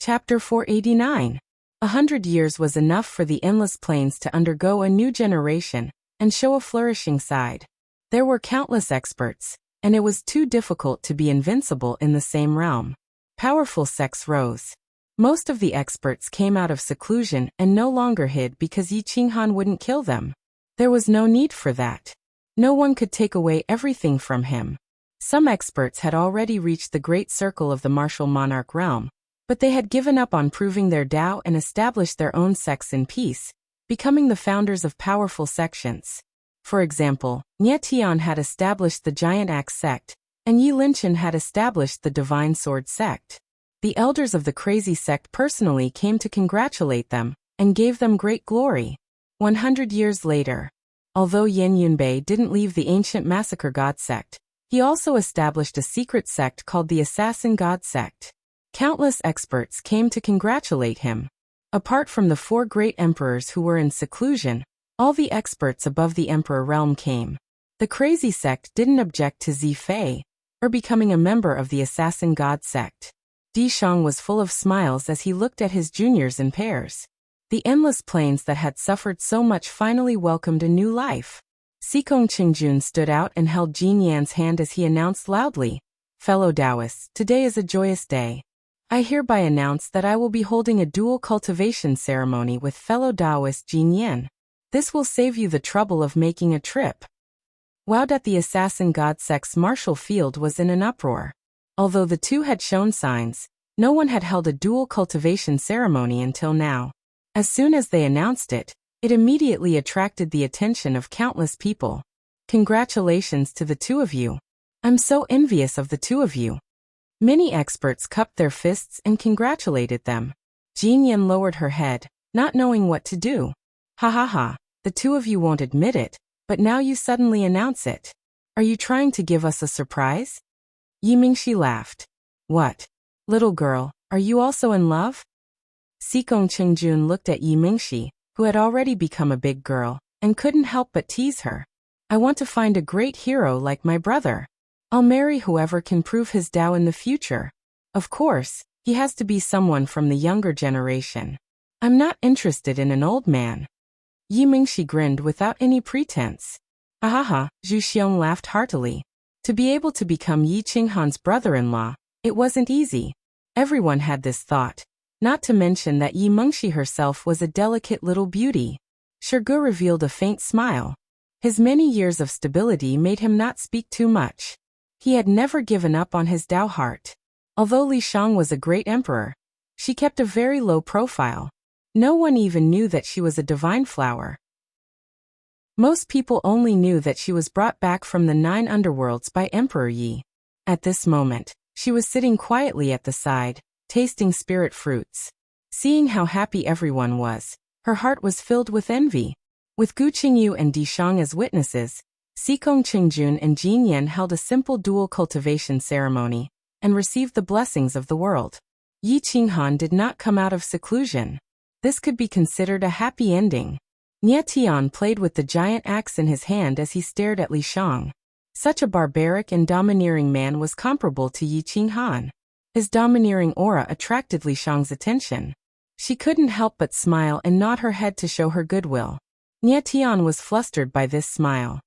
Chapter 489. 100 years was enough for the endless plains to undergo a new generation and show a flourishing side. There were countless experts, and it was too difficult to be invincible in the same realm. Powerful sects rose. Most of the experts came out of seclusion and no longer hid because Yi Qinghan wouldn't kill them. There was no need for that. No one could take away everything from him. Some experts had already reached the great circle of the martial monarch realm, but they had given up on proving their Tao and established their own sects in peace, becoming the founders of powerful sections. For example, Nie Tian had established the Giant Axe sect, and Yi Linchen had established the Divine Sword sect. The elders of the crazy sect personally came to congratulate them, and gave them great glory. 100 years later, although Yan Yunbei didn't leave the ancient Massacre God sect, he also established a secret sect called the Assassin God sect. Countless experts came to congratulate him. Apart from the 4 great emperors who were in seclusion, all the experts above the emperor realm came. The crazy sect didn't object to Zi Fei, or becoming a member of the Assassin God sect. Di Shang was full of smiles as he looked at his juniors in pairs. The endless plains that had suffered so much finally welcomed a new life. Xikong Qingjun stood out and held Jin Yan's hand as he announced loudly, "Fellow Taoists, today is a joyous day. I hereby announce that I will be holding a dual cultivation ceremony with fellow Taoist Jin Yan. This will save you the trouble of making a trip." Wowed, the Assassin God sect's martial field was in an uproar. Although the two had shown signs, no one had held a dual cultivation ceremony until now. As soon as they announced it, it immediately attracted the attention of countless people. "Congratulations to the two of you. I'm so envious of the two of you." Many experts cupped their fists and congratulated them. Jin Yan lowered her head, not knowing what to do. "Ha ha ha, the two of you won't admit it, but now you suddenly announce it. Are you trying to give us a surprise?" Yi Mingxi laughed. "What? Little girl, are you also in love?" Xikong Qingjun looked at Yi Mingxi, who had already become a big girl, and couldn't help but tease her. "I want to find a great hero like my brother. I'll marry whoever can prove his Tao in the future. Of course, he has to be someone from the younger generation. I'm not interested in an old man." Yi Mingxi grinned without any pretense. "Ahaha," Zhu Xiong laughed heartily. To be able to become Yi Qinghan's brother-in-law, it wasn't easy. Everyone had this thought. Not to mention that Yi Mingxi herself was a delicate little beauty. Shirgu revealed a faint smile. His many years of stability made him not speak too much. He had never given up on his Tao heart. Although Li Shang was a great emperor, she kept a very low profile. No one even knew that she was a divine flower. Most people only knew that she was brought back from the 9 underworlds by Emperor Yi. At this moment, she was sitting quietly at the side, tasting spirit fruits. Seeing how happy everyone was, her heart was filled with envy. With Gu Qingyu and Di Shang as witnesses, Xikong Qingjun and Jin Yan held a simple dual cultivation ceremony and received the blessings of the world. Yi Qinghan did not come out of seclusion. This could be considered a happy ending. Nie Tian played with the giant axe in his hand as he stared at Li Shang. Such a barbaric and domineering man was comparable to Yi Qinghan. His domineering aura attracted Li Shang's attention. She couldn't help but smile and nod her head to show her goodwill. Nie Tian was flustered by this smile.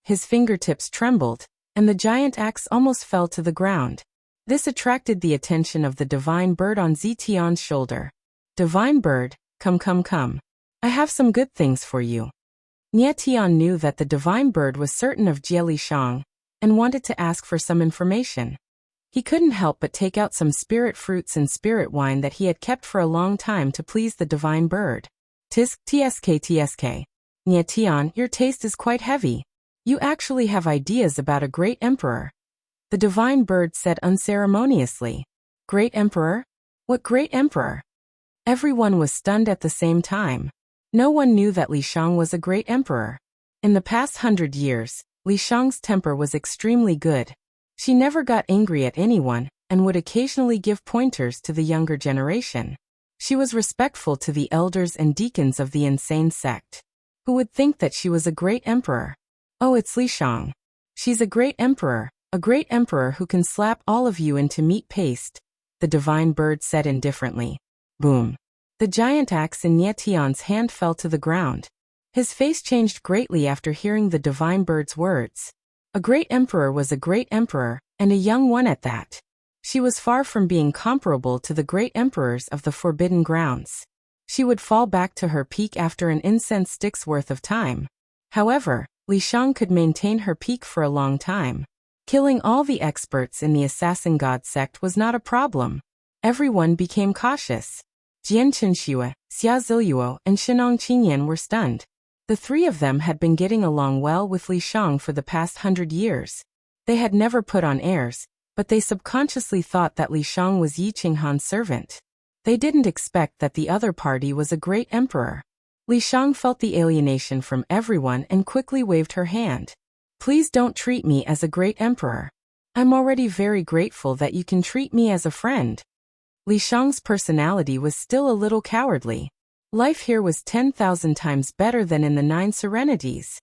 His fingertips trembled, and the giant axe almost fell to the ground. This attracted the attention of the divine bird on Zi Tian's shoulder. "Divine bird, come come come. I have some good things for you." Nie Tian knew that the divine bird was certain of Jie Li Shang, and wanted to ask for some information. He couldn't help but take out some spirit fruits and spirit wine that he had kept for a long time to please the divine bird. Tsk. Nie Tian, your taste is quite heavy. You actually have ideas about a great emperor." The divine bird said unceremoniously. "Great emperor? What great emperor?" Everyone was stunned at the same time. No one knew that Li Shang was a great emperor. In the past 100 years, Li Shang's temper was extremely good. She never got angry at anyone, and would occasionally give pointers to the younger generation. She was respectful to the elders and deacons of the insane sect. Who would think that she was a great emperor? "Oh, it's Li Shang. She's a great emperor who can slap all of you into meat paste," the divine bird said indifferently. Boom. The giant axe in Nie Tian's hand fell to the ground. His face changed greatly after hearing the divine bird's words. A great emperor was a great emperor, and a young one at that. She was far from being comparable to the great emperors of the Forbidden Grounds. She would fall back to her peak after an incense stick's worth of time. However, Li Shang could maintain her peak for a long time. Killing all the experts in the Assassin God sect was not a problem. Everyone became cautious. Jian Qinxue, Xia Ziluo, and Shenong Qinyan were stunned. The three of them had been getting along well with Li Shang for the past 100 years. They had never put on airs, but they subconsciously thought that Li Shang was Yi Qinghan's servant. They didn't expect that the other party was a great emperor. Li Shang felt the alienation from everyone and quickly waved her hand. Please don't treat me as a great emperor. I'm already very grateful that you can treat me as a friend. Li Shang's personality was still a little cowardly. Life here was 10,000 times better than in the 9 Serenities.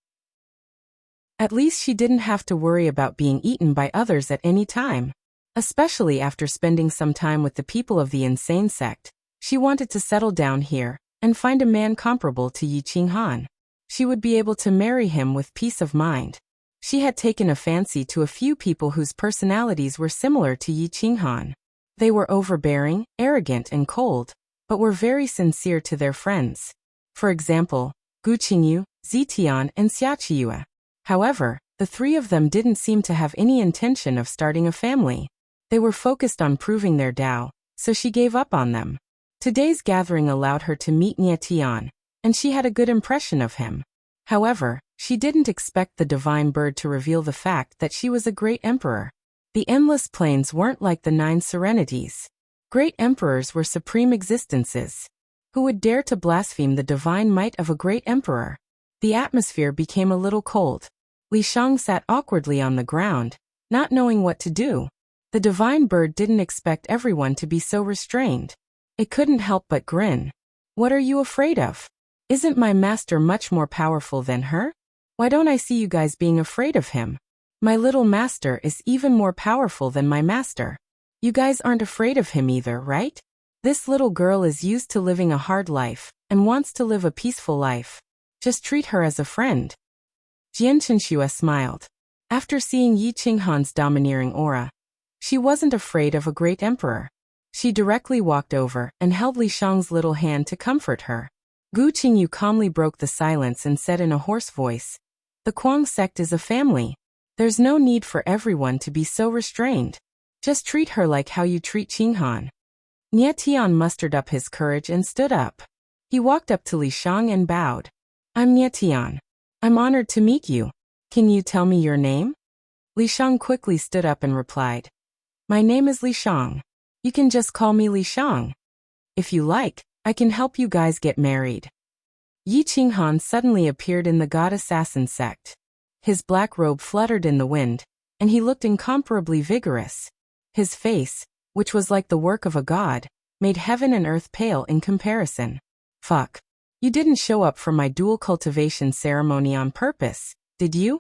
At least she didn't have to worry about being eaten by others at any time. Especially after spending some time with the people of the insane sect, she wanted to settle down here and find a man comparable to Yi Qinghan. She would be able to marry him with peace of mind. She had taken a fancy to a few people whose personalities were similar to Yi Qinghan. They were overbearing, arrogant, and cold, but were very sincere to their friends. For example, Gu Qingyu, Zitian, and Xia Qiyue. However, the three of them didn't seem to have any intention of starting a family. They were focused on proving their Dao, so she gave up on them. Today's gathering allowed her to meet Nie Tian, and she had a good impression of him. However, she didn't expect the divine bird to reveal the fact that she was a great emperor. The endless plains weren't like the 9 Serenities. Great emperors were supreme existences. Who would dare to blaspheme the divine might of a great emperor? The atmosphere became a little cold. Li Shang sat awkwardly on the ground, not knowing what to do. The divine bird didn't expect everyone to be so restrained. It couldn't help but grin. What are you afraid of? Isn't my master much more powerful than her? Why don't I see you guys being afraid of him? My little master is even more powerful than my master. You guys aren't afraid of him either, right? This little girl is used to living a hard life and wants to live a peaceful life. Just treat her as a friend. Jian Qinxue smiled. After seeing Yi Qinghan's domineering aura, she wasn't afraid of a great emperor. She directly walked over and held Li Shang's little hand to comfort her. Gu Qingyu calmly broke the silence and said in a hoarse voice, "The Kuang sect is a family. There's no need for everyone to be so restrained. Just treat her like how you treat Qinghan." Nie Tian mustered up his courage and stood up. He walked up to Li Shang and bowed. "I'm Nie Tian. I'm honored to meet you. Can you tell me your name?" Li Shang quickly stood up and replied, "My name is Li Shang. You can just call me Li Shang. If you like, I can help you guys get married." Yi Qinghan suddenly appeared in the God Assassin sect. His black robe fluttered in the wind, and he looked incomparably vigorous. His face, which was like the work of a god, made heaven and earth pale in comparison. "Fuck. You didn't show up for my dual cultivation ceremony on purpose, did you?"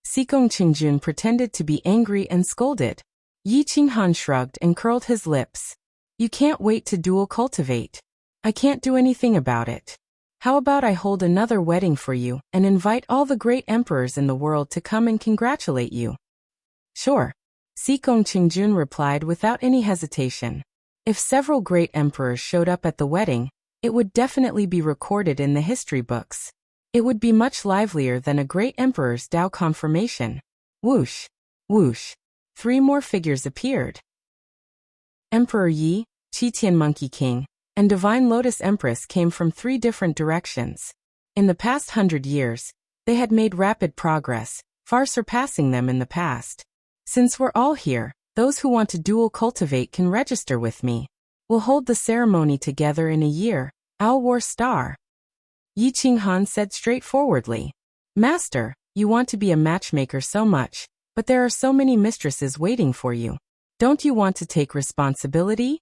Sikong Qingjun pretended to be angry and scolded. Yi Qinghan shrugged and curled his lips. "You can't wait to dual cultivate. I can't do anything about it. How about I hold another wedding for you and invite all the great emperors in the world to come and congratulate you?" "Sure." Sikong Qingjun replied without any hesitation. If several great emperors showed up at the wedding, it would definitely be recorded in the history books. It would be much livelier than a great emperor's Dao confirmation. Whoosh! Whoosh! 3 more figures appeared. Emperor Yi, Qitian Monkey King, and Divine Lotus Empress came from 3 different directions. In the past 100 years, they had made rapid progress, far surpassing them in the past. Since we're all here, those who want to dual cultivate can register with me. We'll hold the ceremony together in a year. Owl War Star. Yi Qinghan said straightforwardly. "Master, you want to be a matchmaker so much, but there are so many mistresses waiting for you. Don't you want to take responsibility?"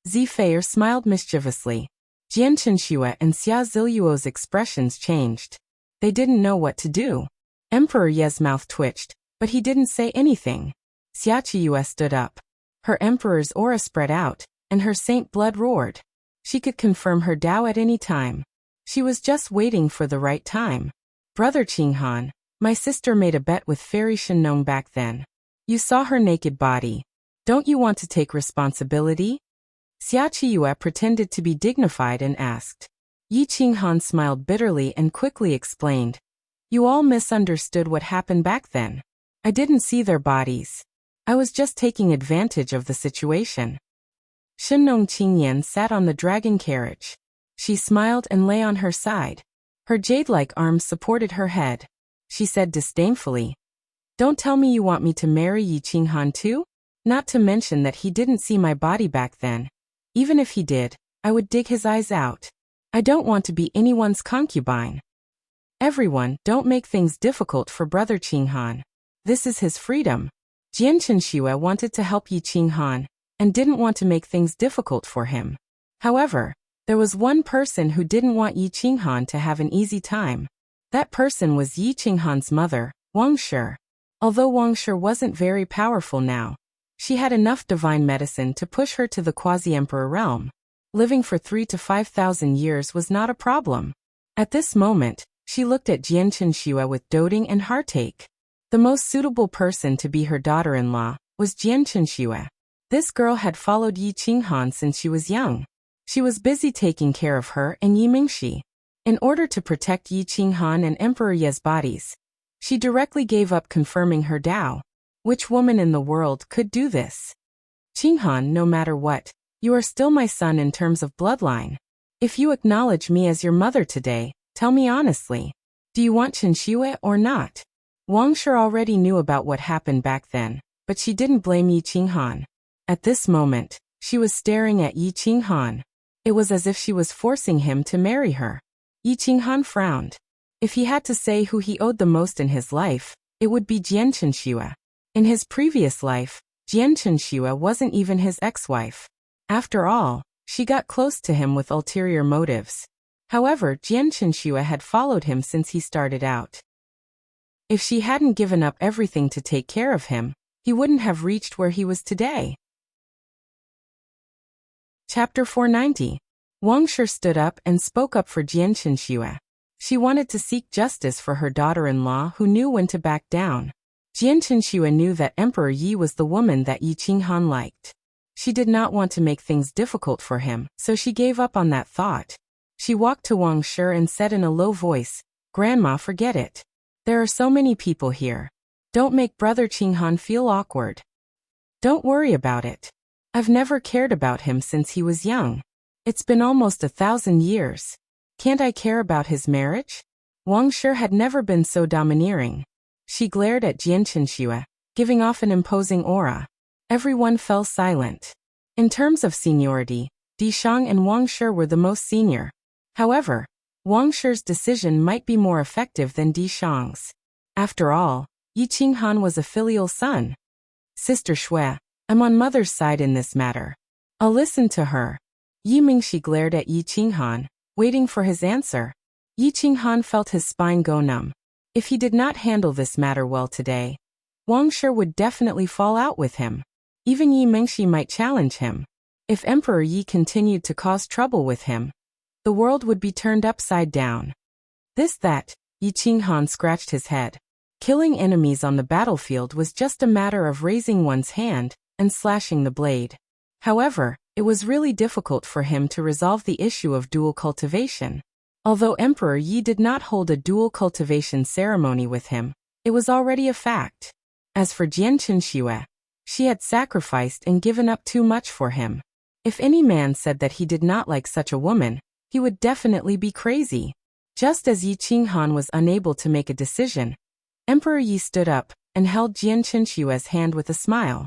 Zifeier smiled mischievously. Jian Qinxue and Xia Ziluo's expressions changed. They didn't know what to do. Emperor Ye's mouth twitched, but he didn't say anything. Xia Qiyue stood up. Her emperor's aura spread out, and her saint blood roared. She could confirm her Tao at any time. She was just waiting for the right time. Brother Qinghan, my sister made a bet with Fairy Shenong back then. You saw her naked body. Don't you want to take responsibility? Xia Qiyue pretended to be dignified and asked. Yi Qinghan smiled bitterly and quickly explained. You all misunderstood what happened back then. I didn't see their bodies. I was just taking advantage of the situation. Shenong Qingyan sat on the dragon carriage. She smiled and lay on her side. Her jade-like arms supported her head. She said disdainfully, Don't tell me you want me to marry Yi Qinghan too? Not to mention that he didn't see my body back then. Even if he did, I would dig his eyes out. I don't want to be anyone's concubine. Everyone, don't make things difficult for Brother Qinghan. This is his freedom. Jian Qinxue wanted to help Yi Qinghan and didn't want to make things difficult for him. However, there was one person who didn't want Yi Qinghan to have an easy time. That person was Yi Qinghan's mother, Wang Shi. Although Wang Shi wasn't very powerful now, she had enough divine medicine to push her to the quasi-emperor realm. Living for 3,000 to 5,000 years was not a problem. At this moment, she looked at Jian Qinxue with doting and heartache. The most suitable person to be her daughter-in-law was Jian Qinxue. This girl had followed Yi Qinghan since she was young. She was busy taking care of her and Yi Mingxi. In order to protect Yi Qinghan and Emperor Ye's bodies, she directly gave up confirming her Tao. Which woman in the world could do this? Qinghan, no matter what, you are still my son in terms of bloodline. If you acknowledge me as your mother today, tell me honestly, do you want Qinxue or not? Wang Shi already knew about what happened back then, but she didn't blame Yi Qinghan. At this moment, she was staring at Yi Qinghan. It was as if she was forcing him to marry her. Yi Qinghan frowned. If he had to say who he owed the most in his life, it would be Jian Qinxue. In his previous life, Jian Qinxue wasn't even his ex-wife. After all, she got close to him with ulterior motives. However, Jian Qinxue had followed him since he started out. If she hadn't given up everything to take care of him, he wouldn't have reached where he was today. Chapter 490. Wang Shi stood up and spoke up for Jian Qinxue. She wanted to seek justice for her daughter-in-law who knew when to back down. Jian Qinxue knew that Emperor Yi was the woman that Yi Qinghan liked. She did not want to make things difficult for him, so she gave up on that thought. She walked to Wang Shi and said in a low voice, Grandma, forget it. There are so many people here. Don't make Brother Qinghan feel awkward. Don't worry about it. I've never cared about him since he was young. It's been almost 1,000 years. Can't I care about his marriage? Wang Shi had never been so domineering. She glared at Jian Qinxue, giving off an imposing aura. Everyone fell silent. In terms of seniority, Di Shang and Wang Shi were the most senior. However, Wang Shi's decision might be more effective than Di Shang's. After all, Yi Qinghan was a filial son. Sister Shui, I'm on mother's side in this matter. I'll listen to her. Yi Mingxi glared at Yi Qinghan, waiting for his answer. Yi Qinghan felt his spine go numb. If he did not handle this matter well today, Wang Shi would definitely fall out with him. Even Yi Mingxi might challenge him. If Emperor Yi continued to cause trouble with him, the world would be turned upside down. That, Yi Qinghan scratched his head. Killing enemies on the battlefield was just a matter of raising one's hand and slashing the blade. However, it was really difficult for him to resolve the issue of dual cultivation. Although Emperor Yi did not hold a dual cultivation ceremony with him, it was already a fact. As for Jian Qinxue, she had sacrificed and given up too much for him. If any man said that he did not like such a woman, he would definitely be crazy. Just as Yi Qinghan was unable to make a decision, Emperor Yi stood up and held Jian Qinxue's hand with a smile.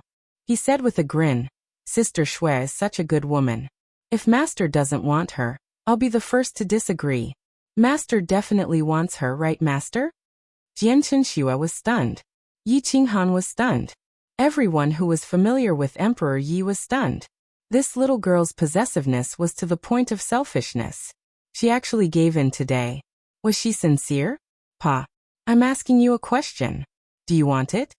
He said with a grin, Sister Shui is such a good woman. If Master doesn't want her, I'll be the first to disagree. Master definitely wants her, right, Master? Jian Qinxue was stunned. Yi Qinghan was stunned. Everyone who was familiar with Emperor Yi was stunned. This little girl's possessiveness was to the point of selfishness. She actually gave in today. Was she sincere? Pa, I'm asking you a question. Do you want it?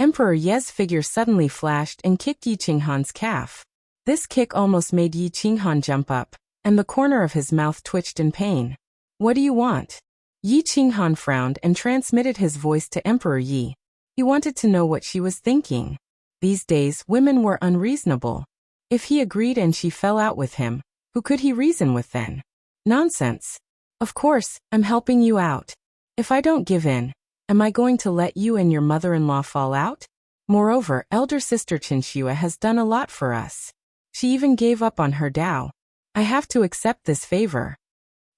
Emperor Ye's figure suddenly flashed and kicked Yi Qinghan's calf. This kick almost made Yi Qinghan jump up, and the corner of his mouth twitched in pain. What do you want? Yi Qinghan frowned and transmitted his voice to Emperor Yi. He wanted to know what she was thinking. These days, women were unreasonable. If he agreed and she fell out with him, who could he reason with then? Nonsense. Of course, I'm helping you out. If I don't give in, am I going to let you and your mother-in-law fall out? Moreover, elder sister Qinxue has done a lot for us. She even gave up on her Dao. I have to accept this favor.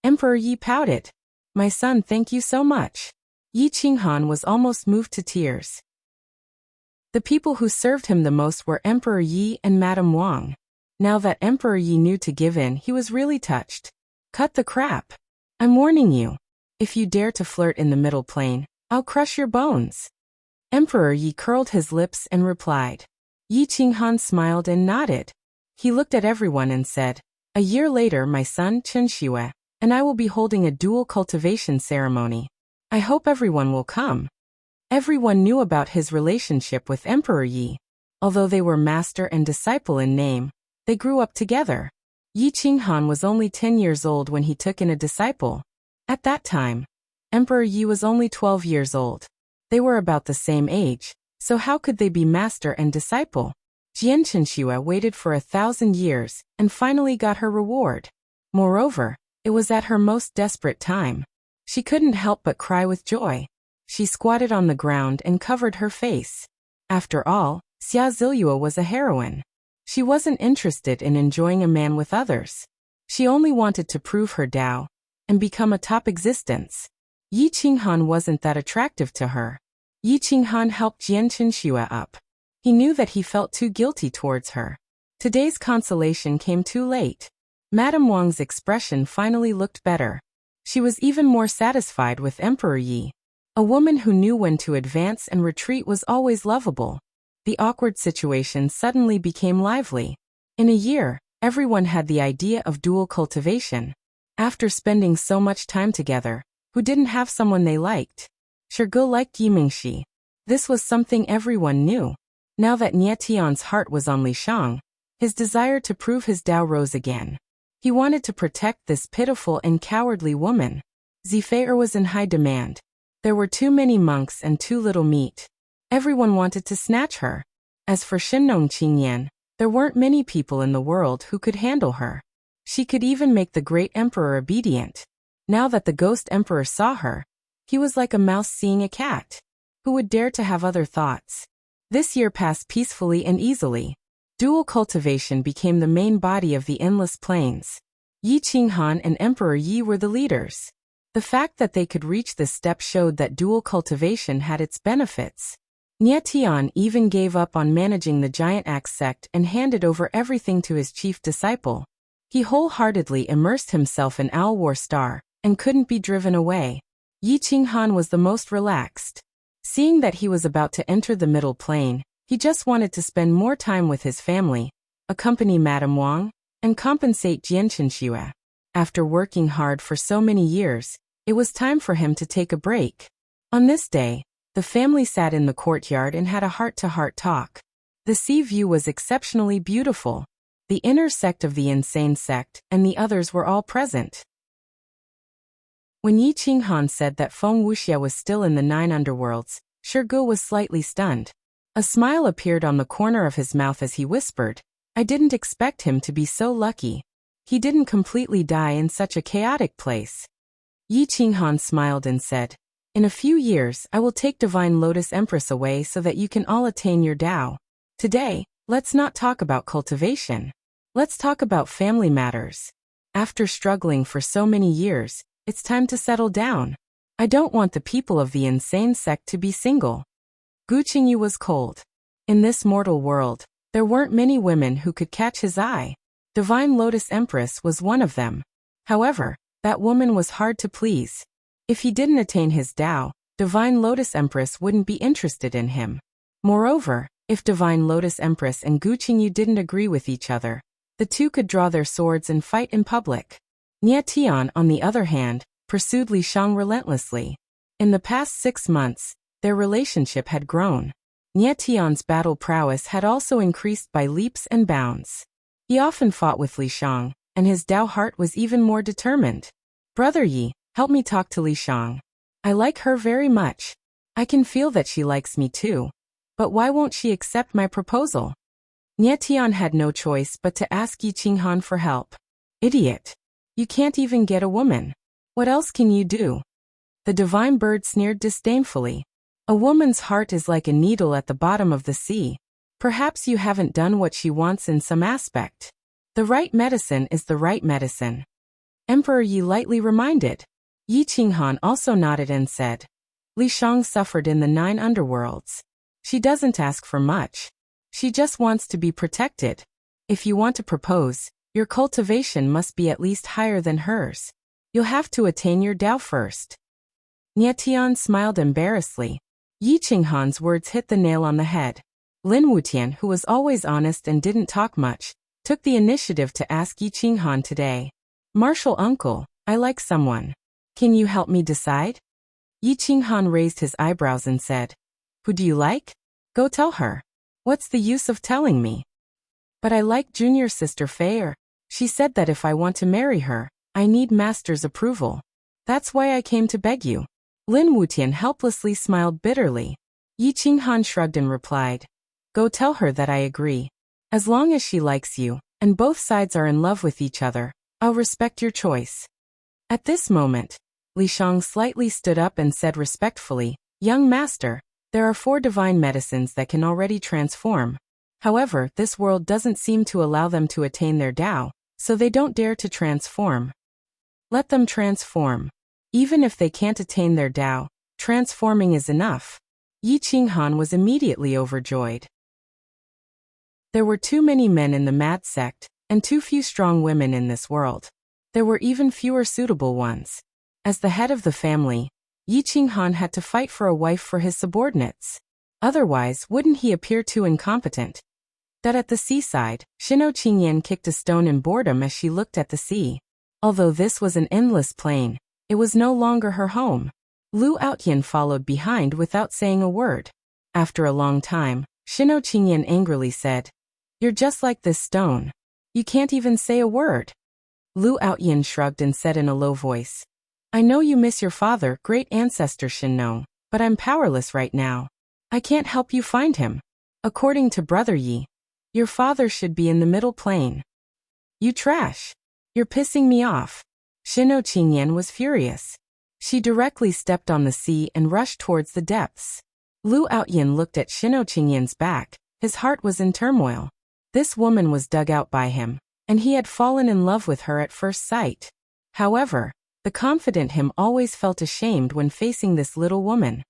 Emperor Yi pouted. My son, thank you so much. Yi Qinghan was almost moved to tears. The people who served him the most were Emperor Yi and Madame Wang. Now that Emperor Yi knew to give in, he was really touched. Cut the crap. I'm warning you. If you dare to flirt in the middle plane, I'll crush your bones. Emperor Yi curled his lips and replied. Yi Qinghan smiled and nodded. He looked at everyone and said, a year later my son Qinxue and I will be holding a dual cultivation ceremony. I hope everyone will come. Everyone knew about his relationship with Emperor Yi. Although they were master and disciple in name, they grew up together. Yi Qinghan was only 10 years old when he took in a disciple. At that time, Emperor Yi was only 12 years old. They were about the same age, so how could they be master and disciple? Jian Qinxue waited for 1,000 years and finally got her reward. Moreover, it was at her most desperate time. She couldn't help but cry with joy. She squatted on the ground and covered her face. After all, Xia Zilua was a heroine. She wasn't interested in enjoying a man with others. She only wanted to prove her Dao and become a top existence. Yi Qinghan wasn't that attractive to her. Yi Qinghan helped Jian Qinxue up. He knew that he felt too guilty towards her. Today's consolation came too late. Madame Wang's expression finally looked better. She was even more satisfied with Emperor Yi. A woman who knew when to advance and retreat was always lovable. The awkward situation suddenly became lively. In a year, everyone had the idea of dual cultivation. After spending so much time together, who didn't have someone they liked? Shirgu liked Yi Mingxi. This was something everyone knew. Now that Nie Tian's heart was on Li Shang, his desire to prove his Dao rose again. He wanted to protect this pitiful and cowardly woman. Zifei was in high demand. There were too many monks and too little meat. Everyone wanted to snatch her. As for Shinnong Qingyan, there weren't many people in the world who could handle her. She could even make the great emperor obedient. Now that the ghost emperor saw her, he was like a mouse seeing a cat. Who would dare to have other thoughts? This year passed peacefully and easily. Dual cultivation became the main body of the endless plains. Yi Qinghan and Emperor Yi were the leaders. The fact that they could reach this step showed that dual cultivation had its benefits. Nie Tian even gave up on managing the Giant Axe sect and handed over everything to his chief disciple. He wholeheartedly immersed himself in Owl War Star and couldn't be driven away. Yi Qinghan was the most relaxed. Seeing that he was about to enter the middle plane, he just wanted to spend more time with his family, accompany Madame Wang, and compensate Jian Qinxue. After working hard for so many years, it was time for him to take a break. On this day, the family sat in the courtyard and had a heart-to-heart talk. The sea view was exceptionally beautiful. The inner sect of the insane sect and the others were all present. When Yi Qinghan said that Feng Wuxia was still in the 9 underworlds, Shirgu was slightly stunned. A smile appeared on the corner of his mouth as he whispered, I didn't expect him to be so lucky. He didn't completely die in such a chaotic place. Yi Qinghan smiled and said, in a few years I will take Divine Lotus Empress away so that you can all attain your Dao. Today, let's not talk about cultivation. Let's talk about family matters. After struggling for so many years, it's time to settle down. I don't want the people of the insane sect to be single. Gu Qingyu was cold. In this mortal world, there weren't many women who could catch his eye. Divine Lotus Empress was one of them. However, that woman was hard to please. If he didn't attain his Dao, Divine Lotus Empress wouldn't be interested in him. Moreover, if Divine Lotus Empress and Gu Qingyu didn't agree with each other, the two could draw their swords and fight in public. Nie Tian, on the other hand, pursued Li Shang relentlessly. In the past 6 months, their relationship had grown. Nie Tian's battle prowess had also increased by leaps and bounds. He often fought with Li Shang, and his Dao heart was even more determined. Brother Yi, help me talk to Li Shang. I like her very much. I can feel that she likes me too. But why won't she accept my proposal? Nie Tian had no choice but to ask Yi Qinghan for help. Idiot. You can't even get a woman. What else can you do? The divine bird sneered disdainfully. A woman's heart is like a needle at the bottom of the sea. Perhaps you haven't done what she wants in some aspect. The right medicine is the right medicine. Emperor Yi lightly reminded. Yi Qinghan also nodded and said, Li Shang suffered in the 9 underworlds. She doesn't ask for much. She just wants to be protected. If you want to propose, your cultivation must be at least higher than hers. You'll have to attain your Dao first. Nie Tian smiled embarrassedly. Yi Qinghan's words hit the nail on the head. Lin Wutian, who was always honest and didn't talk much, took the initiative to ask Yi Qinghan today. Martial uncle, I like someone. Can you help me decide? Yi Qinghan raised his eyebrows and said, Who do you like? Go tell her. What's the use of telling me? But I like junior sister Fair. She said that if I want to marry her, I need master's approval. That's why I came to beg you. Lin Wutian helplessly smiled bitterly. Yi Qinghan shrugged and replied, Go tell her that I agree. As long as she likes you, and both sides are in love with each other, I'll respect your choice. At this moment, Li Shang slightly stood up and said respectfully, Young master, there are 4 divine medicines that can already transform. However, this world doesn't seem to allow them to attain their Dao, so they don't dare to transform. Let them transform. Even if they can't attain their Dao, transforming is enough. Yi Qinghan was immediately overjoyed. There were too many men in the mad sect, and too few strong women in this world. There were even fewer suitable ones. As the head of the family, Yi Qinghan had to fight for a wife for his subordinates. Otherwise, wouldn't he appear too incompetent? That at the seaside, Shino Qingyan kicked a stone in boredom as she looked at the sea. Although this was an endless plain, it was no longer her home. Lu Outyan followed behind without saying a word. After a long time, Shino Qingyan angrily said, You're just like this stone. You can't even say a word. Lu Outyan shrugged and said in a low voice, I know you miss your father, great ancestor Shinno, but I'm powerless right now. I can't help you find him. According to Brother Yi, your father should be in the middle plain. You trash. You're pissing me off. Shino Qingyan was furious. She directly stepped on the sea and rushed towards the depths. Lu Outyan looked at Shino Qingyan's back. His heart was in turmoil. This woman was dug out by him, and he had fallen in love with her at first sight. However, the confident him always felt ashamed when facing this little woman.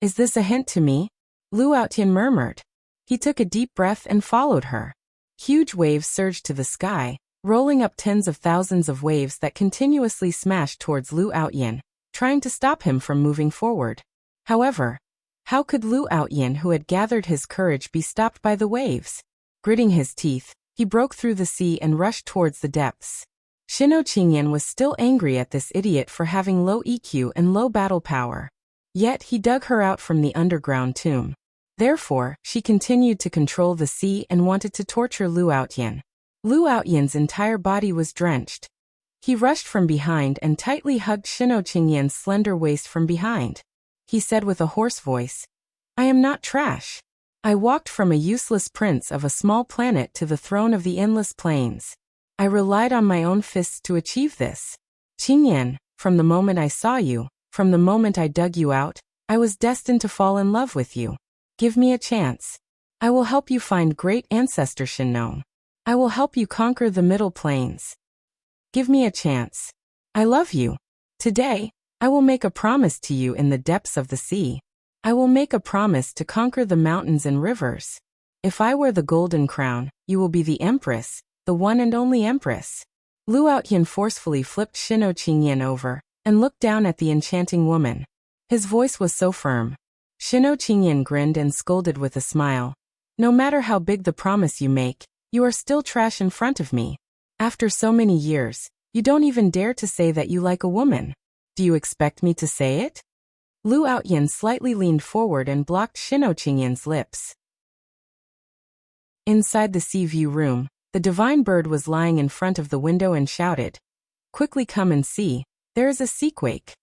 Is this a hint to me? Lu Outyan murmured. He took a deep breath and followed her. Huge waves surged to the sky, rolling up tens of thousands of waves that continuously smashed towards Lu Outyan, trying to stop him from moving forward. However, how could Lu Outyan, who had gathered his courage, be stopped by the waves? Gritting his teeth, he broke through the sea and rushed towards the depths. Shino Qingyan was still angry at this idiot for having low EQ and low battle power. Yet he dug her out from the underground tomb. Therefore, she continued to control the sea and wanted to torture Lu Outyan. Lu Outyan's entire body was drenched. He rushed from behind and tightly hugged Shino Qingyan's slender waist from behind. He said with a hoarse voice, I am not trash. I walked from a useless prince of a small planet to the throne of the endless plains. I relied on my own fists to achieve this. Qingyan, from the moment I saw you, from the moment I dug you out, I was destined to fall in love with you. Give me a chance. I will help you find great ancestor Shinno. I will help you conquer the middle plains. Give me a chance. I love you. Today, I will make a promise to you in the depths of the sea. I will make a promise to conquer the mountains and rivers. If I wear the golden crown, you will be the empress, the one and only empress. Lu Outyan forcefully flipped Shino Qingyan over and looked down at the enchanting woman. His voice was so firm. Shino Qingyan grinned and scolded with a smile. No matter how big the promise you make, you are still trash in front of me. After so many years, you don't even dare to say that you like a woman. Do you expect me to say it? Lu Outyan slightly leaned forward and blocked Shino Qingyan's lips. Inside the sea view room, The divine bird was lying in front of the window and shouted, "Quickly come and see, there is a seaquake."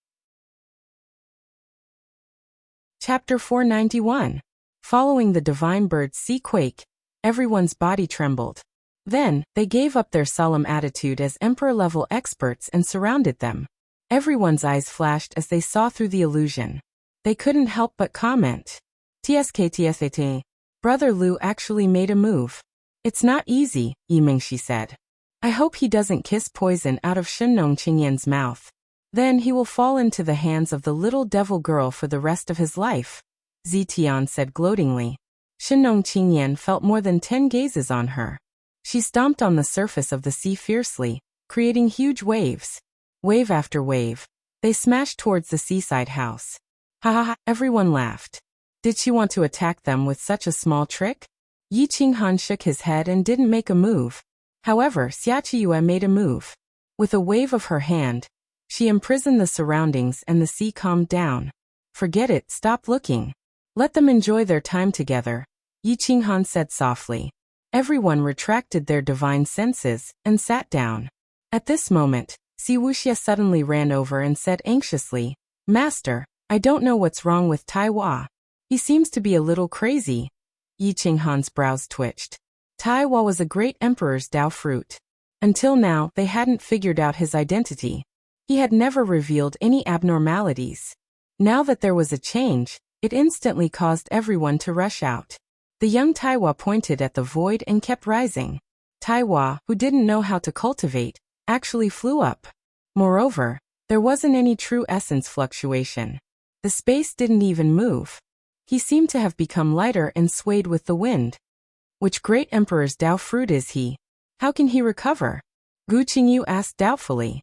Chapter 491. Following the divine bird's seaquake, everyone's body trembled. Then, they gave up their solemn attitude as emperor-level experts and surrounded them. Everyone's eyes flashed as they saw through the illusion. They couldn't help but comment. "TSK. Brother Lu actually made a move. It's not easy," Yimingshi said. "I hope he doesn't kiss poison out of Shenong Qingyan's mouth. Then he will fall into the hands of the little devil girl for the rest of his life," Zitian said gloatingly. Shenong Qingyan felt more than 10 gazes on her. She stomped on the surface of the sea fiercely, creating huge waves. Wave after wave, they smashed towards the seaside house. "Ha ha ha," everyone laughed. Did she want to attack them with such a small trick? Yi Qinghan shook his head and didn't make a move. However, Xia Qiyue made a move. With a wave of her hand, she imprisoned the surroundings and the sea calmed down. "Forget it, stop looking. Let them enjoy their time together," Yi Qinghan said softly. Everyone retracted their divine senses and sat down. At this moment, Wuxia suddenly ran over and said anxiously, "Master, I don't know what's wrong with Taiwa. He seems to be a little crazy." Yi Qinghan's brows twitched. Taiwa was a great emperor's Dao fruit. Until now, they hadn't figured out his identity. He had never revealed any abnormalities. Now that there was a change, it instantly caused everyone to rush out. The young Taiwa pointed at the void and kept rising. Taiwa, who didn't know how to cultivate, actually flew up. Moreover, there wasn't any true essence fluctuation. The space didn't even move. He seemed to have become lighter and swayed with the wind. Which great emperor's Dao fruit is he? How can he recover? Gu Qingyu asked doubtfully.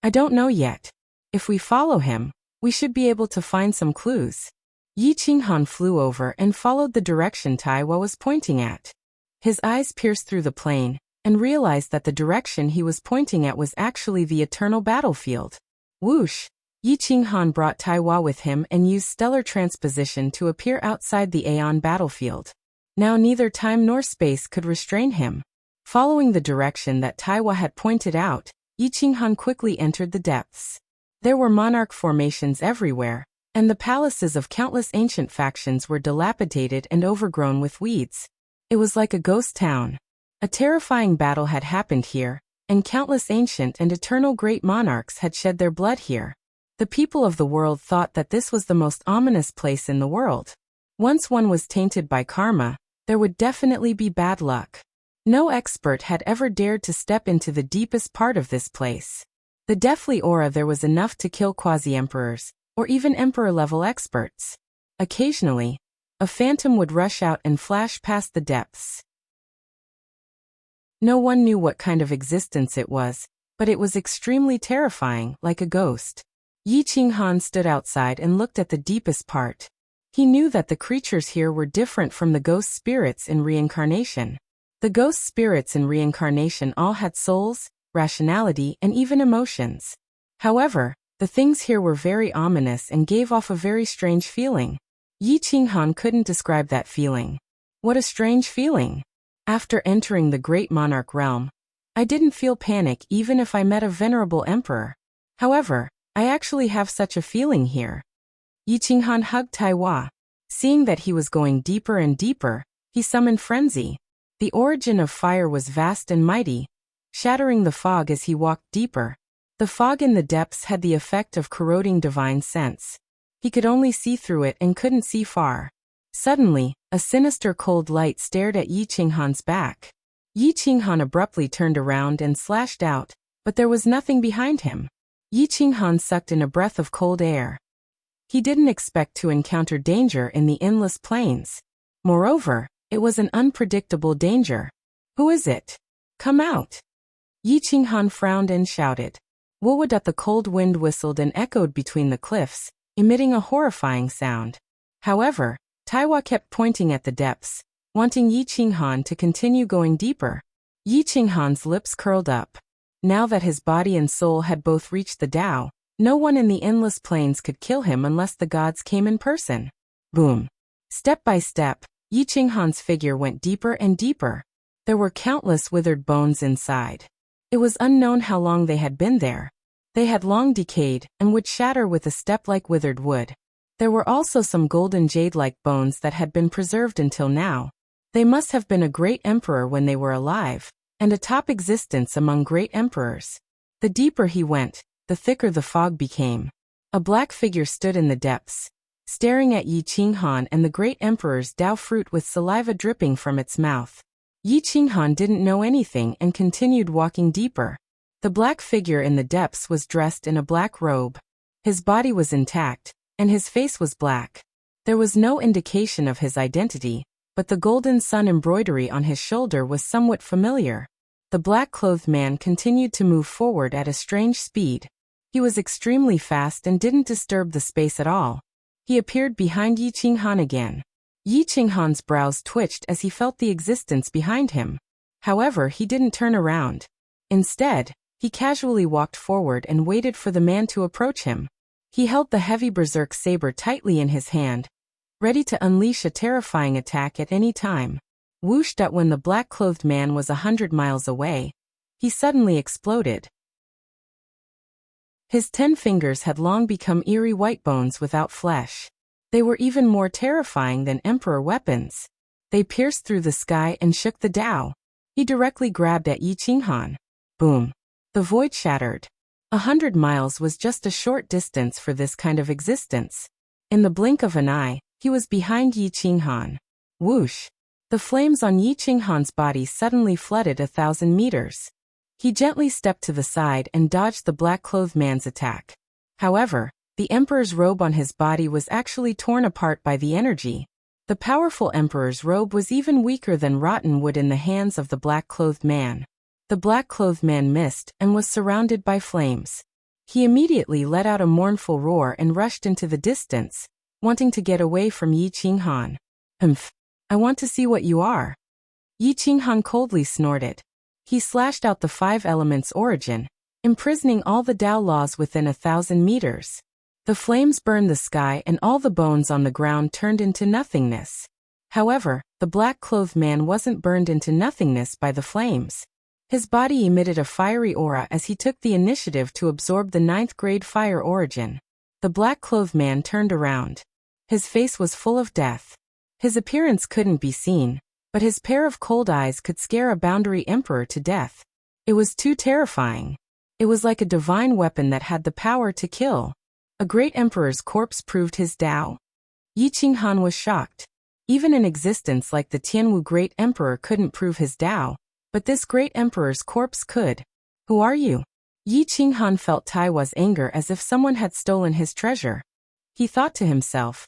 "I don't know yet. If we follow him, we should be able to find some clues." Yi Qinghan flew over and followed the direction Taiwa was pointing at. His eyes pierced through the plain, and realized that the direction he was pointing at was actually the eternal battlefield. Whoosh! Yi Qinghan brought Taiwa with him and used stellar transposition to appear outside the Aeon battlefield. Now neither time nor space could restrain him. Following the direction that Taiwa had pointed out, Yi Qinghan quickly entered the depths. There were monarch formations everywhere, and the palaces of countless ancient factions were dilapidated and overgrown with weeds. It was like a ghost town. A terrifying battle had happened here, and countless ancient and eternal great monarchs had shed their blood here. The people of the world thought that this was the most ominous place in the world. Once one was tainted by karma, there would definitely be bad luck. No expert had ever dared to step into the deepest part of this place. The deathly aura there was enough to kill quasi-emperors, or even emperor-level experts. Occasionally, a phantom would rush out and flash past the depths. No one knew what kind of existence it was, but it was extremely terrifying, like a ghost. Yi Qinghan stood outside and looked at the deepest part. He knew that the creatures here were different from the ghost spirits in reincarnation. The ghost spirits in reincarnation all had souls, rationality, and even emotions. However, the things here were very ominous and gave off a very strange feeling. Yi Qinghan couldn't describe that feeling. What a strange feeling! After entering the great monarch realm, I didn't feel panic even if I met a venerable emperor. However, I actually have such a feeling here. Yi Qinghan hugged Taiwa. Seeing that he was going deeper and deeper, he summoned frenzy. The origin of fire was vast and mighty, shattering the fog as he walked deeper. The fog in the depths had the effect of corroding divine sense. He could only see through it and couldn't see far. Suddenly, a sinister cold light stared at Yi Qinghan's back. Yi Qinghan abruptly turned around and slashed out, but there was nothing behind him. Yi Qinghan sucked in a breath of cold air. He didn't expect to encounter danger in the endless plains. Moreover, it was an unpredictable danger. Who is it? Come out! Yi Qinghan frowned and shouted. Wowodat! The cold wind whistled and echoed between the cliffs, emitting a horrifying sound. However, Taiwa kept pointing at the depths, wanting Yi Qinghan to continue going deeper. Yi Qinghan's lips curled up. Now that his body and soul had both reached the Tao, no one in the endless plains could kill him unless the gods came in person. Boom! Step by step, Yi Qinghan's figure went deeper and deeper. There were countless withered bones inside. It was unknown how long they had been there. They had long decayed and would shatter with a step like withered wood. There were also some golden jade-like bones that had been preserved until now. They must have been a great emperor when they were alive, and a top existence among great emperors. The deeper he went, the thicker the fog became. A black figure stood in the depths, staring at Yi Qinghan and the great emperor's Dao fruit with saliva dripping from its mouth. Yi Qinghan didn't know anything and continued walking deeper. The black figure in the depths was dressed in a black robe. His body was intact, and his face was black. There was no indication of his identity, but the golden sun embroidery on his shoulder was somewhat familiar. The black-clothed man continued to move forward at a strange speed. He was extremely fast and didn't disturb the space at all. He appeared behind Yi Qinghan again. Yi Qinghan's brows twitched as he felt the existence behind him. However, he didn't turn around. Instead, he casually walked forward and waited for the man to approach him. He held the heavy berserk saber tightly in his hand, ready to unleash a terrifying attack at any time. Whoosh! When the black-clothed man was 100 miles away, he suddenly exploded. His 10 fingers had long become eerie white bones without flesh. They were even more terrifying than emperor weapons. They pierced through the sky and shook the Dao. He directly grabbed at Yi Qinghan. Boom! The void shattered. 100 miles was just a short distance for this kind of existence. In the blink of an eye, he was behind Yi Qinghan. Whoosh! The flames on Yi Qinghan's body suddenly flooded 1,000 meters. He gently stepped to the side and dodged the black-clothed man's attack. However, the emperor's robe on his body was actually torn apart by the energy. The powerful emperor's robe was even weaker than rotten wood in the hands of the black-clothed man. The black-clothed man missed and was surrounded by flames. He immediately let out a mournful roar and rushed into the distance, wanting to get away from Yi Qinghan. I want to see what you are. Yi Qinghan coldly snorted. He slashed out the 5 elements' origin, imprisoning all the Dao laws within 1,000 meters. The flames burned the sky and all the bones on the ground turned into nothingness. However, the black-clothed man wasn't burned into nothingness by the flames. His body emitted a fiery aura as he took the initiative to absorb the 9th grade fire origin. The black-clothed man turned around. His face was full of death. His appearance couldn't be seen, but his pair of cold eyes could scare a boundary emperor to death. It was too terrifying. It was like a divine weapon that had the power to kill. A great emperor's corpse proved his Dao. Yi Qinghan was shocked. Even an existence like the Tianwu great emperor couldn't prove his Dao, but this great emperor's corpse could. Who are you? Yi Qinghan felt Taiwa's anger as if someone had stolen his treasure. He thought to himself,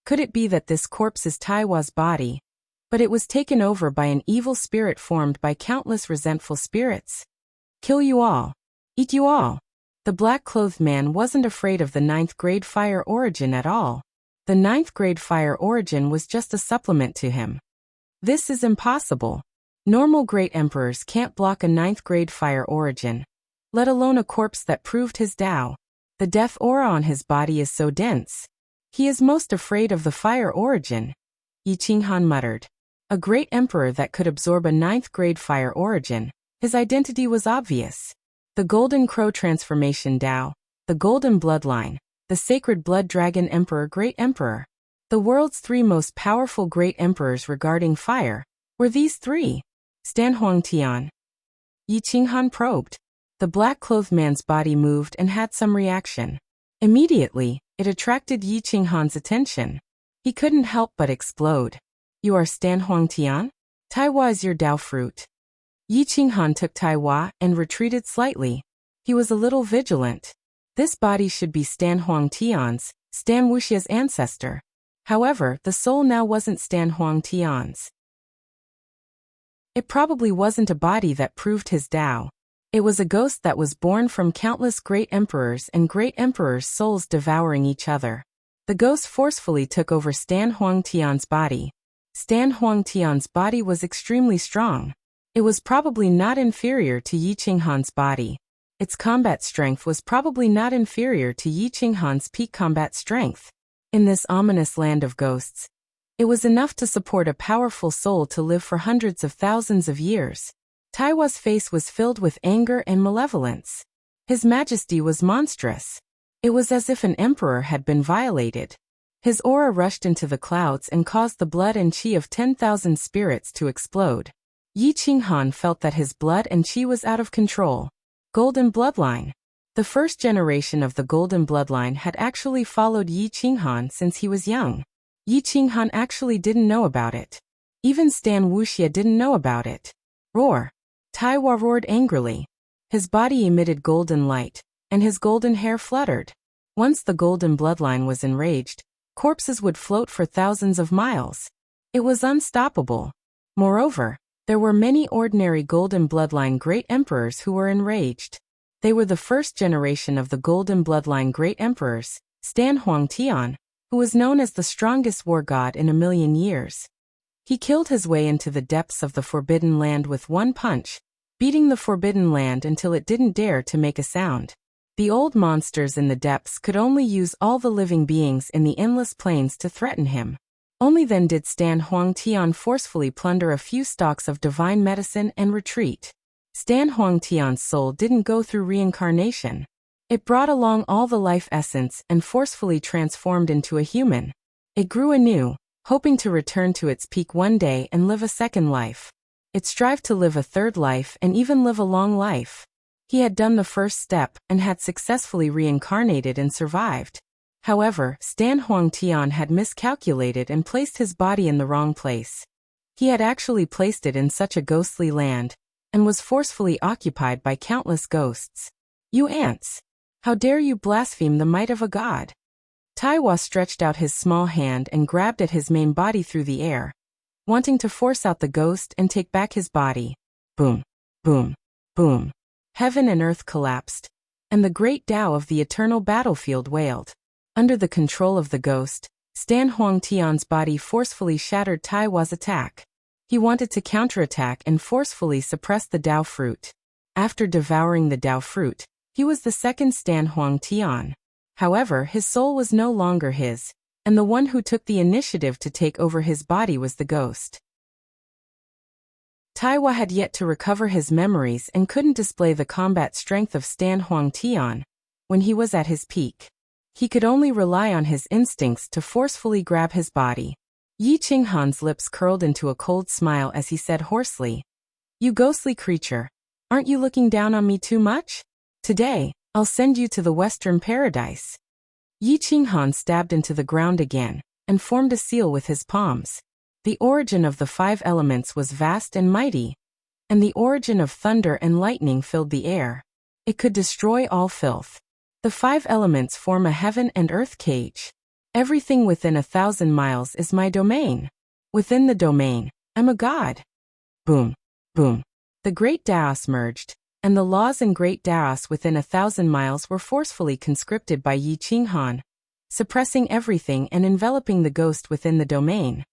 could it be that this corpse is Taiwa's body? But it was taken over by an evil spirit formed by countless resentful spirits. Kill you all. Eat you all. The black-clothed man wasn't afraid of the 9th grade fire origin at all. The 9th grade fire origin was just a supplement to him. This is impossible. Normal great emperors can't block a 9th grade fire origin, let alone a corpse that proved his Dao. The death aura on his body is so dense. He is most afraid of the fire origin. Yi Qinghan muttered. A great emperor that could absorb a 9th grade fire origin. His identity was obvious. The Golden Crow Transformation Dao, the Golden Bloodline, the Sacred Blood Dragon Emperor Great Emperor. The world's 3 most powerful great emperors regarding fire were these 3. Stan Huangtian. Yi Qinghan probed. The black-clothed man's body moved and had some reaction. Immediately, it attracted Yi Qinghan's attention. He couldn't help but explode. You are Stan Huangtian? Taiwa is your Dao fruit. Yi Qinghan took Taiwa and retreated slightly. He was a little vigilant. This body should be Stan Huangtian's, Stan Wuxia's ancestor. However, the soul now wasn't Stan Huangtian's. It probably wasn't a body that proved his Dao. It was a ghost that was born from countless great emperors and great emperors' souls devouring each other. The ghost forcefully took over Stan Huangtian's body. Stan Huangtian's body was extremely strong. It was probably not inferior to Yi Qinghan's body. Its combat strength was probably not inferior to Yi Qinghan's peak combat strength. In this ominous land of ghosts, It was enough to support a powerful soul to live for hundreds of thousands of years. Taiwa's face was filled with anger and malevolence. His majesty was monstrous. It was as if an emperor had been violated. His aura rushed into the clouds and caused the blood and chi of 10,000 spirits to explode. Yi Qinghan felt that his blood and chi was out of control. Golden bloodline. The first generation of the golden bloodline had actually followed Yi Qinghan since he was young. Yi Qinghan actually didn't know about it. Even Stan Wuxia didn't know about it. Roar! Taiwa roared angrily. His body emitted golden light, and his golden hair fluttered. Once the golden bloodline was enraged, corpses would float for thousands of miles. It was unstoppable. Moreover, there were many ordinary golden bloodline great emperors who were enraged. They were the first generation of the golden bloodline great emperors, Stan Huangtian, who was known as the strongest war god in a million years. He killed his way into the depths of the Forbidden Land with one punch, beating the Forbidden Land until it didn't dare to make a sound. The old monsters in the depths could only use all the living beings in the endless plains to threaten him. Only then did Stan Huangtian forcefully plunder a few stalks of divine medicine and retreat. Stan Huangtian's soul didn't go through reincarnation. It brought along all the life essence and forcefully transformed into a human. It grew anew, hoping to return to its peak one day and live a second life. It strived to live a third life and even live a long life. He had done the first step and had successfully reincarnated and survived. However, Stan Huangtian had miscalculated and placed his body in the wrong place. He had actually placed it in such a ghostly land, and was forcefully occupied by countless ghosts. You ants! How dare you blaspheme the might of a god? Taiwa stretched out his small hand and grabbed at his main body through the air, wanting to force out the ghost and take back his body. Boom, boom, boom. Heaven and earth collapsed, and the great Tao of the eternal battlefield wailed. Under the control of the ghost, Stan Huangtian's body forcefully shattered Taiwa's attack. He wanted to counterattack and forcefully suppress the Tao fruit. After devouring the Tao fruit, he was the second Stan Huangtian. However, his soul was no longer his, and the one who took the initiative to take over his body was the ghost. Taiwa had yet to recover his memories and couldn't display the combat strength of Stan Huangtian when he was at his peak. He could only rely on his instincts to forcefully grab his body. Yi Qinghan's lips curled into a cold smile as he said hoarsely, "You ghostly creature, aren't you looking down on me too much? Today, I'll send you to the Western Paradise." Yi Qinghan stabbed into the ground again, and formed a seal with his palms. The origin of the 5 elements was vast and mighty, and the origin of thunder and lightning filled the air. It could destroy all filth. The 5 elements form a heaven and earth cage. Everything within 1,000 miles is my domain. Within the domain, I'm a god. Boom, boom. The great Daos merged, and the laws in great Daos within 1,000 miles were forcefully conscripted by Yi Qinghan, suppressing everything and enveloping the ghost within the domain.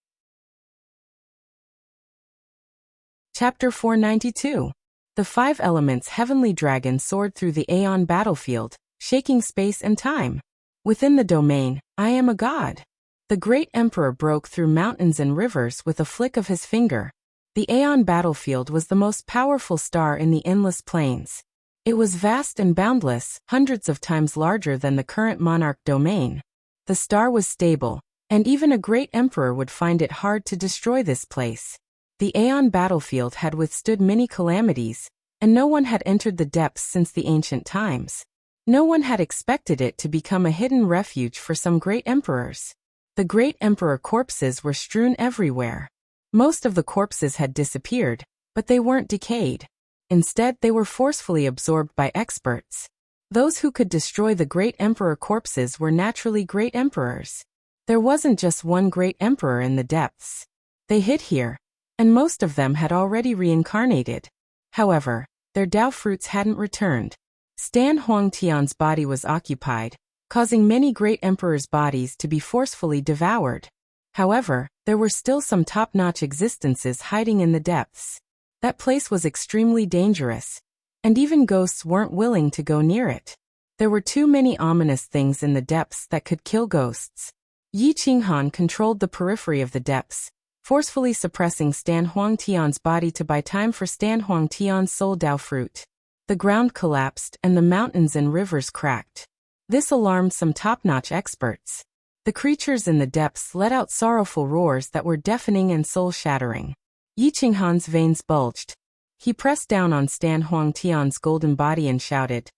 Chapter 492. The 5 elements heavenly dragon soared through the Aeon battlefield, shaking space and time. Within the domain, I am a god. The great emperor broke through mountains and rivers with a flick of his finger. The Aeon battlefield was the most powerful star in the endless plains. It was vast and boundless, hundreds of times larger than the current monarch domain. The star was stable, and even a great emperor would find it hard to destroy this place. The Aeon battlefield had withstood many calamities, and no one had entered the depths since the ancient times. No one had expected it to become a hidden refuge for some great emperors. The great emperor corpses were strewn everywhere. Most of the corpses had disappeared, but they weren't decayed. Instead, they were forcefully absorbed by experts. Those who could destroy the great emperor corpses were naturally great emperors. There wasn't just one great emperor in the depths. They hid here, and most of them had already reincarnated. However, their Tao fruits hadn't returned. Stan Huangtian's body was occupied, causing many great emperors' bodies to be forcefully devoured. However, there were still some top-notch existences hiding in the depths. That place was extremely dangerous, and even ghosts weren't willing to go near it. There were too many ominous things in the depths that could kill ghosts. Yi Qinghan controlled the periphery of the depths, forcefully suppressing Stan Huangtian's body to buy time for Stan Huangtian's soul Dao fruit. The ground collapsed and the mountains and rivers cracked. This alarmed some top-notch experts. The creatures in the depths let out sorrowful roars that were deafening and soul-shattering. Yi Qinghan's veins bulged. He pressed down on Stan Huangtian's golden body and shouted,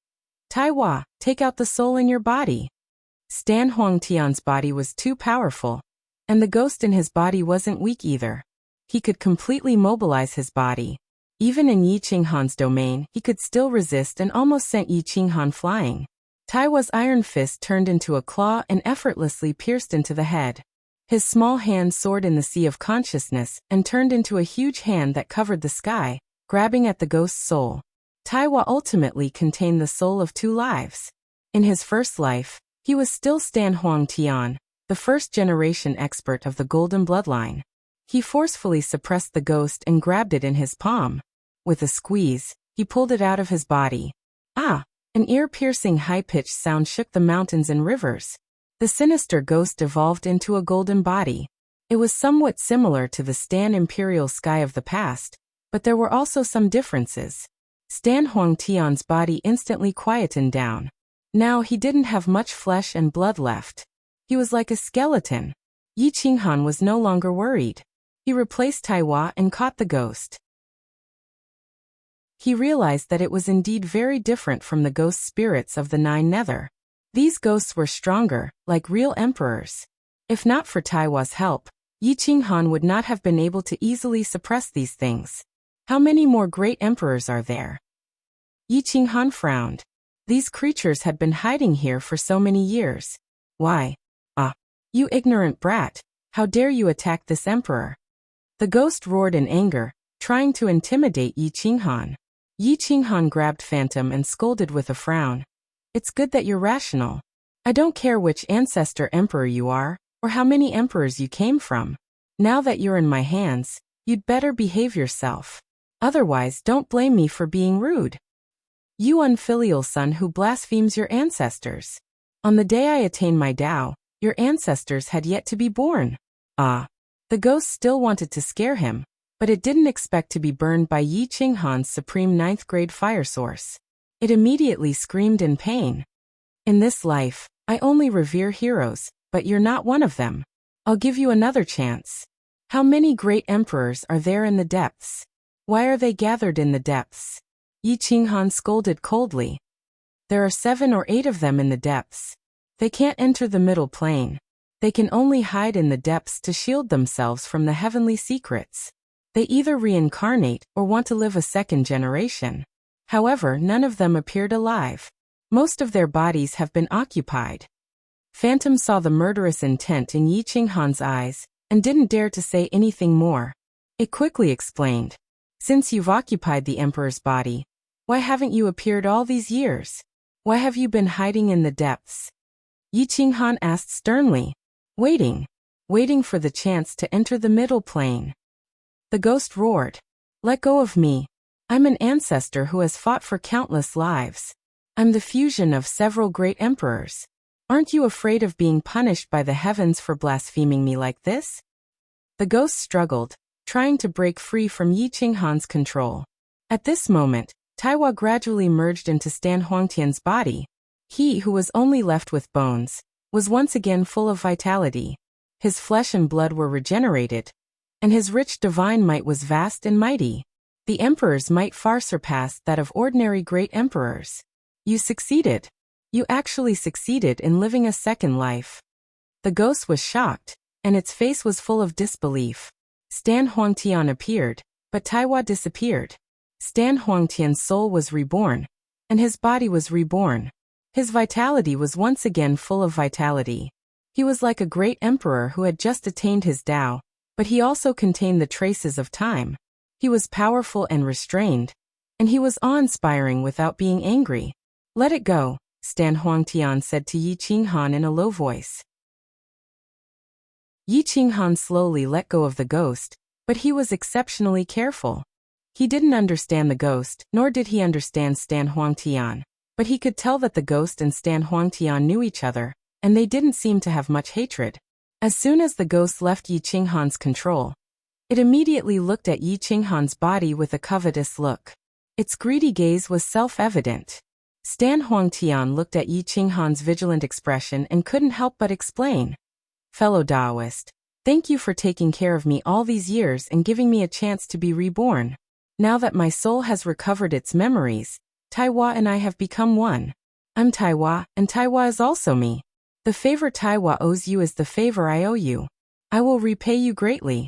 "Taiwa, take out the soul in your body." Stan Huangtian's body was too powerful, and the ghost in his body wasn't weak either. He could completely mobilize his body. Even in Yi Qinghan's domain, he could still resist and almost sent Yi Qinghan flying. Taiwa's iron fist turned into a claw and effortlessly pierced into the head. His small hand soared in the sea of consciousness and turned into a huge hand that covered the sky, grabbing at the ghost's soul. Taiwa ultimately contained the soul of 2 lives. In his first life, he was still Stan Huangtian, the first-generation expert of the Golden Bloodline. He forcefully suppressed the ghost and grabbed it in his palm. With a squeeze, he pulled it out of his body. Ah! An ear-piercing high-pitched sound shook the mountains and rivers. The sinister ghost evolved into a golden body. It was somewhat similar to the Stan Imperial Sky of the past, but there were also some differences. Stan Huangtian's body instantly quietened down. Now he didn't have much flesh and blood left. He was like a skeleton. Yi Qinghan was no longer worried. He replaced Taiwa and caught the ghost. He realized that it was indeed very different from the ghost spirits of the 9 Nether. These ghosts were stronger, like real emperors. If not for Taiwa's help, Yi Qinghan would not have been able to easily suppress these things. How many more great emperors are there? Yi Qinghan frowned. These creatures had been hiding here for so many years. Why? Ah, you ignorant brat, how dare you attack this emperor? The ghost roared in anger, trying to intimidate Yi Qinghan. Yi Qinghan grabbed Phantom and scolded with a frown. It's good that you're rational. I don't care which ancestor emperor you are, or how many emperors you came from. Now that you're in my hands, you'd better behave yourself. Otherwise, don't blame me for being rude. You unfilial son who blasphemes your ancestors. On the day I attain my Tao, your ancestors had yet to be born. Ah. The ghost still wanted to scare him, but it didn't expect to be burned by Yi Qinghan's supreme 9th-grade fire source. It immediately screamed in pain. In this life, I only revere heroes, but you're not one of them. I'll give you another chance. How many great emperors are there in the depths? Why are they gathered in the depths? Yi Qinghan scolded coldly. There are 7 or 8 of them in the depths. They can't enter the middle plane. They can only hide in the depths to shield themselves from the heavenly secrets. They either reincarnate or want to live a 2nd generation. However, none of them appeared alive. Most of their bodies have been occupied. Phantom saw the murderous intent in Yi Qinghan's eyes and didn't dare to say anything more. It quickly explained. Since you've occupied the Emperor's body, why haven't you appeared all these years? Why have you been hiding in the depths? Yi Qinghan asked sternly. Waiting for the chance to enter the middle plane. The ghost roared. Let go of me. I'm an ancestor who has fought for countless lives. I'm the fusion of several great emperors. Aren't you afraid of being punished by the heavens for blaspheming me like this? The ghost struggled, trying to break free from Yi Qinghan's control. At this moment, Taiwa gradually merged into Stan Huangtian's body. He, who was only left with bones, was once again full of vitality. His flesh and blood were regenerated, and his rich divine might was vast and mighty. The emperor's might far surpassed that of ordinary great emperors. You succeeded. You actually succeeded in living a 2nd life. The ghost was shocked, and its face was full of disbelief. Stan Huangtian appeared, but Taiwa disappeared. Stan Huangtian's soul was reborn, and his body was reborn. His vitality was once again full of vitality. He was like a great emperor who had just attained his Tao, but he also contained the traces of time. He was powerful and restrained, and he was awe-inspiring without being angry. Let it go, Stan Huangtian said to Yi Qinghan in a low voice. Yi Qinghan slowly let go of the ghost, but he was exceptionally careful. He didn't understand the ghost, nor did he understand Stan Huangtian, but he could tell that the ghost and Stan Huangtian knew each other, and they didn't seem to have much hatred. As soon as the ghost left Yi Qinghan's control, it immediately looked at Yi Qinghan's body with a covetous look. Its greedy gaze was self-evident. Stan Huangtian looked at Yi Qinghan's vigilant expression and couldn't help but explain. Fellow Taoist, thank you for taking care of me all these years and giving me a chance to be reborn. Now that my soul has recovered its memories, Taiwa and I have become one. I'm Taiwa, and Taiwa is also me. The favor Taiwa owes you is the favor I owe you. I will repay you greatly.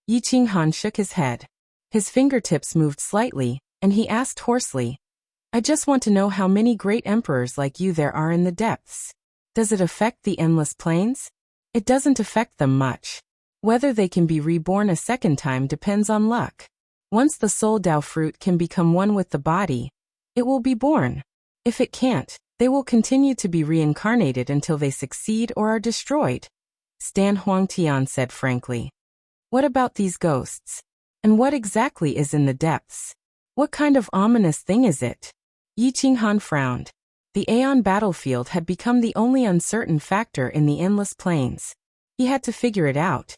Yi Qinghan shook his head. His fingertips moved slightly, and he asked hoarsely, I just want to know how many great emperors like you there are in the depths. Does it affect the endless plains? It doesn't affect them much. Whether they can be reborn a second time depends on luck. Once the soul Dao fruit can become one with the body, it will be born. If it can't, they will continue to be reincarnated until they succeed or are destroyed. Stan Huangtian said frankly. What about these ghosts? And what exactly is in the depths? What kind of ominous thing is it? Yi Qinghan frowned. The Aeon battlefield had become the only uncertain factor in the endless plains. He had to figure it out.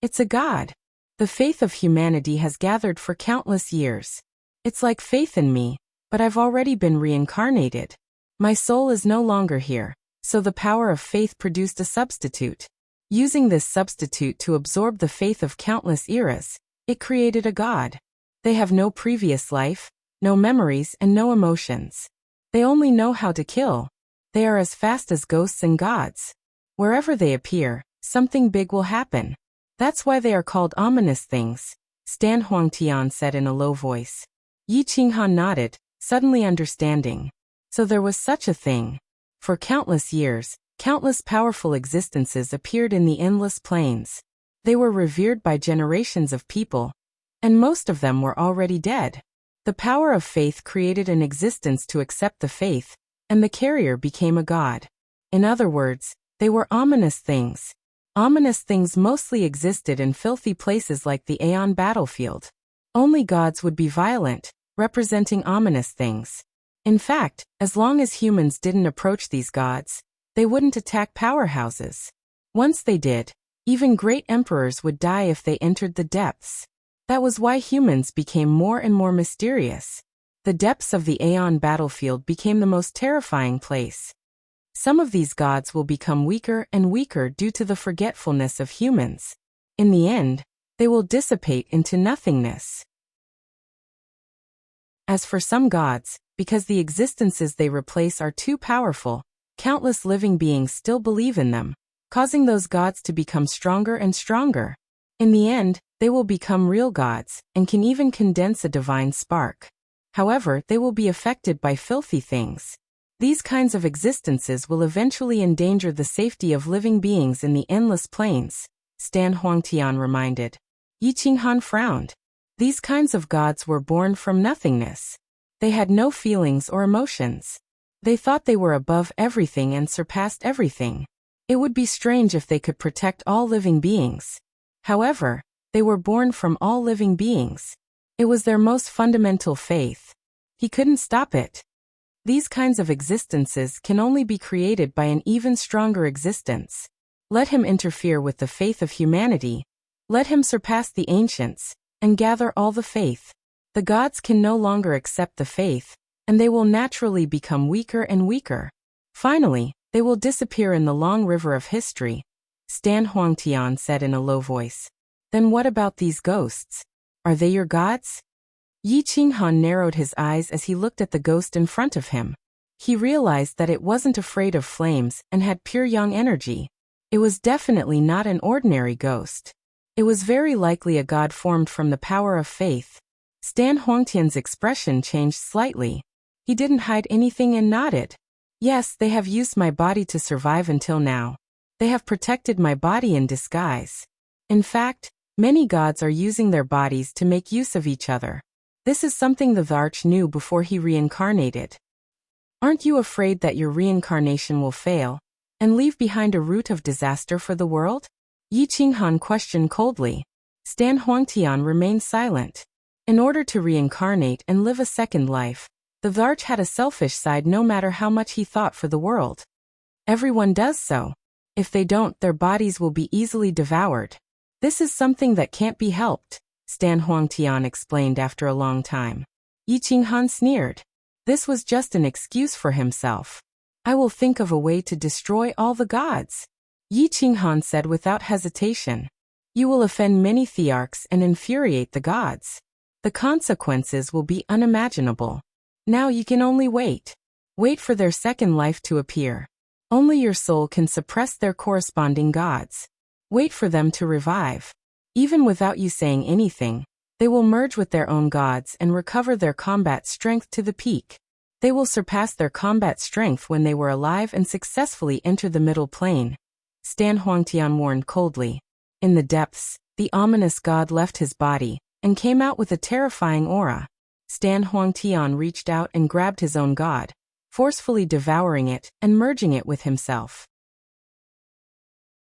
It's a god. The faith of humanity has gathered for countless years. It's like faith in me, but I've already been reincarnated. My soul is no longer here, so the power of faith produced a substitute. Using this substitute to absorb the faith of countless eras, it created a god. They have no previous life, no memories and no emotions. They only know how to kill. They are as fast as ghosts and gods. Wherever they appear, something big will happen. That's why they are called ominous things, Stan Huangtian said in a low voice. Yi Qinghan nodded, suddenly understanding. So there was such a thing. For countless years, countless powerful existences appeared in the endless plains. They were revered by generations of people, and most of them were already dead. The power of faith created an existence to accept the faith, and the carrier became a god. In other words, they were ominous things. Ominous things mostly existed in filthy places like the Aeon battlefield. Only gods would be violent, representing ominous things. In fact, as long as humans didn't approach these gods, they wouldn't attack powerhouses. Once they did, even great emperors would die if they entered the depths. That was why humans became more and more mysterious. The depths of the Aeon battlefield became the most terrifying place. Some of these gods will become weaker and weaker due to the forgetfulness of humans. In the end, they will dissipate into nothingness. As for some gods, because the existences they replace are too powerful, countless living beings still believe in them, causing those gods to become stronger and stronger. In the end, they will become real gods, and can even condense a divine spark. However, they will be affected by filthy things. These kinds of existences will eventually endanger the safety of living beings in the endless plains, Stan Huangtian reminded. Yi Qinghan frowned. These kinds of gods were born from nothingness. They had no feelings or emotions. They thought they were above everything and surpassed everything. It would be strange if they could protect all living beings. However, they were born from all living beings. It was their most fundamental faith. He couldn't stop it. These kinds of existences can only be created by an even stronger existence. Let him interfere with the faith of humanity. Let him surpass the ancients, and gather all the faith. The gods can no longer accept the faith, and they will naturally become weaker and weaker. Finally, they will disappear in the long river of history, Stan Huangtian said in a low voice. Then what about these ghosts? Are they your gods? Yi Qinghan narrowed his eyes as he looked at the ghost in front of him. He realized that it wasn't afraid of flames and had pure yang energy. It was definitely not an ordinary ghost. It was very likely a god formed from the power of faith. Stan Huangtian's expression changed slightly. He didn't hide anything and nodded. Yes, they have used my body to survive until now. They have protected my body in disguise. In fact, many gods are using their bodies to make use of each other. This is something the Varch knew before he reincarnated. Aren't you afraid that your reincarnation will fail, and leave behind a root of disaster for the world? Yi Qinghan questioned coldly. Stan Huangtian remained silent. In order to reincarnate and live a second life, the Varch had a selfish side no matter how much he thought for the world. Everyone does so. If they don't, their bodies will be easily devoured. This is something that can't be helped, Stan Huangtian explained after a long time. Yi Qinghan sneered. This was just an excuse for himself. I will think of a way to destroy all the gods, Yi Qinghan said without hesitation. You will offend many thearchs and infuriate the gods. The consequences will be unimaginable. Now you can only wait. Wait for their second life to appear. Only your soul can suppress their corresponding gods. Wait for them to revive. Even without you saying anything, they will merge with their own gods and recover their combat strength to the peak. They will surpass their combat strength when they were alive and successfully enter the middle plane, Stan Huangtian warned coldly. In the depths, the ominous god left his body and came out with a terrifying aura. Stan Huangtian reached out and grabbed his own god, forcefully devouring it and merging it with himself.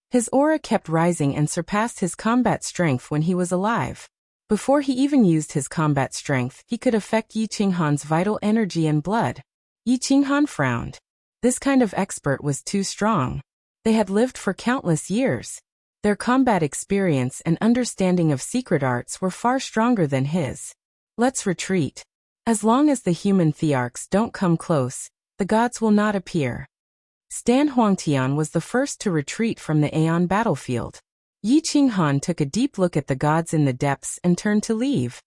His aura kept rising and surpassed his combat strength when he was alive. Before he even used his combat strength, he could affect Yi Qinghan's vital energy and blood. Yi Qinghan frowned. This kind of expert was too strong. They had lived for countless years. Their combat experience and understanding of secret arts were far stronger than his. Let's retreat. As long as the human thearchs don't come close, the gods will not appear. Stan Huangtian was the first to retreat from the Aeon battlefield. Yi Qinghan took a deep look at the gods in the depths and turned to leave.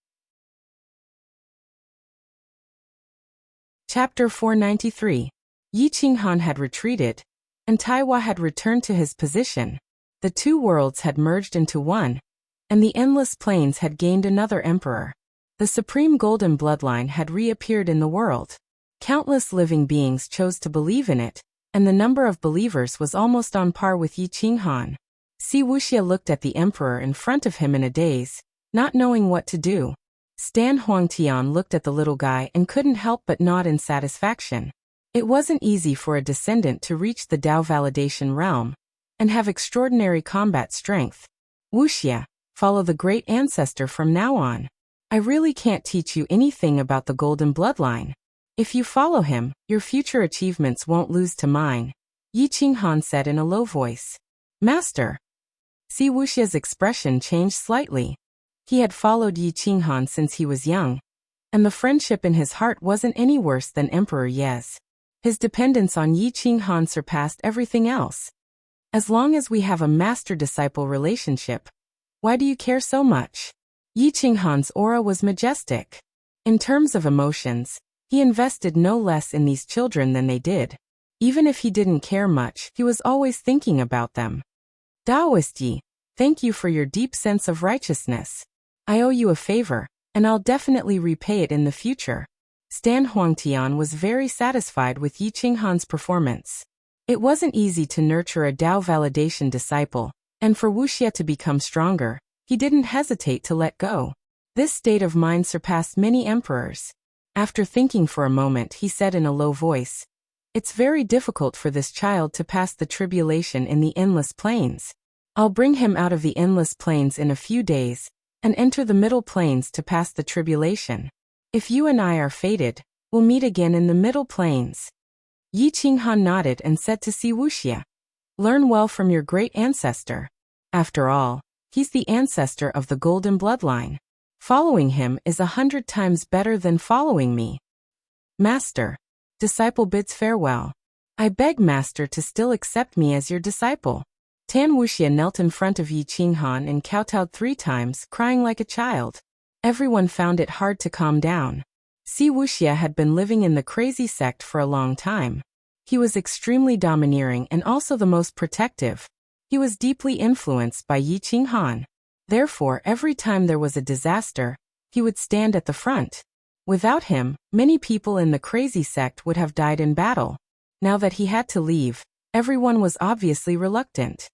Chapter 493. Yi Qinghan had retreated, and Taiwa had returned to his position. The two worlds had merged into one, and the endless plains had gained another emperor. The supreme golden bloodline had reappeared in the world. Countless living beings chose to believe in it, and the number of believers was almost on par with Yi Qinghan. Wuxia looked at the emperor in front of him in a daze, not knowing what to do. Stan Huangtian looked at the little guy and couldn't help but nod in satisfaction. It wasn't easy for a descendant to reach the Dao validation realm and have extraordinary combat strength. Wuxia, follow the great ancestor from now on. I really can't teach you anything about the golden bloodline. If you follow him, your future achievements won't lose to mine, Yi Qinghan said in a low voice. Master. Wuxia's expression changed slightly. He had followed Yi Qinghan since he was young, and the friendship in his heart wasn't any worse than Emperor Ye's. His dependence on Yi Qinghan surpassed everything else. As long as we have a master-disciple relationship, why do you care so much? Yi Qinghan's aura was majestic. In terms of emotions, he invested no less in these children than they did. Even if he didn't care much, he was always thinking about them. Daoist Yi, thank you for your deep sense of righteousness. I owe you a favor, and I'll definitely repay it in the future. Stan Huangtian was very satisfied with Yi Qinghan's performance. It wasn't easy to nurture a Dao validation disciple, and for Wuxia to become stronger, he didn't hesitate to let go. This state of mind surpassed many emperors. After thinking for a moment, he said in a low voice, It's very difficult for this child to pass the tribulation in the endless plains. I'll bring him out of the endless plains in a few days, and enter the middle plains to pass the tribulation. If you and I are fated, we'll meet again in the middle plains. Yi Qinghan nodded and said to Wuxia, Learn well from your great ancestor. After all, he's the ancestor of the golden bloodline. Following him is 100 times better than following me. Master. Disciple bids farewell. I beg Master to still accept me as your disciple. Tan Wuxia knelt in front of Yi Qinghan and kowtowed 3 times, crying like a child. Everyone found it hard to calm down. Wuxia had been living in the crazy sect for a long time. He was extremely domineering and also the most protective. He was deeply influenced by Yi Qinghan. Therefore, every time there was a disaster, he would stand at the front. Without him, many people in the crazy sect would have died in battle. Now that he had to leave, everyone was obviously reluctant.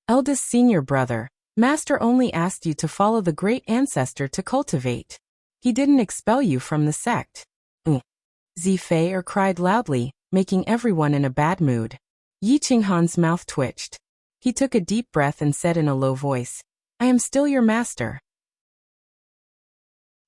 Eldest senior brother, Master only asked you to follow the great ancestor to cultivate. He didn't expel you from the sect. Zifei cried loudly, making everyone in a bad mood. Yi Qinghan's mouth twitched. He took a deep breath and said in a low voice, I am still your master.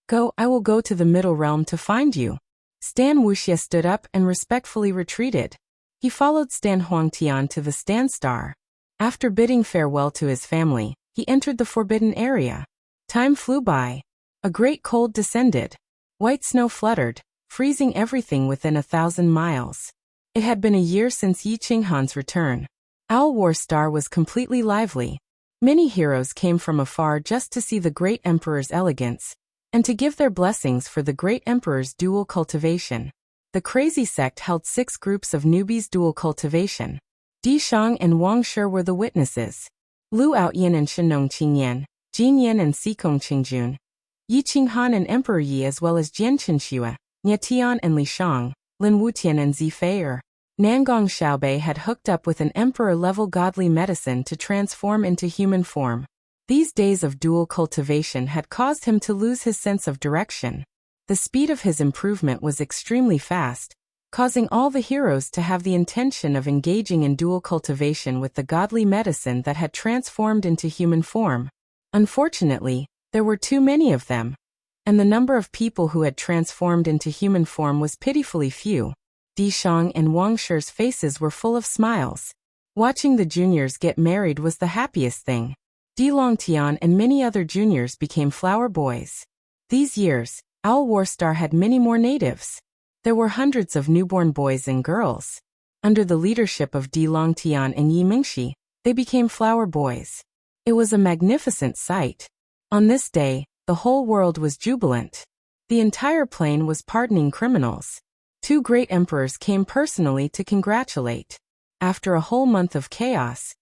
Go, I will go to the middle realm to find you. Stan Wuxia stood up and respectfully retreated. He followed Stan Huangtian to the Stand Star. After bidding farewell to his family, he entered the forbidden area. Time flew by. A great cold descended. White snow fluttered, freezing everything within 1,000 miles. It had been a year since Yi Qinghan's return. Owl War Star was completely lively. Many heroes came from afar just to see the great emperor's elegance, and to give their blessings for the great emperor's dual cultivation. The crazy sect held 6 groups of newbies' dual cultivation. Di Shang and Wang Shi were the witnesses. Lu Outyan and Shenong Qingyan, Jin Yan and Sikong Qingjun, Yi Qinghan and Emperor Yi, as well as Jian Qinxue, Nye Tian and Li Shang, Lin Wutian and Zi Fei. Nangong Xiaobei had hooked up with an emperor-level godly medicine to transform into human form. These days of dual cultivation had caused him to lose his sense of direction. The speed of his improvement was extremely fast, causing all the heroes to have the intention of engaging in dual cultivation with the godly medicine that had transformed into human form. Unfortunately, there were too many of them, and the number of people who had transformed into human form was pitifully few. Di Shang and Wang Shi's faces were full of smiles. Watching the juniors get married was the happiest thing. Di Longtian and many other juniors became flower boys. These years, Owl War Star had many more natives. There were hundreds of newborn boys and girls. Under the leadership of Di Longtian and Yi Mingxi, they became flower boys. It was a magnificent sight. On this day, the whole world was jubilant. The entire plain was pardoning criminals. 2 great emperors came personally to congratulate. After a whole month of chaos,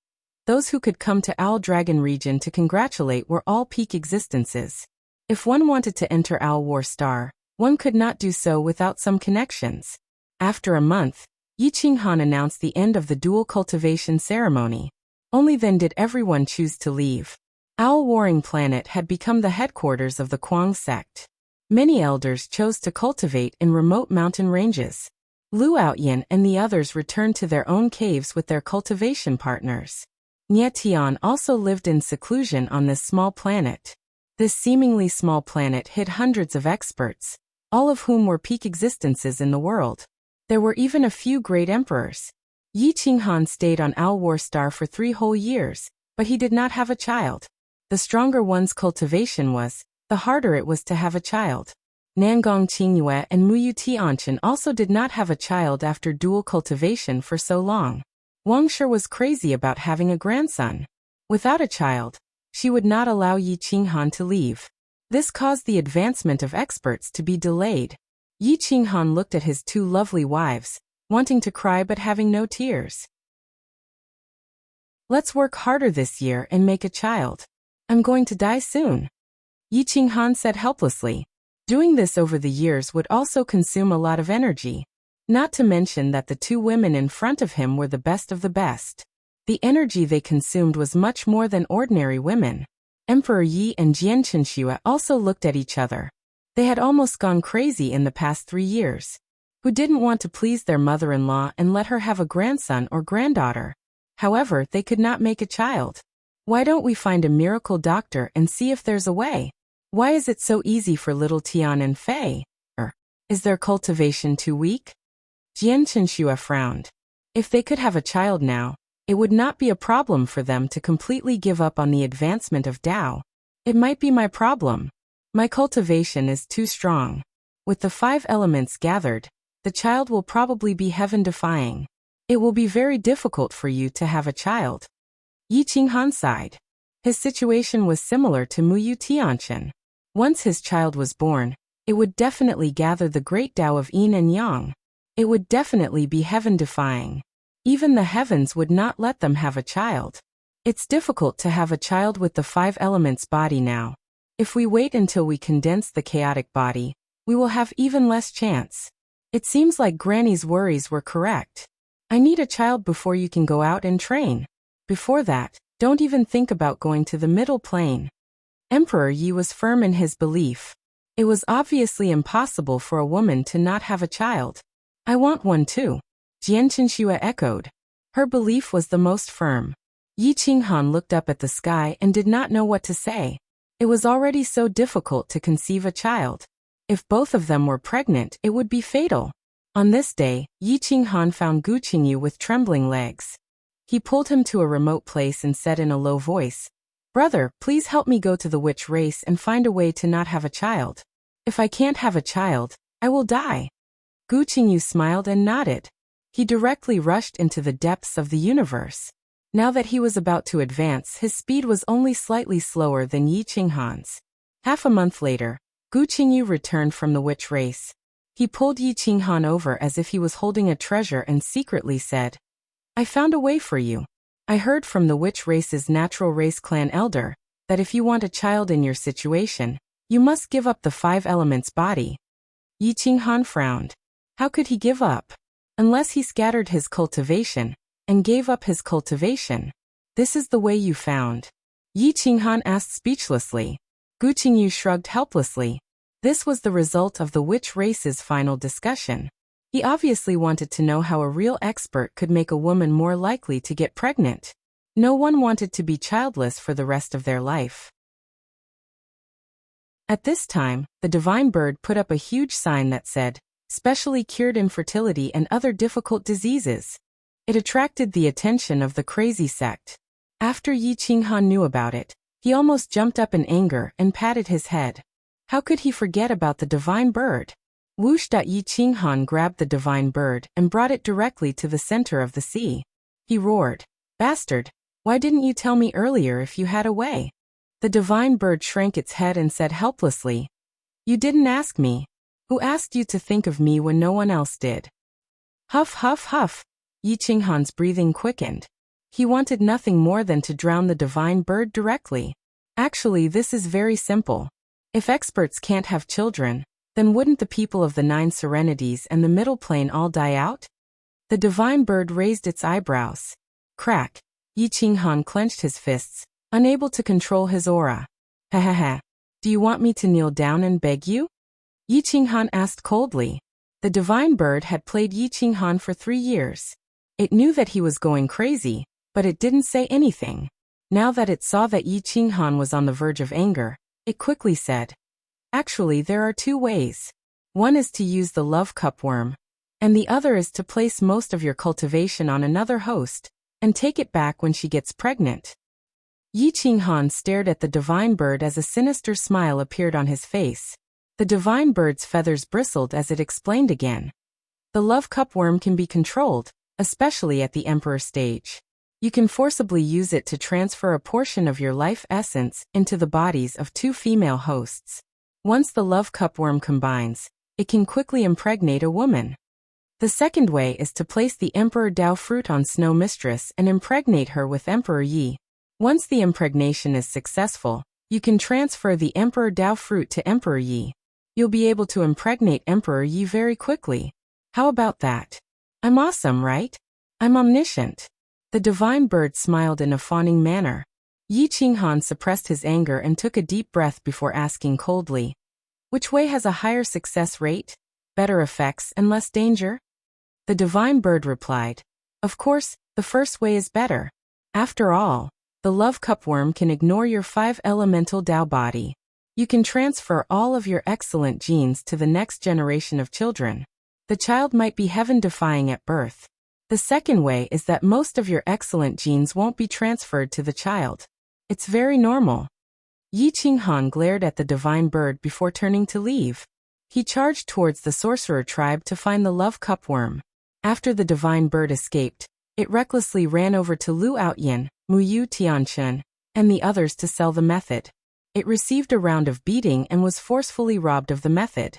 those who could come to Owl Dragon region to congratulate were all peak existences. If one wanted to enter Owl War Star, one could not do so without some connections. After a month, Yi Qinghan announced the end of the dual cultivation ceremony. Only then did everyone choose to leave. Owl Warring Planet had become the headquarters of the Kuang sect. Many elders chose to cultivate in remote mountain ranges. Lu Outyan and the others returned to their own caves with their cultivation partners. Nye Tian also lived in seclusion on this small planet. This seemingly small planet hid hundreds of experts, all of whom were peak existences in the world. There were even a few great emperors. Yi Qinghan stayed on Owl War Star for 3 whole years, but he did not have a child. The stronger one's cultivation was, the harder it was to have a child. Nangong Qingyue and Muyu Tianchen also did not have a child after dual cultivation for so long. Wang Shi was crazy about having a grandson. Without a child, she would not allow Yi Qinghan to leave. This caused the advancement of experts to be delayed. Yi Qinghan looked at his 2 lovely wives, wanting to cry but having no tears. Let's work harder this year and make a child. I'm going to die soon. Yi Qinghan said helplessly. Doing this over the years would also consume a lot of energy. Not to mention that the 2 women in front of him were the best of the best. The energy they consumed was much more than ordinary women. Emperor Yi and Jian Qinxue also looked at each other. They had almost gone crazy in the past 3 years. Who didn't want to please their mother-in-law and let her have a grandson or granddaughter? However, they could not make a child. Why don't we find a miracle doctor and see if there's a way? Why is it so easy for little Tian and Fei? Is their cultivation too weak? Jian Qinxue frowned. If they could have a child now, it would not be a problem for them to completely give up on the advancement of Tao. It might be my problem. My cultivation is too strong. With the 5 elements gathered, the child will probably be heaven-defying. It will be very difficult for you to have a child. Yi Qinghan sighed. His situation was similar to Muyu Tianchen. Once his child was born, it would definitely gather the great Tao of Yin and Yang. It would definitely be heaven-defying. Even the heavens would not let them have a child. It's difficult to have a child with the 5 elements body now. If we wait until we condense the chaotic body, we will have even less chance. It seems like Granny's worries were correct. I need a child before you can go out and train. Before that, don't even think about going to the middle plane. Emperor Yi was firm in his belief. It was obviously impossible for a woman to not have a child. I want one too. Jian Qinxue echoed. Her belief was the most firm. Yi Qinghan looked up at the sky and did not know what to say. It was already so difficult to conceive a child. If both of them were pregnant, it would be fatal. On this day, Yi Qinghan found Gu Qingyu with trembling legs. He pulled him to a remote place and said in a low voice, "Brother, please help me go to the witch race and find a way to not have a child. If I can't have a child, I will die." Gu Qingyu smiled and nodded. He directly rushed into the depths of the universe. Now that he was about to advance, his speed was only slightly slower than Yi Qinghan's. Half a month later, Gu Qingyu returned from the witch race. He pulled Yi Qinghan over as if he was holding a treasure and secretly said, "I found a way for you. I heard from the witch race's natural race clan elder that if you want a child in your situation, you must give up the 5 elements body." Yi Qinghan frowned. How could he give up? Unless he scattered his cultivation and gave up his cultivation. "This is the way you found?" Yi Qinghan asked speechlessly. Gu Qingyu shrugged helplessly. This was the result of the witch race's final discussion. He obviously wanted to know how a real expert could make a woman more likely to get pregnant. No one wanted to be childless for the rest of their life. At this time, the divine bird put up a huge sign that said, "Specially cured infertility and other difficult diseases." It attracted the attention of the crazy sect. After Yi Qinghan knew about it, he almost jumped up in anger and patted his head. How could he forget about the divine bird? Whoosh! Yi Qinghan grabbed the divine bird and brought it directly to the center of the sea. He roared, "Bastard! Why didn't you tell me earlier if you had a way?" The divine bird shrank its head and said helplessly, "You didn't ask me. Who asked you to think of me when no one else did?" Huff, huff, huff. Yi Qinghan's breathing quickened. He wanted nothing more than to drown the divine bird directly. Actually, this is very simple. If experts can't have children, then wouldn't the people of the 9 serenities and the middle plane all die out? The divine bird raised its eyebrows. Crack. Yi Qinghan clenched his fists, unable to control his aura. Ha ha ha. Do you want me to kneel down and beg you? Yi Qinghan asked coldly. The divine bird had played Yi Qinghan for 3 years. It knew that he was going crazy, but it didn't say anything. Now that it saw that Yi Qinghan was on the verge of anger, it quickly said, "Actually, there are 2 ways. One is to use the love cupworm, and the other is to place most of your cultivation on another host, and take it back when she gets pregnant." Yi Qinghan stared at the divine bird as a sinister smile appeared on his face. The divine bird's feathers bristled as it explained again. The love cupworm can be controlled, especially at the emperor stage. You can forcibly use it to transfer a portion of your life essence into the bodies of 2 female hosts. Once the love cupworm combines, it can quickly impregnate a woman. The second way is to place the Emperor Dao fruit on Snow Mistress and impregnate her with Emperor Yi. Once the impregnation is successful, you can transfer the Emperor Dao fruit to Emperor Yi. You'll be able to impregnate Emperor Yi very quickly. How about that? I'm awesome, right? I'm omniscient. The divine bird smiled in a fawning manner. Yi Qinghan suppressed his anger and took a deep breath before asking coldly, "Which way has a higher success rate, better effects, and less danger?" The divine bird replied, "Of course, the first way is better. After all, the love cupworm can ignore your 5 elemental Dao body. You can transfer all of your excellent genes to the next generation of children. The child might be heaven-defying at birth. The second way is that most of your excellent genes won't be transferred to the child. It's very normal." Yi Qinghan glared at the divine bird before turning to leave. He charged towards the sorcerer tribe to find the love cupworm. After the divine bird escaped, it recklessly ran over to Lu Outyin, Muyu Tianchen, and the others to sell the method. It received a round of beating and was forcefully robbed of the method.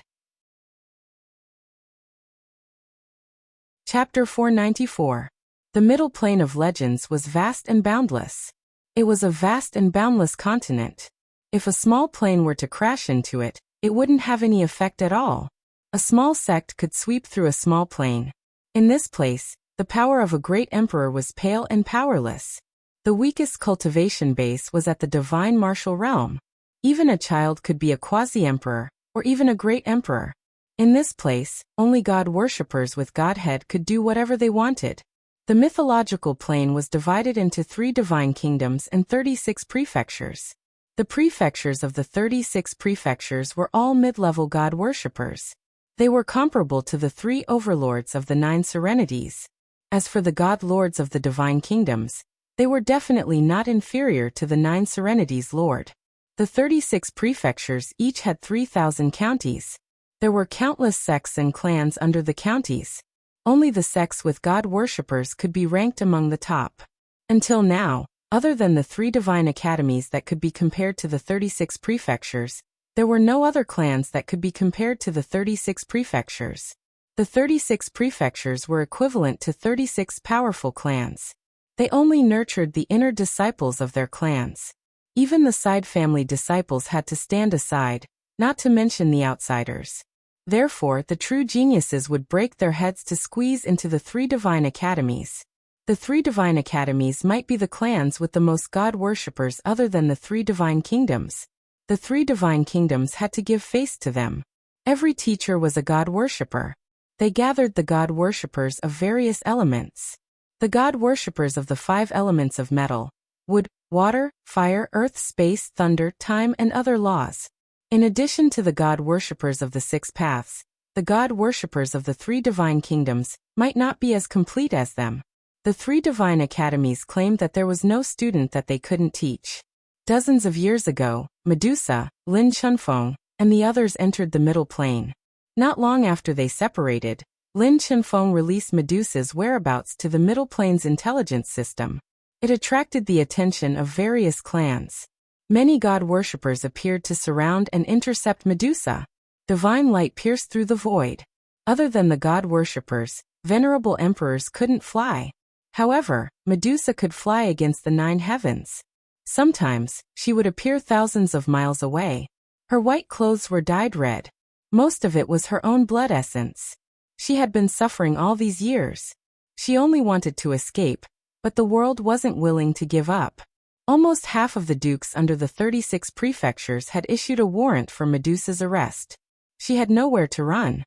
Chapter 494. The middle plane of legends was vast and boundless. It was a vast and boundless continent. If a small plane were to crash into it, it wouldn't have any effect at all. A small sect could sweep through a small plane. In this place, the power of a great emperor was pale and powerless. The weakest cultivation base was at the divine martial realm. Even a child could be a quasi-emperor, or even a great emperor. In this place, only God worshippers with Godhead could do whatever they wanted. The mythological plane was divided into 3 divine kingdoms and 36 prefectures. The prefectures of the 36 prefectures were all mid-level God worshippers. They were comparable to the 3 overlords of the 9 serenities. As for the god lords of the divine kingdoms, they were definitely not inferior to the 9 serenities lord. The 36 prefectures each had 3,000 counties. There were countless sects and clans under the counties. Only the sects with god worshippers could be ranked among the top. Until now, other than the 3 divine academies that could be compared to the 36 prefectures, there were no other clans that could be compared to the 36 prefectures. The 36 prefectures were equivalent to 36 powerful clans. They only nurtured the inner disciples of their clans. Even the side family disciples had to stand aside, not to mention the outsiders. Therefore, the true geniuses would break their heads to squeeze into the 3 divine academies. The 3 divine academies might be the clans with the most god worshippers other than the 3 divine kingdoms. The 3 divine kingdoms had to give face to them. Every teacher was a god worshipper. They gathered the god worshippers of various elements. The god worshippers of the 5 elements of metal, wood, water, fire, earth, space, thunder, time, and other laws. In addition to the god worshippers of the 6 paths, the god worshippers of the 3 divine kingdoms might not be as complete as them. The 3 divine academies claimed that there was no student that they couldn't teach. Dozens of years ago, Medusa, Lin Chunfeng, and the others entered the middle plane. Not long after they separated, Lin Chunfeng released Medusa's whereabouts to the middle plane's intelligence system. It attracted the attention of various clans. Many god worshippers appeared to surround and intercept Medusa. Divine light pierced through the void. Other than the god worshippers, venerable emperors couldn't fly. However, Medusa could fly against the 9 heavens. Sometimes, she would appear thousands of miles away. Her white clothes were dyed red. Most of it was her own blood essence. She had been suffering all these years. She only wanted to escape, but the world wasn't willing to give up. Almost half of the dukes under the 36 prefectures had issued a warrant for Medusa's arrest. She had nowhere to run.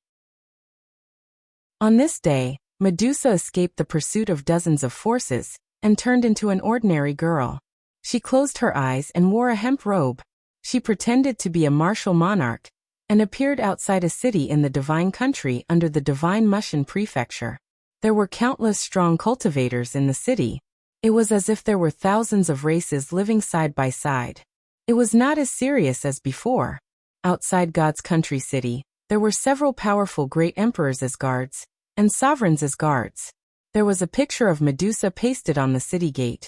On this day, Medusa escaped the pursuit of dozens of forces and turned into an ordinary girl. She closed her eyes and wore a hemp robe. She pretended to be a martial monarch and appeared outside a city in the divine country under the divine Mushan prefecture. There were countless strong cultivators in the city. It was as if there were thousands of races living side by side. It was not as serious as before. Outside God's country city, there were several powerful great emperors as guards, and sovereigns as guards. There was a picture of Medusa pasted on the city gate.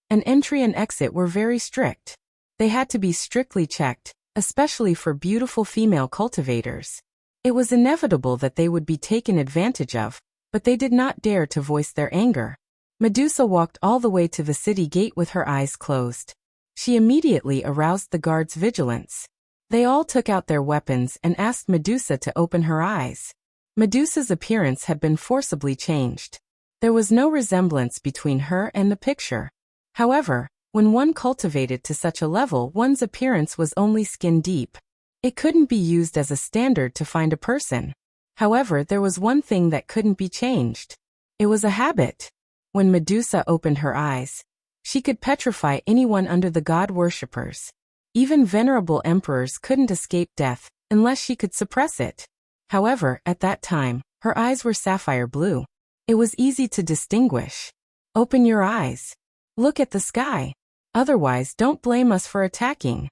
An entry and exit were very strict. They had to be strictly checked, especially for beautiful female cultivators. It was inevitable that they would be taken advantage of, but they did not dare to voice their anger. Medusa walked all the way to the city gate with her eyes closed. She immediately aroused the guards' vigilance. They all took out their weapons and asked Medusa to open her eyes. Medusa's appearance had been forcibly changed. There was no resemblance between her and the picture. However, when one cultivated to such a level, one's appearance was only skin deep. It couldn't be used as a standard to find a person. However, there was one thing that couldn't be changed. It was a habit. When Medusa opened her eyes, she could petrify anyone under the god worshippers. Even venerable emperors couldn't escape death unless she could suppress it. However, at that time, her eyes were sapphire blue. It was easy to distinguish. Open your eyes. Look at the sky. Otherwise, don't blame us for attacking.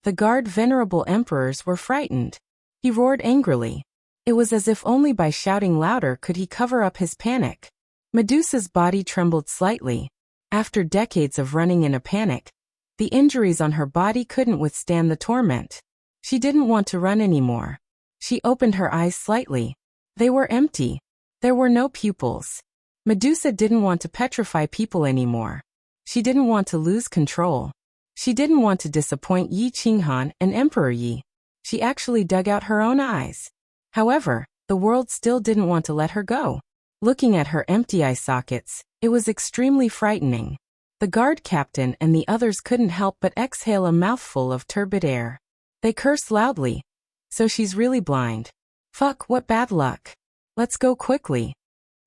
The guard venerable emperors were frightened. He roared angrily. It was as if only by shouting louder could he cover up his panic. Medusa's body trembled slightly. After decades of running in a panic, the injuries on her body couldn't withstand the torment. She didn't want to run anymore. She opened her eyes slightly. They were empty. There were no pupils. Medusa didn't want to petrify people anymore. She didn't want to lose control. She didn't want to disappoint Yi Qinghan and Emperor Yi. She actually dug out her own eyes. However, the world still didn't want to let her go. Looking at her empty eye sockets, it was extremely frightening. The guard captain and the others couldn't help but exhale a mouthful of turbid air. They cursed loudly. So she's really blind. Fuck, what bad luck. Let's go quickly.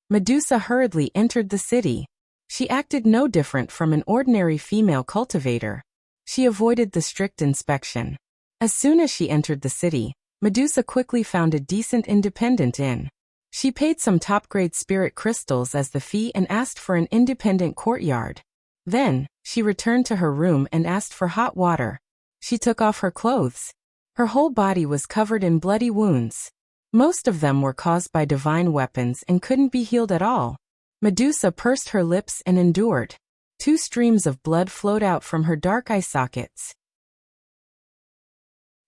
Medusa hurriedly entered the city. She acted no different from an ordinary female cultivator. She avoided the strict inspection. As soon as she entered the city, Medusa quickly found a decent independent inn. She paid some top-grade spirit crystals as the fee and asked for an independent courtyard. Then, she returned to her room and asked for hot water. She took off her clothes. Her whole body was covered in bloody wounds. Most of them were caused by divine weapons and couldn't be healed at all. Medusa pursed her lips and endured. 2 streams of blood flowed out from her dark eye sockets.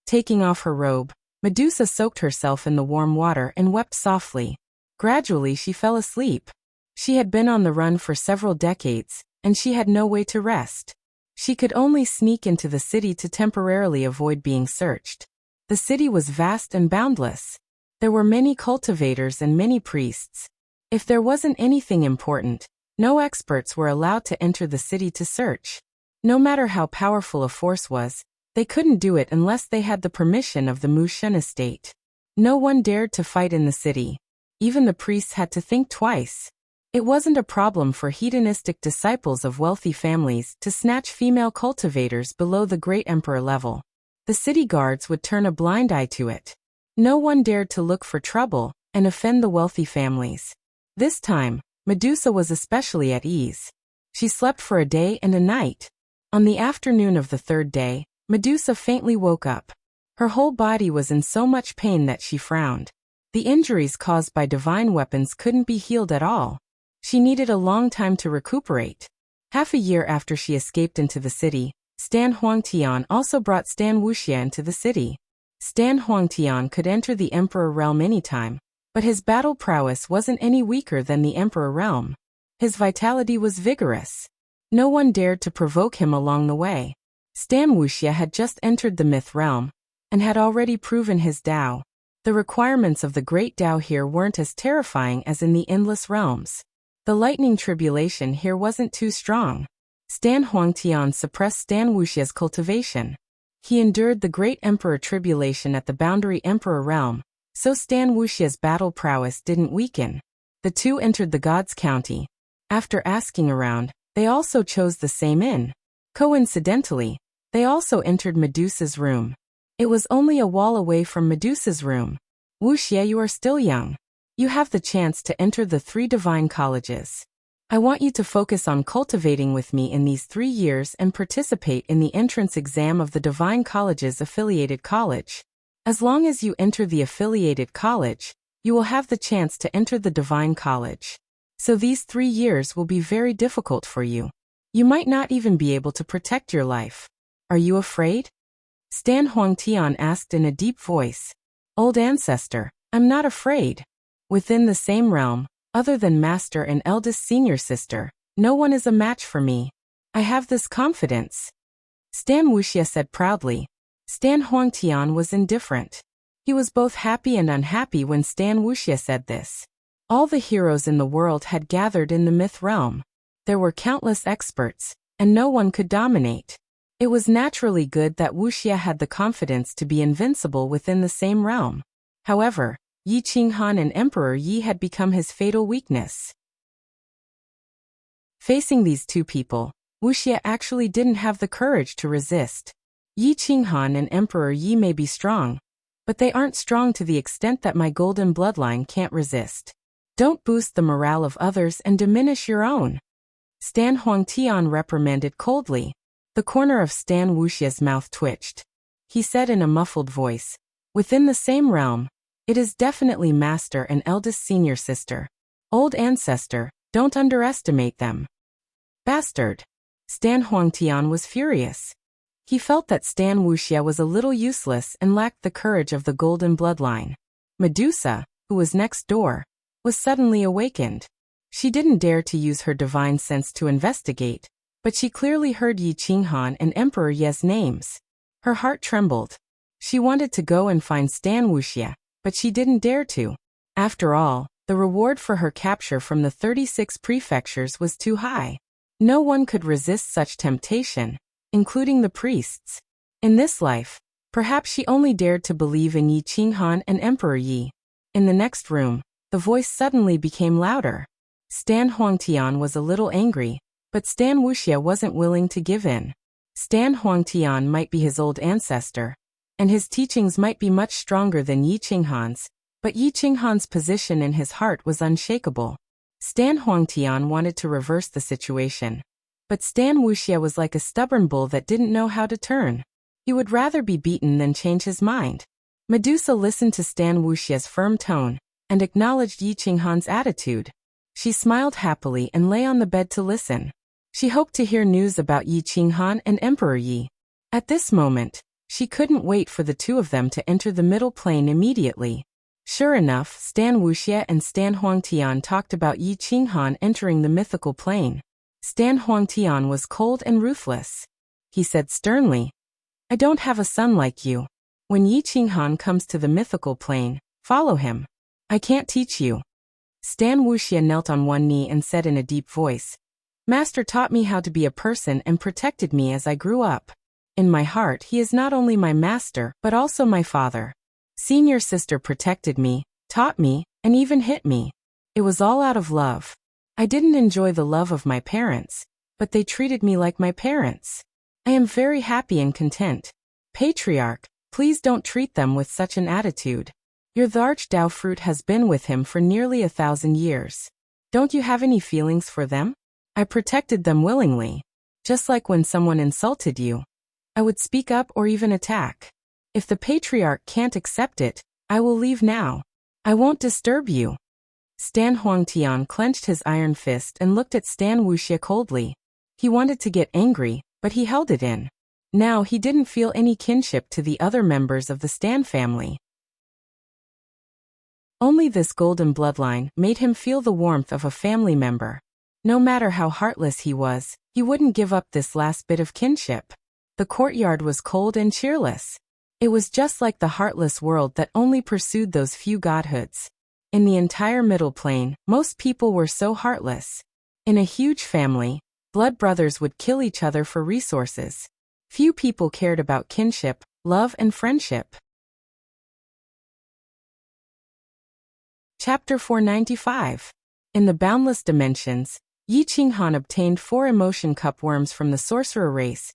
Taking off her robe, Medusa soaked herself in the warm water and wept softly. Gradually she fell asleep. She had been on the run for several decades, and she had no way to rest. She could only sneak into the city to temporarily avoid being searched. The city was vast and boundless. There were many cultivators and many priests. If there wasn't anything important, no experts were allowed to enter the city to search. No matter how powerful a force was, they couldn't do it unless they had the permission of the Wuxia estate. No one dared to fight in the city. Even the priests had to think twice. It wasn't a problem for hedonistic disciples of wealthy families to snatch female cultivators below the great emperor level. The city guards would turn a blind eye to it. No one dared to look for trouble and offend the wealthy families. This time, Medusa was especially at ease. She slept for a day and a night. On the afternoon of the 3rd day, Medusa faintly woke up. Her whole body was in so much pain that she frowned. The injuries caused by divine weapons couldn't be healed at all. She needed a long time to recuperate. Half a year after she escaped into the city, Stan Huangtian also brought Stan Wuxia into the city. Stan Huangtian could enter the Emperor realm anytime, but his battle prowess wasn't any weaker than the Emperor realm. His vitality was vigorous. No one dared to provoke him along the way. Stan Wuxia had just entered the myth realm, and had already proven his Tao. The requirements of the great Tao here weren't as terrifying as in the endless realms. The lightning tribulation here wasn't too strong. Stan Huangtian suppressed Stan Wuxia's cultivation. He endured the great emperor tribulation at the boundary emperor realm, so Stan Wuxia's battle prowess didn't weaken. The two entered the gods' county. After asking around, they also chose the same inn. Coincidentally, they also entered Medusa's room. It was only a wall away from Medusa's room. Wuxia, you are still young. You have the chance to enter the 3 divine colleges. I want you to focus on cultivating with me in these 3 years and participate in the entrance exam of the Divine College's affiliated college. As long as you enter the affiliated college, you will have the chance to enter the Divine College. So these 3 years will be very difficult for you. You might not even be able to protect your life. Are you afraid? Stan Huangtian asked in a deep voice. Old ancestor, I'm not afraid. Within the same realm, other than master and eldest senior sister, no one is a match for me. I have this confidence. Stan Wuxia said proudly. Stan Huangtian was indifferent. He was both happy and unhappy when Stan Wuxia said this. All the heroes in the world had gathered in the myth realm. There were countless experts, and no one could dominate. It was naturally good that Wuxia had the confidence to be invincible within the same realm. However, Yi Qinghan and Emperor Yi had become his fatal weakness. Facing these 2 people, Wuxia actually didn't have the courage to resist. Yi Qinghan and Emperor Yi may be strong, but they aren't strong to the extent that my golden bloodline can't resist. Don't boost the morale of others and diminish your own. Stan Huangtian reprimanded coldly. The corner of Stan Wuxia's mouth twitched. He said in a muffled voice, within the same realm, it is definitely master and eldest senior sister. Old ancestor, don't underestimate them. Bastard. Stan Huangtian was furious. He felt that Stan Wuxia was a little useless and lacked the courage of the golden bloodline. Medusa, who was next door, was suddenly awakened. She didn't dare to use her divine sense to investigate, but she clearly heard Yi Qinghan and Emperor Ye's names. Her heart trembled. She wanted to go and find Stan Wuxia, but she didn't dare to. After all, the reward for her capture from the 36 prefectures was too high. No one could resist such temptation, including the priests. In this life, perhaps she only dared to believe in Yi Qinghan and Emperor Yi. In the next room, the voice suddenly became louder. Stan Huangtian was a little angry, but Stan Wuxia wasn't willing to give in. Stan Huangtian might be his old ancestor, and his teachings might be much stronger than Yi Qinghan's, But Yi Qinghan's position in his heart was unshakable. Stan Huangtian wanted to reverse the situation. But Stan Wuxia was like a stubborn bull that didn't know how to turn. He would rather be beaten than change his mind. Medusa listened to Stan Wuxia's firm tone and acknowledged Yi Qinghan's attitude. She smiled happily and lay on the bed to listen. She hoped to hear news about Yi Qinghan and Emperor Yi. At this moment, she couldn't wait for the two of them to enter the middle plane immediately. Sure enough, Stan Wuxia and Stan Huangtian talked about Yi Qinghan entering the mythical plane. Stan Huangtian was cold and ruthless. He said sternly, "I don't have a son like you. When Yi Qinghan comes to the mythical plane, follow him. I can't teach you." Stan Wuxia knelt on one knee and said in a deep voice, "Master taught me how to be a person and protected me as I grew up. In my heart he is not only my master but also my father. Senior sister protected me, taught me, and even hit me. It was all out of love. I didn't enjoy the love of my parents, but they treated me like my parents. I am very happy and content. Patriarch, please don't treat them with such an attitude. Your the Archdao fruit has been with him for nearly 1,000 years. Don't you have any feelings for them? I protected them willingly. Just like when someone insulted you, I would speak up or even attack. If the patriarch can't accept it, I will leave now. I won't disturb you." Stan Huangtian clenched his iron fist and looked at Stan Wuxia coldly. He wanted to get angry, but he held it in. Now he didn't feel any kinship to the other members of the Stan family. Only this golden bloodline made him feel the warmth of a family member. No matter how heartless he was, he wouldn't give up this last bit of kinship. The courtyard was cold and cheerless. It was just like the heartless world that only pursued those few godhoods. In the entire middle plane, most people were so heartless. In a huge family, blood brothers would kill each other for resources. Few people cared about kinship, love and friendship. Chapter 495. In the boundless dimensions, Yi Qinghan obtained 4 emotion cup worms from the sorcerer race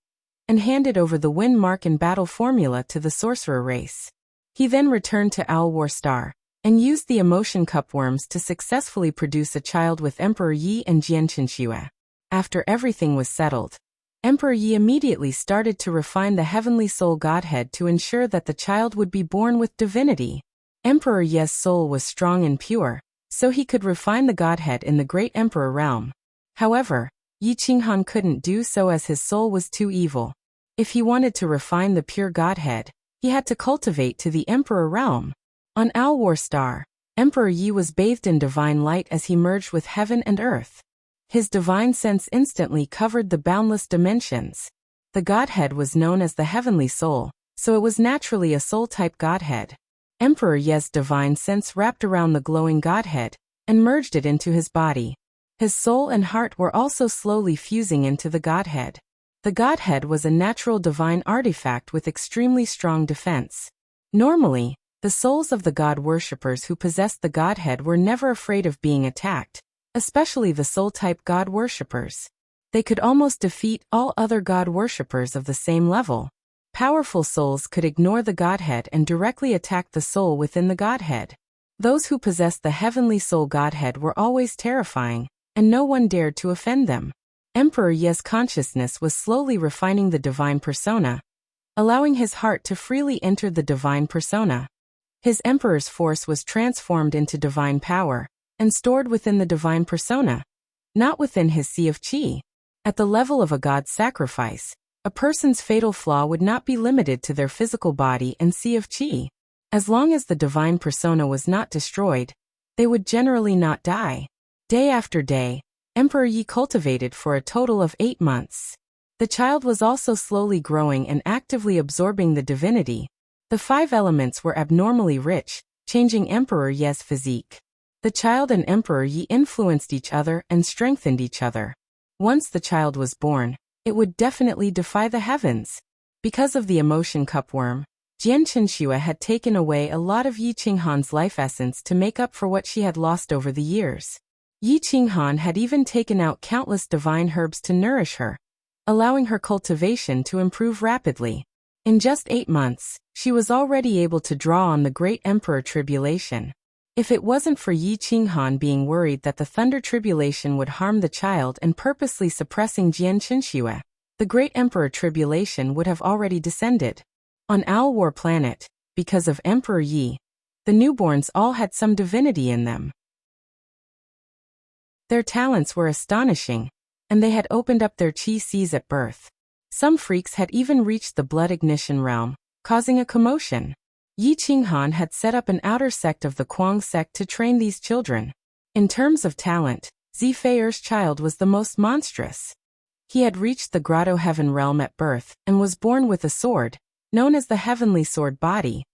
and handed over the win mark and battle formula to the sorcerer race. He then returned to Owl War Star and used the emotion cup worms to successfully produce a child with Emperor Yi and Jianqinxue. After everything was settled, Emperor Yi immediately started to refine the heavenly soul godhead to ensure that the child would be born with divinity. Emperor Yi's soul was strong and pure, so he could refine the godhead in the great emperor realm. However, Yi Qinghan couldn't do so as his soul was too evil. If he wanted to refine the pure godhead, he had to cultivate to the emperor realm. On Owl War Star, Emperor Yi was bathed in divine light as he merged with heaven and earth. His divine sense instantly covered the boundless dimensions. The godhead was known as the heavenly soul, so it was naturally a soul-type godhead. Emperor Yi's divine sense wrapped around the glowing godhead and merged it into his body. His soul and heart were also slowly fusing into the godhead. The godhead was a natural divine artifact with extremely strong defense. Normally, the souls of the god worshippers who possessed the godhead were never afraid of being attacked, especially the soul-type god worshippers. They could almost defeat all other god worshippers of the same level. Powerful souls could ignore the godhead and directly attack the soul within the godhead. Those who possessed the heavenly soul godhead were always terrifying, and no one dared to offend them. Emperor Yi's consciousness was slowly refining the divine persona, allowing his heart to freely enter the divine persona. His emperor's force was transformed into divine power and stored within the divine persona, not within his sea of qi. At the level of a god's sacrifice, a person's fatal flaw would not be limited to their physical body and sea of qi. As long as the divine persona was not destroyed, they would generally not die. Day after day, Emperor Yi cultivated for a total of 8 months. The child was also slowly growing and actively absorbing the divinity. The 5 elements were abnormally rich, changing Emperor Yi's physique. The child and Emperor Yi influenced each other and strengthened each other. Once the child was born, it would definitely defy the heavens. Because of the emotion cupworm, Jianqinxue had taken away a lot of Yi Qinghan's life essence to make up for what she had lost over the years. Yi Qinghan had even taken out countless divine herbs to nourish her, allowing her cultivation to improve rapidly. In just 8 months, she was already able to draw on the great emperor tribulation. If it wasn't for Yi Qinghan being worried that the thunder tribulation would harm the child and purposely suppressing Jian Qinxue, the great emperor tribulation would have already descended. On Owl War Planet, because of Emperor Yi, the newborns all had some divinity in them. Their talents were astonishing, and they had opened up their qi seas at birth. Some freaks had even reached the blood ignition realm, causing a commotion. Yi Qinghan had set up an outer sect of the Kuang sect to train these children. In terms of talent, Zifeir's child was the most monstrous. He had reached the Grotto Heaven realm at birth and was born with a sword, known as the Heavenly Sword Body.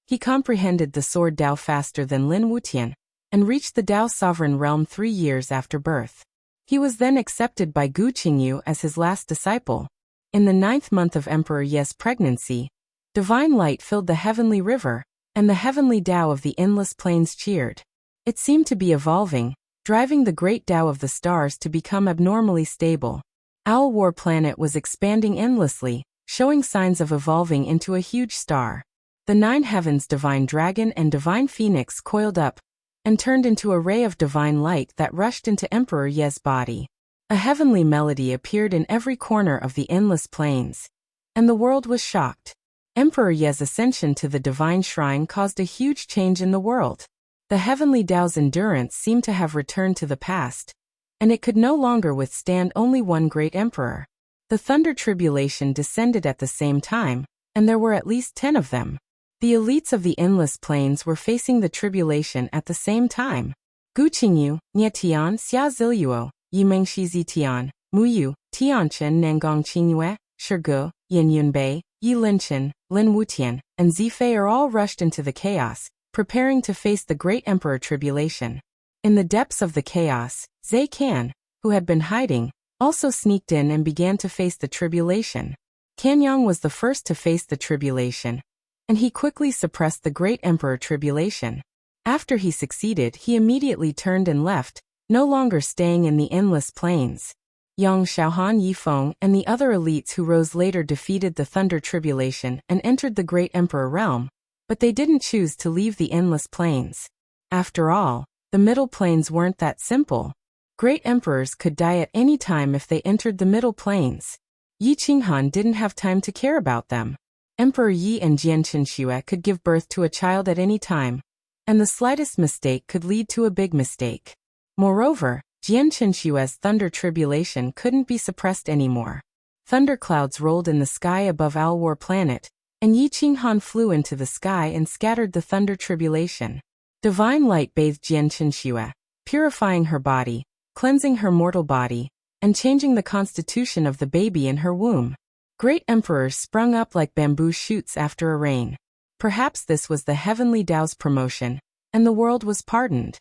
He comprehended the sword Dao faster than Lin Wutian, and reached the Dao Sovereign realm 3 years after birth. He was then accepted by Gu Qingyu as his last disciple. In the 9th month of Emperor Ye's pregnancy, divine light filled the heavenly river, and the heavenly Tao of the endless plains cheered. It seemed to be evolving, driving the great Tao of the stars to become abnormally stable. Owl War Planet was expanding endlessly, showing signs of evolving into a huge star. The 9 heavens divine dragon and divine phoenix coiled up, and turned into a ray of divine light that rushed into Emperor Ye's body. A heavenly melody appeared in every corner of the endless plains, and the world was shocked. Emperor Ye's ascension to the divine shrine caused a huge change in the world. The heavenly Tao's endurance seemed to have returned to the past, and it could no longer withstand only one great emperor. The thunder tribulation descended at the same time, and there were at least 10 of them. The elites of the endless plains were facing the tribulation at the same time. Gu Qingyu, Nie Tian Xia Ziluo, Yi Mengshi Zi Tian, Mu Yu, Tianchen Nangong Qingyue, Shige, Yin Yunbei, Yi Linchen, Lin Wutian, and Zifei are all rushed into the chaos, preparing to face the great emperor tribulation. In the depths of the chaos, Zhe Kan, who had been hiding, also sneaked in and began to face the tribulation. Kanyang was the first to face the tribulation, and he quickly suppressed the great emperor tribulation. After he succeeded, he immediately turned and left, no longer staying in the endless plains. Yang Xiaohan Yifeng and the other elites who rose later defeated the thunder tribulation and entered the great emperor realm, but they didn't choose to leave the endless plains. After all, the middle plains weren't that simple. Great emperors could die at any time if they entered the middle plains. Yi Qinghan didn't have time to care about them. Emperor Yi and Jian Qinxue could give birth to a child at any time, and the slightest mistake could lead to a big mistake. Moreover, Jian Qinxue's thunder tribulation couldn't be suppressed anymore. Thunderclouds rolled in the sky above Owl War Planet, and Yi Qinghan flew into the sky and scattered the thunder tribulation. Divine light bathed Jian Qinxue, purifying her body, cleansing her mortal body, and changing the constitution of the baby in her womb. Great emperors sprung up like bamboo shoots after a rain. Perhaps this was the heavenly Tao's promotion, and the world was pardoned.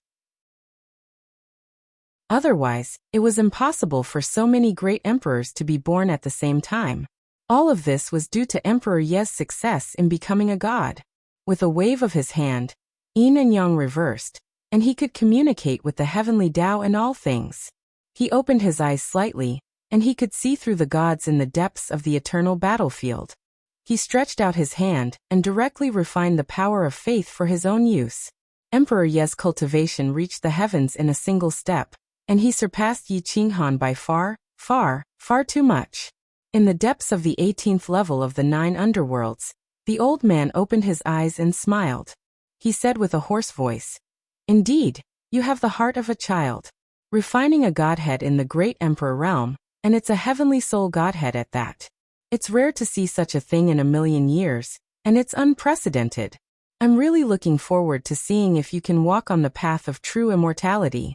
Otherwise, it was impossible for so many great emperors to be born at the same time. All of this was due to Emperor Ye's success in becoming a god. With a wave of his hand, yin and yang reversed, and he could communicate with the heavenly Tao in all things. He opened his eyes slightly, and he could see through the gods in the depths of the eternal battlefield. He stretched out his hand and directly refined the power of faith for his own use. Emperor Ye's cultivation reached the heavens in a single step, and he surpassed Yi Qinghan by far, far too much. In the depths of the 18th level of the 9 underworlds, the old man opened his eyes and smiled. He said with a hoarse voice, "Indeed, you have the heart of a child. Refining a godhead in the great emperor realm, and it's a heavenly soul godhead at that. It's rare to see such a thing in a million years, and it's unprecedented. I'm really looking forward to seeing if you can walk on the path of true immortality."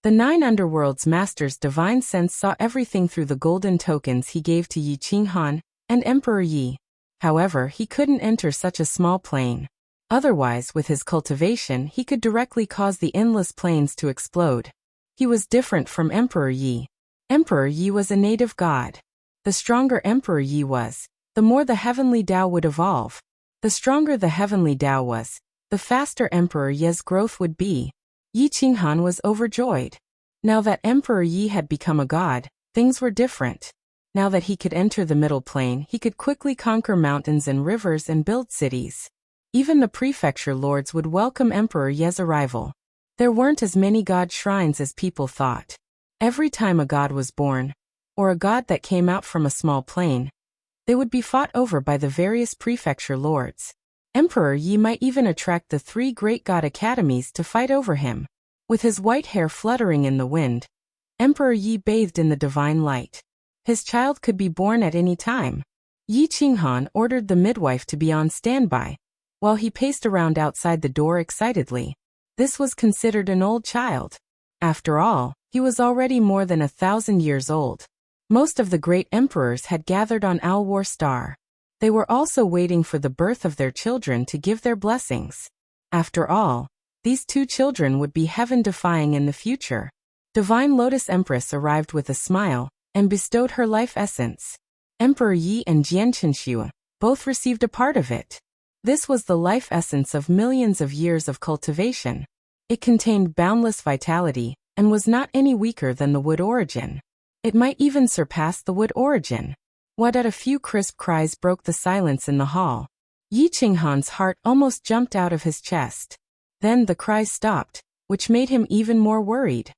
The 9 underworlds master's divine sense saw everything through the golden tokens he gave to Yi Qinghan and Emperor Yi. However, he couldn't enter such a small plane. Otherwise, with his cultivation, he could directly cause the endless plains to explode. He was different from Emperor Yi. Emperor Yi was a native god. The stronger Emperor Yi was, the more the heavenly Tao would evolve. The stronger the heavenly Tao was, the faster Emperor Ye's growth would be. Yi Qinghan was overjoyed. Now that Emperor Yi had become a god, things were different. Now that he could enter the middle plain, he could quickly conquer mountains and rivers and build cities. Even the prefecture lords would welcome Emperor Ye's arrival. There weren't as many god shrines as people thought. Every time a god was born, or a god that came out from a small plain, they would be fought over by the various prefecture lords. Emperor Yi might even attract the 3 great god academies to fight over him. With his white hair fluttering in the wind, Emperor Yi bathed in the divine light. His child could be born at any time. Yi Qinghan ordered the midwife to be on standby, while he paced around outside the door excitedly. This was considered an old child. After all, he was already more than 1,000 years old. Most of the great emperors had gathered on Alwar Star. They were also waiting for the birth of their children to give their blessings. After all, these 2 children would be heaven-defying in the future. Divine Lotus Empress arrived with a smile and bestowed her life essence. Emperor Yi and Jianqinxue both received a part of it. This was the life essence of millions of years of cultivation. It contained boundless vitality and was not any weaker than the wood origin. It might even surpass the wood origin. What at a few crisp cries broke the silence in the hall. Yi Qinghan's heart almost jumped out of his chest. Then the cries stopped, which made him even more worried.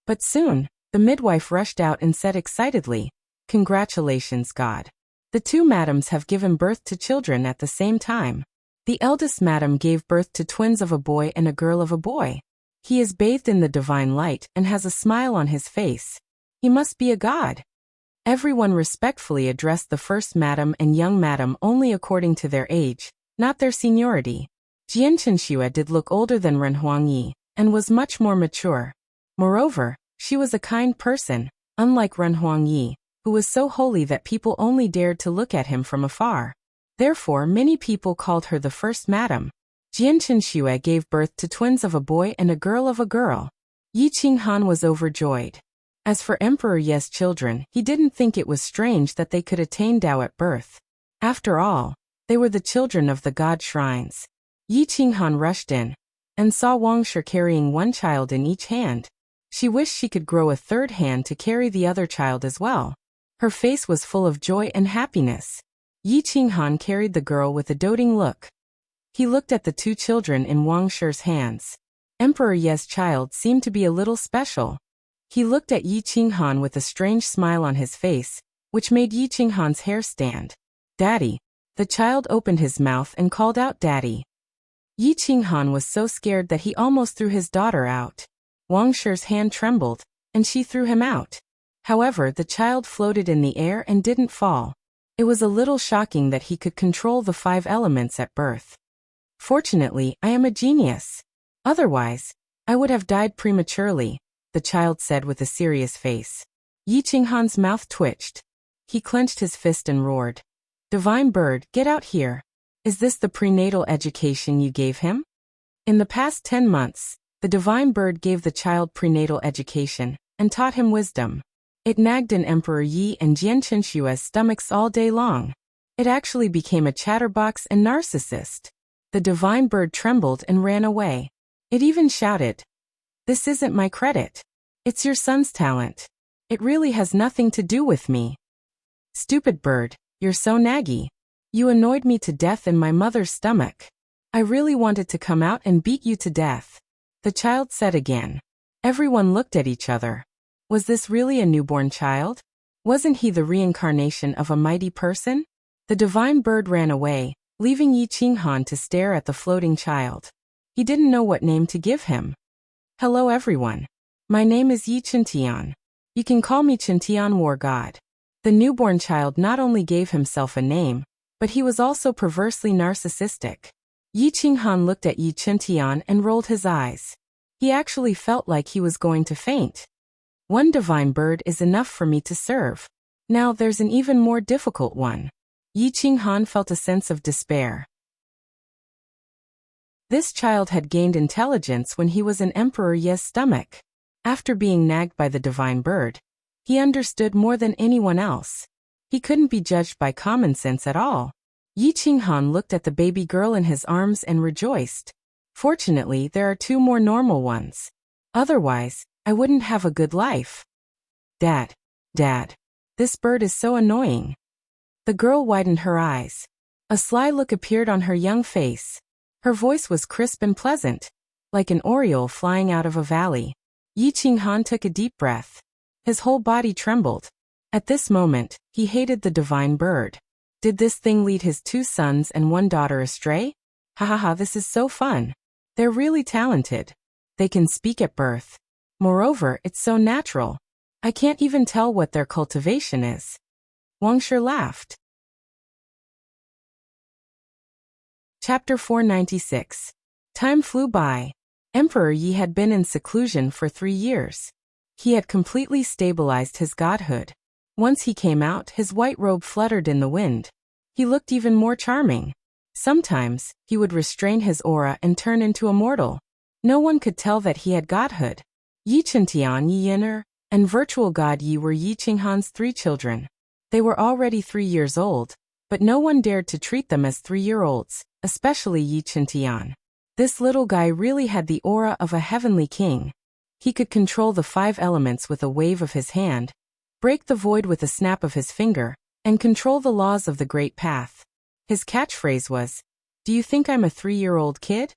But soon, the midwife rushed out and said excitedly, "Congratulations, God. The 2 madams have given birth to children at the same time. The eldest madam gave birth to twins of a boy and a girl of a boy. He is bathed in the divine light and has a smile on his face. He must be a god." Everyone respectfully addressed the first madam and young madam only according to their age, not their seniority. Jianqinxue did look older than Ren Huangyi, and was much more mature. Moreover, she was a kind person, unlike Ren Huangyi, who was so holy that people only dared to look at him from afar. Therefore, many people called her the first madam. Jianqinxue gave birth to twins of a boy and a girl of a girl. Yi Qinghan was overjoyed. As for Emperor Ye's children, he didn't think it was strange that they could attain Tao at birth. After all, they were the children of the god shrines. Yi Qinghan rushed in and saw Wang Shi carrying 1 child in each hand. She wished she could grow a 3rd hand to carry the other child as well. Her face was full of joy and happiness. Yi Qinghan carried the girl with a doting look. He looked at the 2 children in Wang Shi's hands. Emperor Ye's child seemed to be a little special. He looked at Yi Qinghan with a strange smile on his face, which made Yi Qinghan's hair stand. "Daddy." The child opened his mouth and called out "Daddy." Yi Qinghan was so scared that he almost threw his daughter out. Wang Shi's hand trembled, and she threw him out. However, the child floated in the air and didn't fall. It was a little shocking that he could control the 5 elements at birth. "Fortunately, I am a genius. Otherwise, I would have died prematurely," the child said with a serious face. Yi Qinghan's mouth twitched. He clenched his fist and roared, "Divine bird, get out here. Is this the prenatal education you gave him?" In the past 10 months, the divine bird gave the child prenatal education and taught him wisdom. It nagged in Emperor Yi and Jianqinxue's stomachs all day long. It actually became a chatterbox and narcissist. The divine bird trembled and ran away. It even shouted, "This isn't my credit. It's your son's talent. It really has nothing to do with me. Stupid bird, you're so naggy. You annoyed me to death in my mother's stomach. I really wanted to come out and beat you to death," the child said again. Everyone looked at each other. Was this really a newborn child? Wasn't he the reincarnation of a mighty person? The divine bird ran away, leaving Yi Qinghan to stare at the floating child. He didn't know what name to give him. "Hello everyone. My name is Yi Qintian. You can call me Qintian War God." The newborn child not only gave himself a name, but he was also perversely narcissistic. Yi Qinghan looked at Yi Qintian and rolled his eyes. He actually felt like he was going to faint. "One divine bird is enough for me to serve. Now there's an even more difficult one." Yi Qinghan felt a sense of despair. This child had gained intelligence when he was in Emperor Ye's stomach. After being nagged by the divine bird, he understood more than anyone else. He couldn't be judged by common sense at all. Yi Qinghan looked at the baby girl in his arms and rejoiced. "Fortunately, there are 2 more normal ones. Otherwise, I wouldn't have a good life." "Dad, Dad. This bird is so annoying. The girl widened her eyes. A sly look appeared on her young face. Her voice was crisp and pleasant, like an oriole flying out of a valley. Yi Qinghan took a deep breath. His whole body trembled. At this moment, he hated the divine bird. Did this thing lead his 2 sons and 1 daughter astray? Ha ha ha, this is so fun. They're really talented. They can speak at birth. Moreover, it's so natural. I can't even tell what their cultivation is. Wang Shi laughed. Chapter 496. Time flew by. Emperor Yi had been in seclusion for 3 years. He had completely stabilized his godhood. Once he came out, his white robe fluttered in the wind. He looked even more charming. Sometimes, he would restrain his aura and turn into a mortal. No one could tell that he had godhood. Yi Qintian, Yi Yin'er, and virtual god Yi were Yi Qinghan's 3 children. They were already 3 years old, but no one dared to treat them as 3-year-olds, especially Yi Qintian. This little guy really had the aura of a heavenly king. He could control the 5 elements with a wave of his hand, break the void with a snap of his finger, and control the laws of the Great Path. His catchphrase was, "Do you think I'm a 3-year-old kid?"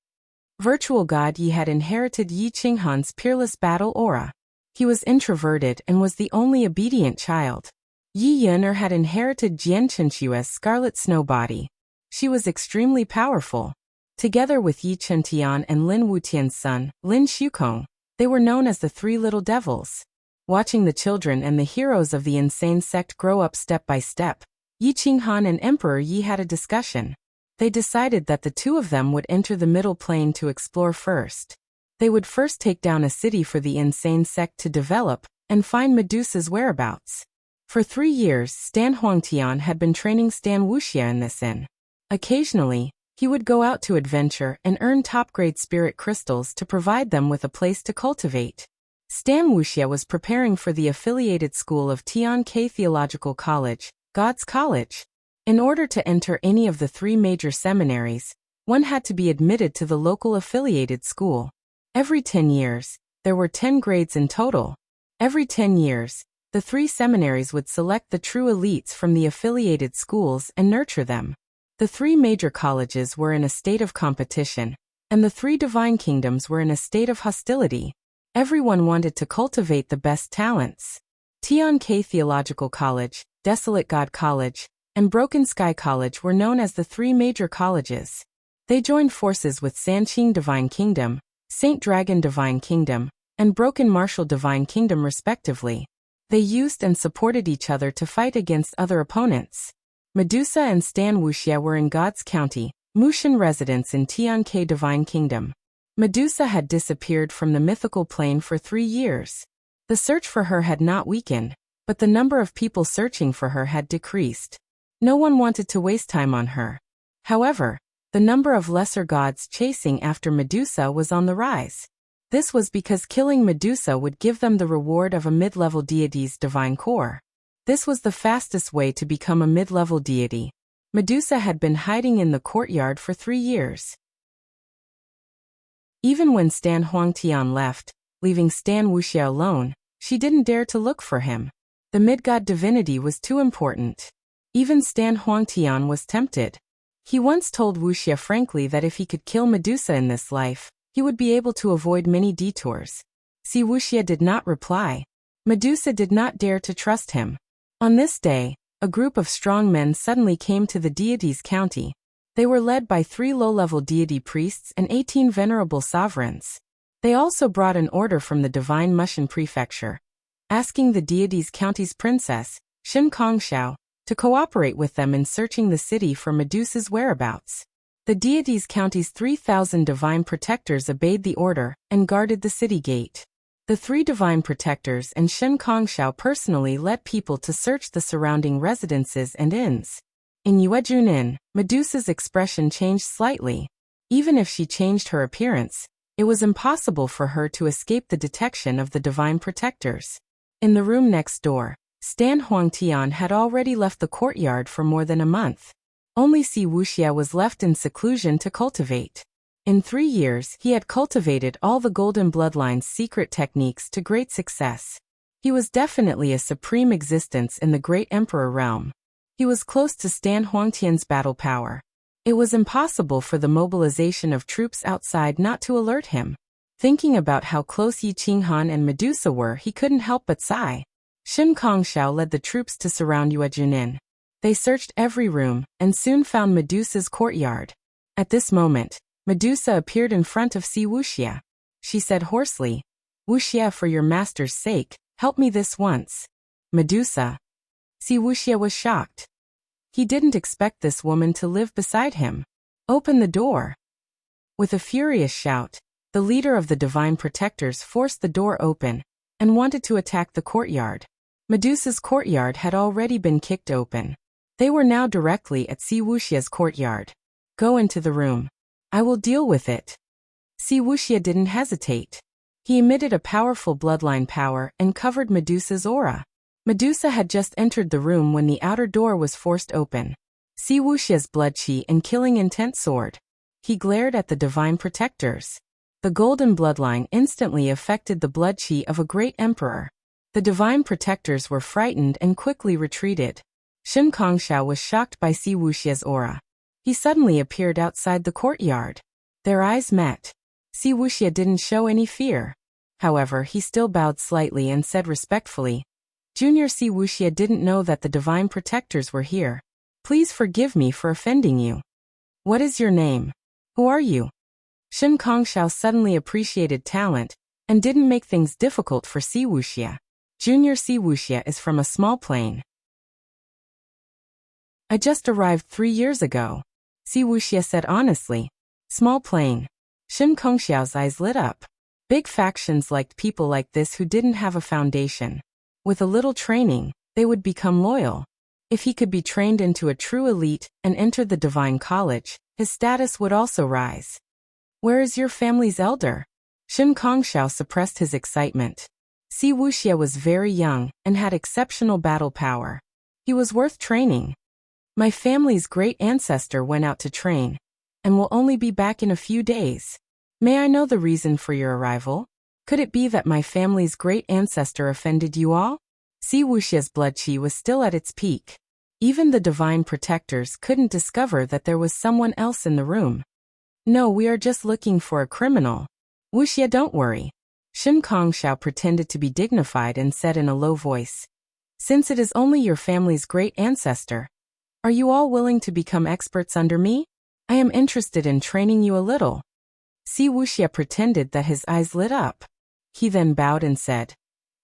Virtual God Yi had inherited Yi Qinghan's peerless battle aura. He was introverted and was the only obedient child. Yi Yin'er had inherited Jian Qinqiu's scarlet snow body. She was extremely powerful. Together with Yi Qintian and Lin Wutian's son, Lin Xukong, they were known as the 3 little devils. Watching the children and the heroes of the insane sect grow up step by step, Yi Qinghan and Emperor Yi had a discussion. They decided that the 2 of them would enter the middle plane to explore first. They would first take down a city for the insane sect to develop and find Medusa's whereabouts. For 3 years, Stan Huangtian had been training Stan Wuxia in this inn. Occasionally, he would go out to adventure and earn top-grade spirit crystals to provide them with a place to cultivate. Stan Wuxia was preparing for the affiliated school of Tian-Kai Theological College, God's College. In order to enter any of the 3 major seminaries, one had to be admitted to the local affiliated school. Every 10 years, there were 10 grades in total. Every 10 years, the 3 seminaries would select the true elites from the affiliated schools and nurture them. The 3 major colleges were in a state of competition, and the 3 divine kingdoms were in a state of hostility. Everyone wanted to cultivate the best talents. Tian-Kai Theological College, Desolate God College, and Broken Sky College were known as the 3 major colleges. They joined forces with Sanqing Divine Kingdom, Saint Dragon Divine Kingdom, and Broken Martial Divine Kingdom respectively. They used and supported each other to fight against other opponents. Medusa and Stan Wuxia were in God's County, Mushan residents in Tian-Kai Divine Kingdom. Medusa had disappeared from the mythical plane for 3 years. The search for her had not weakened, but the number of people searching for her had decreased. No one wanted to waste time on her. However, the number of lesser gods chasing after Medusa was on the rise. This was because killing Medusa would give them the reward of a mid-level deity's divine core. This was the fastest way to become a mid-level deity. Medusa had been hiding in the courtyard for 3 years. Even when Stan Huangtian left, leaving Stan Wuxia alone, she didn't dare to look for him. The mid-god divinity was too important. Even Stan Huangtian was tempted. He once told Wuxia frankly that if he could kill Medusa in this life, he would be able to avoid many detours. Si Wuxia did not reply. Medusa did not dare to trust him. On this day, a group of strong men suddenly came to the deity's county. They were led by 3 low-level deity priests and 18 venerable sovereigns. They also brought an order from the divine Mushan prefecture, asking the deity's county's princess, Shin Kongxiao, to cooperate with them in searching the city for Medusa's whereabouts. The deity's county's 3,000 divine protectors obeyed the order and guarded the city gate. The 3 divine protectors and Shen Kongxiao personally led people to search the surrounding residences and inns. In Yuejun Inn, Medusa's expression changed slightly. Even if she changed her appearance, it was impossible for her to escape the detection of the divine protectors. In the room next door, Stan Huangtian had already left the courtyard for more than a month. Only Si Wuxia was left in seclusion to cultivate. In 3 years, he had cultivated all the Golden Bloodline's secret techniques to great success. He was definitely a supreme existence in the great emperor realm. He was close to Stan Huangtian's battle power. It was impossible for the mobilization of troops outside not to alert him. Thinking about how close Yi Qinghan and Medusa were, he couldn't help but sigh. Shen Kongxiao led the troops to surround Yue Junin. They searched every room, and soon found Medusa's courtyard. At this moment, Medusa appeared in front of Si Wuxia. She said hoarsely, "Wuxia, for your master's sake, help me this once." Medusa. Si Wuxia was shocked. He didn't expect this woman to live beside him. "Open the door." With a furious shout, the leader of the Divine Protectors forced the door open and wanted to attack the courtyard. Medusa's courtyard had already been kicked open. They were now directly at Si Wuxia's courtyard. "Go into the room. I will deal with it." Si Wuxia didn't hesitate. He emitted a powerful bloodline power and covered Medusa's aura. Medusa had just entered the room when the outer door was forced open. Si Wuxia's blood qi and killing intent soared. He glared at the Divine Protectors. The golden bloodline instantly affected the blood qi of a great emperor. The Divine Protectors were frightened and quickly retreated. Shen Kongxiao was shocked by Si Wuxia's aura. He suddenly appeared outside the courtyard. Their eyes met. Si Wuxia didn't show any fear. However, he still bowed slightly and said respectfully, "Junior Si Wuxia didn't know that the Divine Protectors were here. Please forgive me for offending you." "What is your name? Who are you?" Shen Kongxiao suddenly appreciated talent and didn't make things difficult for Si Wuxia. Junior Si Wuxia is from a small plane. "I just arrived 3 years ago," Si Wuxia said honestly. "Small plane." Shen Kongxiao's eyes lit up. Big factions liked people like this who didn't have a foundation. With a little training, they would become loyal. If he could be trained into a true elite and enter the Divine College, his status would also rise. "Where is your family's elder?" Shen Kongxiao suppressed his excitement. Si Wuxia was very young and had exceptional battle power. He was worth training. "My family's great ancestor went out to train and will only be back in a few days. May I know the reason for your arrival? Could it be that my family's great ancestor offended you all?" Si Wuxia's blood qi was still at its peak. Even the Divine Protectors couldn't discover that there was someone else in the room. "No, we are just looking for a criminal. Wuxia, don't worry." Shen Kongxiao pretended to be dignified and said in a low voice, "Since it is only your family's great ancestor, are you all willing to become experts under me? I am interested in training you a little." Si Wuxia pretended that his eyes lit up. He then bowed and said,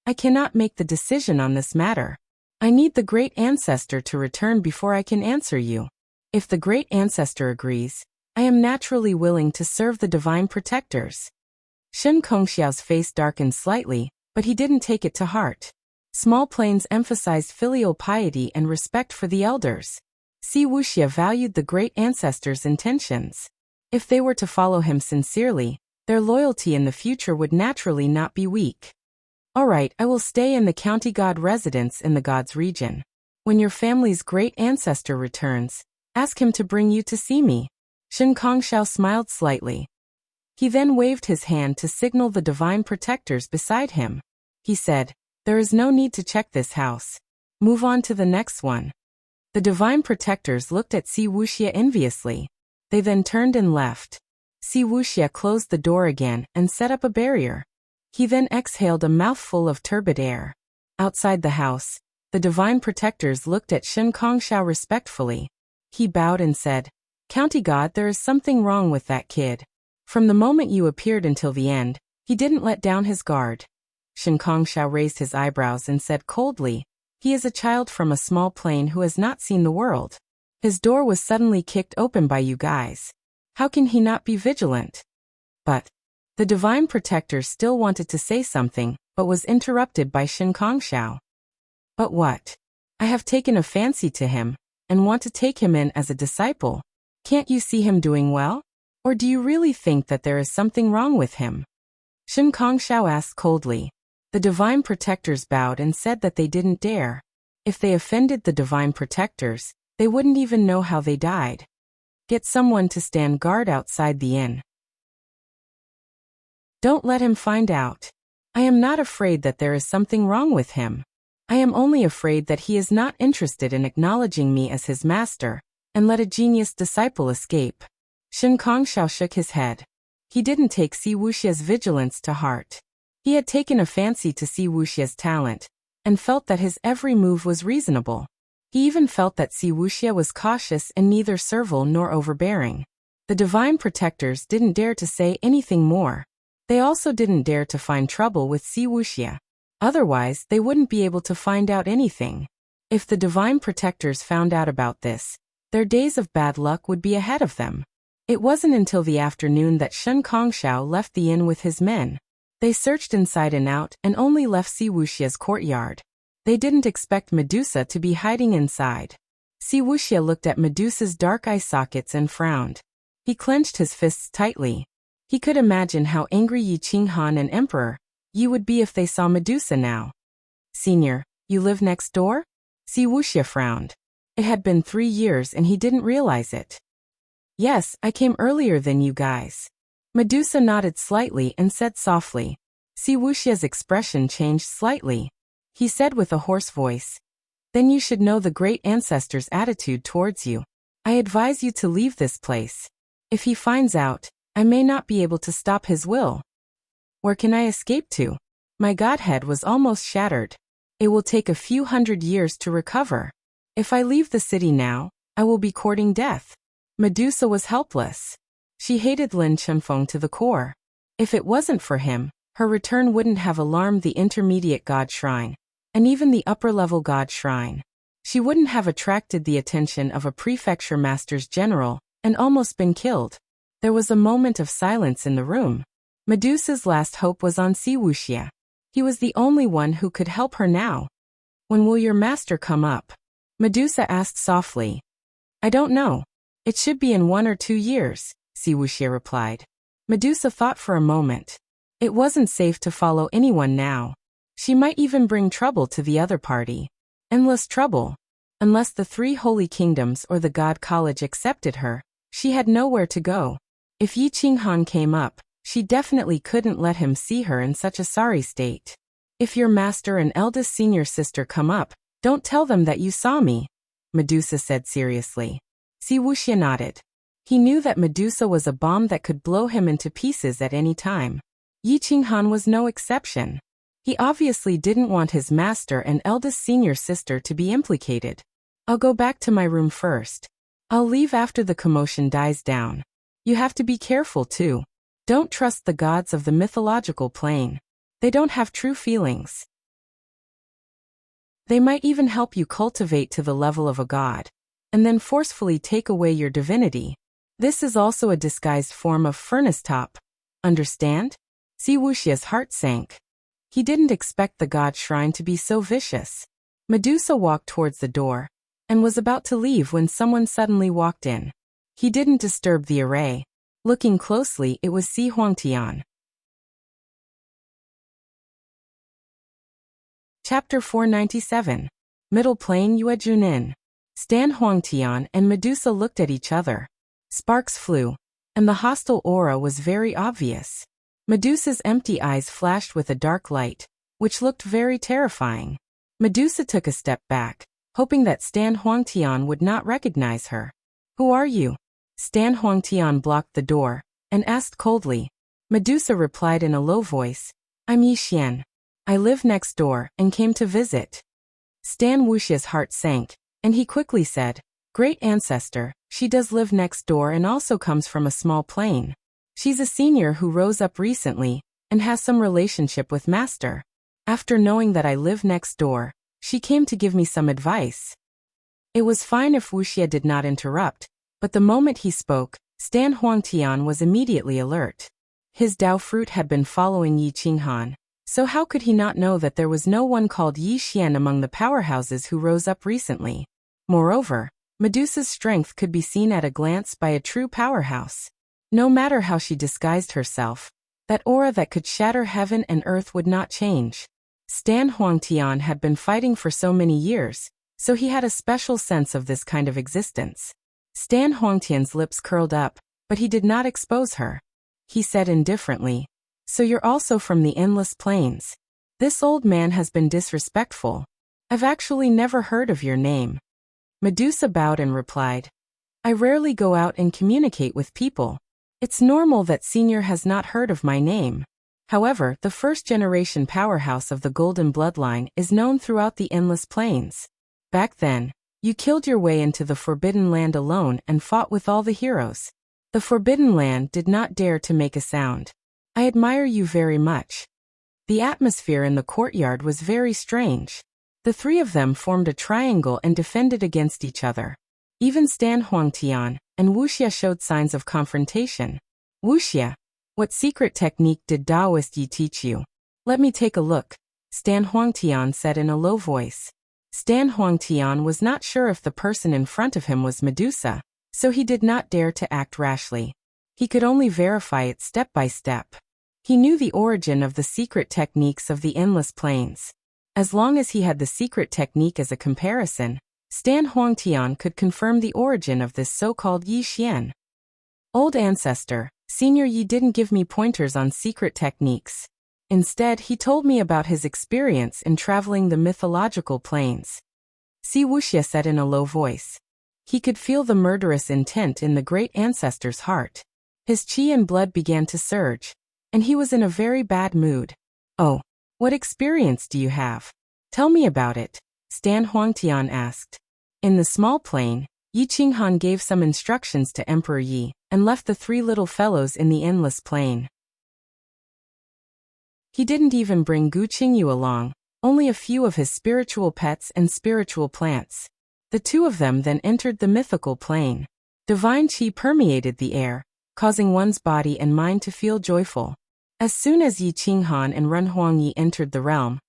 "I cannot make the decision on this matter. I need the great ancestor to return before I can answer you. If the great ancestor agrees, I am naturally willing to serve the Divine Protectors." Shen Kongxiao's face darkened slightly, but he didn't take it to heart. Small planes emphasized filial piety and respect for the elders. Si Wuxia valued the great ancestors' intentions. If they were to follow him sincerely, their loyalty in the future would naturally not be weak. "All right, I will stay in the county god residence in the gods region. When your family's great ancestor returns, ask him to bring you to see me." Shen Kongxiao smiled slightly. He then waved his hand to signal the Divine Protectors beside him. He said, "There is no need to check this house. Move on to the next one." The Divine Protectors looked at Si Wuxia enviously. They then turned and left. Si Wuxia closed the door again and set up a barrier. He then exhaled a mouthful of turbid air. Outside the house, the Divine Protectors looked at Shen Kongxiao respectfully. He bowed and said, "County God, there is something wrong with that kid. From the moment you appeared until the end, he didn't let down his guard." Shen Kongxiao raised his eyebrows and said coldly, "He is a child from a small plane who has not seen the world. His door was suddenly kicked open by you guys. How can he not be vigilant?" But the Divine Protector still wanted to say something, but was interrupted by Shen Kongxiao. "But what? I have taken a fancy to him and want to take him in as a disciple. Can't you see him doing well? Or do you really think that there is something wrong with him?" Shen Kongxiao asked coldly. The Divine Protectors bowed and said that they didn't dare. If they offended the Divine Protectors, they wouldn't even know how they died. "Get someone to stand guard outside the inn. Don't let him find out. I am not afraid that there is something wrong with him. I am only afraid that he is not interested in acknowledging me as his master, and let a genius disciple escape. Shen Kongxiao shook his head. He didn't take Si Wuxia's vigilance to heart. He had taken a fancy to Si Wuxia's talent, and felt that his every move was reasonable. He even felt that Si Wuxia was cautious and neither servile nor overbearing. The divine protectors didn't dare to say anything more. They also didn't dare to find trouble with Si Wuxia. Otherwise, they wouldn't be able to find out anything. If the divine protectors found out about this, their days of bad luck would be ahead of them. It wasn't until the afternoon that Shen Kongxiao left the inn with his men. They searched inside and out and only left Si Wuxia's courtyard. They didn't expect Medusa to be hiding inside. Si Wuxia looked at Medusa's dark eye sockets and frowned. He clenched his fists tightly. He could imagine how angry Yi Qinghan and Emperor Yi would be if they saw Medusa now. Senior, you live next door? Si Wuxia frowned. It had been 3 years and he didn't realize it. Yes, I came earlier than you guys. Medusa nodded slightly and said softly. Si Wuxia's expression changed slightly. He said with a hoarse voice, then you should know the great ancestor's attitude towards you. I advise you to leave this place. If he finds out, I may not be able to stop his will. Where can I escape to? My godhead was almost shattered. It will take a few hundred years to recover. If I leave the city now, I will be courting death. Medusa was helpless. She hated Lin Chenfeng to the core. If it wasn't for him, her return wouldn't have alarmed the intermediate god shrine, and even the upper-level god shrine. She wouldn't have attracted the attention of a prefecture master's general, and almost been killed. There was a moment of silence in the room. Medusa's last hope was on Si Wuxia. He was the only one who could help her now. When will your master come up? Medusa asked softly. I don't know. It should be in 1 or 2 years, Si Wuxia replied. Medusa thought for a moment. It wasn't safe to follow anyone now. She might even bring trouble to the other party. Endless trouble. Unless the 3 holy kingdoms or the God College accepted her, she had nowhere to go. If Yi Qinghan came up, she definitely couldn't let him see her in such a sorry state. If your master and eldest senior sister come up, don't tell them that you saw me, Medusa said seriously. Si Wuxia nodded. He knew that Medusa was a bomb that could blow him into pieces at any time. Yi Qinghan was no exception. He obviously didn't want his master and eldest senior sister to be implicated. I'll go back to my room first. I'll leave after the commotion dies down. You have to be careful too. Don't trust the gods of the mythological plane. They don't have true feelings. They might even help you cultivate to the level of a god, and then forcefully take away your divinity. This is also a disguised form of furnace top. Understand? Si Wuxia's heart sank. He didn't expect the god shrine to be so vicious. Medusa walked towards the door, and was about to leave when someone suddenly walked in. He didn't disturb the array. Looking closely, it was Si Huangtian. Chapter 497. Middle Plain Yue Junin. Stan Huangtian and Medusa looked at each other. Sparks flew, and the hostile aura was very obvious. Medusa's empty eyes flashed with a dark light, which looked very terrifying. Medusa took a step back, hoping that Stan Huangtian would not recognize her. Who are you? Stan Huangtian blocked the door, and asked coldly. Medusa replied in a low voice, I'm Yi Xian. I live next door, and came to visit. Stan Wuxia's heart sank, and he quickly said, Great ancestor, she does live next door and also comes from a small plane. She's a senior who rose up recently, and has some relationship with master. After knowing that I live next door, she came to give me some advice. It was fine if Wuxia did not interrupt, but the moment he spoke, Stan Huangtian was immediately alert. His Dao fruit had been following Yi Qinghan, so how could he not know that there was no one called Yi Xian among the powerhouses who rose up recently? Moreover, Medusa's strength could be seen at a glance by a true powerhouse. No matter how she disguised herself, that aura that could shatter heaven and earth would not change. Stan Huangtian had been fighting for so many years, so he had a special sense of this kind of existence. Stan Huangtian's lips curled up, but he did not expose her. He said indifferently, So you're also from the endless plains. This old man has been disrespectful. I've actually never heard of your name. Medusa bowed and replied, I rarely go out and communicate with people. It's normal that Senior has not heard of my name. However, the first-generation powerhouse of the Golden Bloodline is known throughout the endless plains. Back then, you killed your way into the Forbidden Land alone and fought with all the heroes. The Forbidden Land did not dare to make a sound. I admire you very much. The atmosphere in the courtyard was very strange. The three of them formed a triangle and defended against each other. Even Stan Huangtian and Wuxia showed signs of confrontation. Wuxia, what secret technique did Daoist Yi teach you? Let me take a look, Stan Huangtian said in a low voice. Stan Huangtian was not sure if the person in front of him was Medusa, so he did not dare to act rashly. He could only verify it step by step. He knew the origin of the secret techniques of the endless plains. As long as he had the secret technique as a comparison, Stan Huangtian could confirm the origin of this so-called Yi Xian. Old ancestor, Senior Yi didn't give me pointers on secret techniques. Instead, he told me about his experience in traveling the mythological plains. Si Wuxia said in a low voice. He could feel the murderous intent in the great ancestor's heart. His qi and blood began to surge, and he was in a very bad mood. Oh, what experience do you have? Tell me about it, Stan Huangtian asked. In the small plain, Yi Qinghan gave some instructions to Emperor Yi, and left the three little fellows in the endless plain. He didn't even bring Gu Qingyu along, only a few of his spiritual pets and spiritual plants. The two of them then entered the mythical plane. Divine qi permeated the air, causing one's body and mind to feel joyful. As soon as Yi Qinghan and Ren Huangyi entered the realm,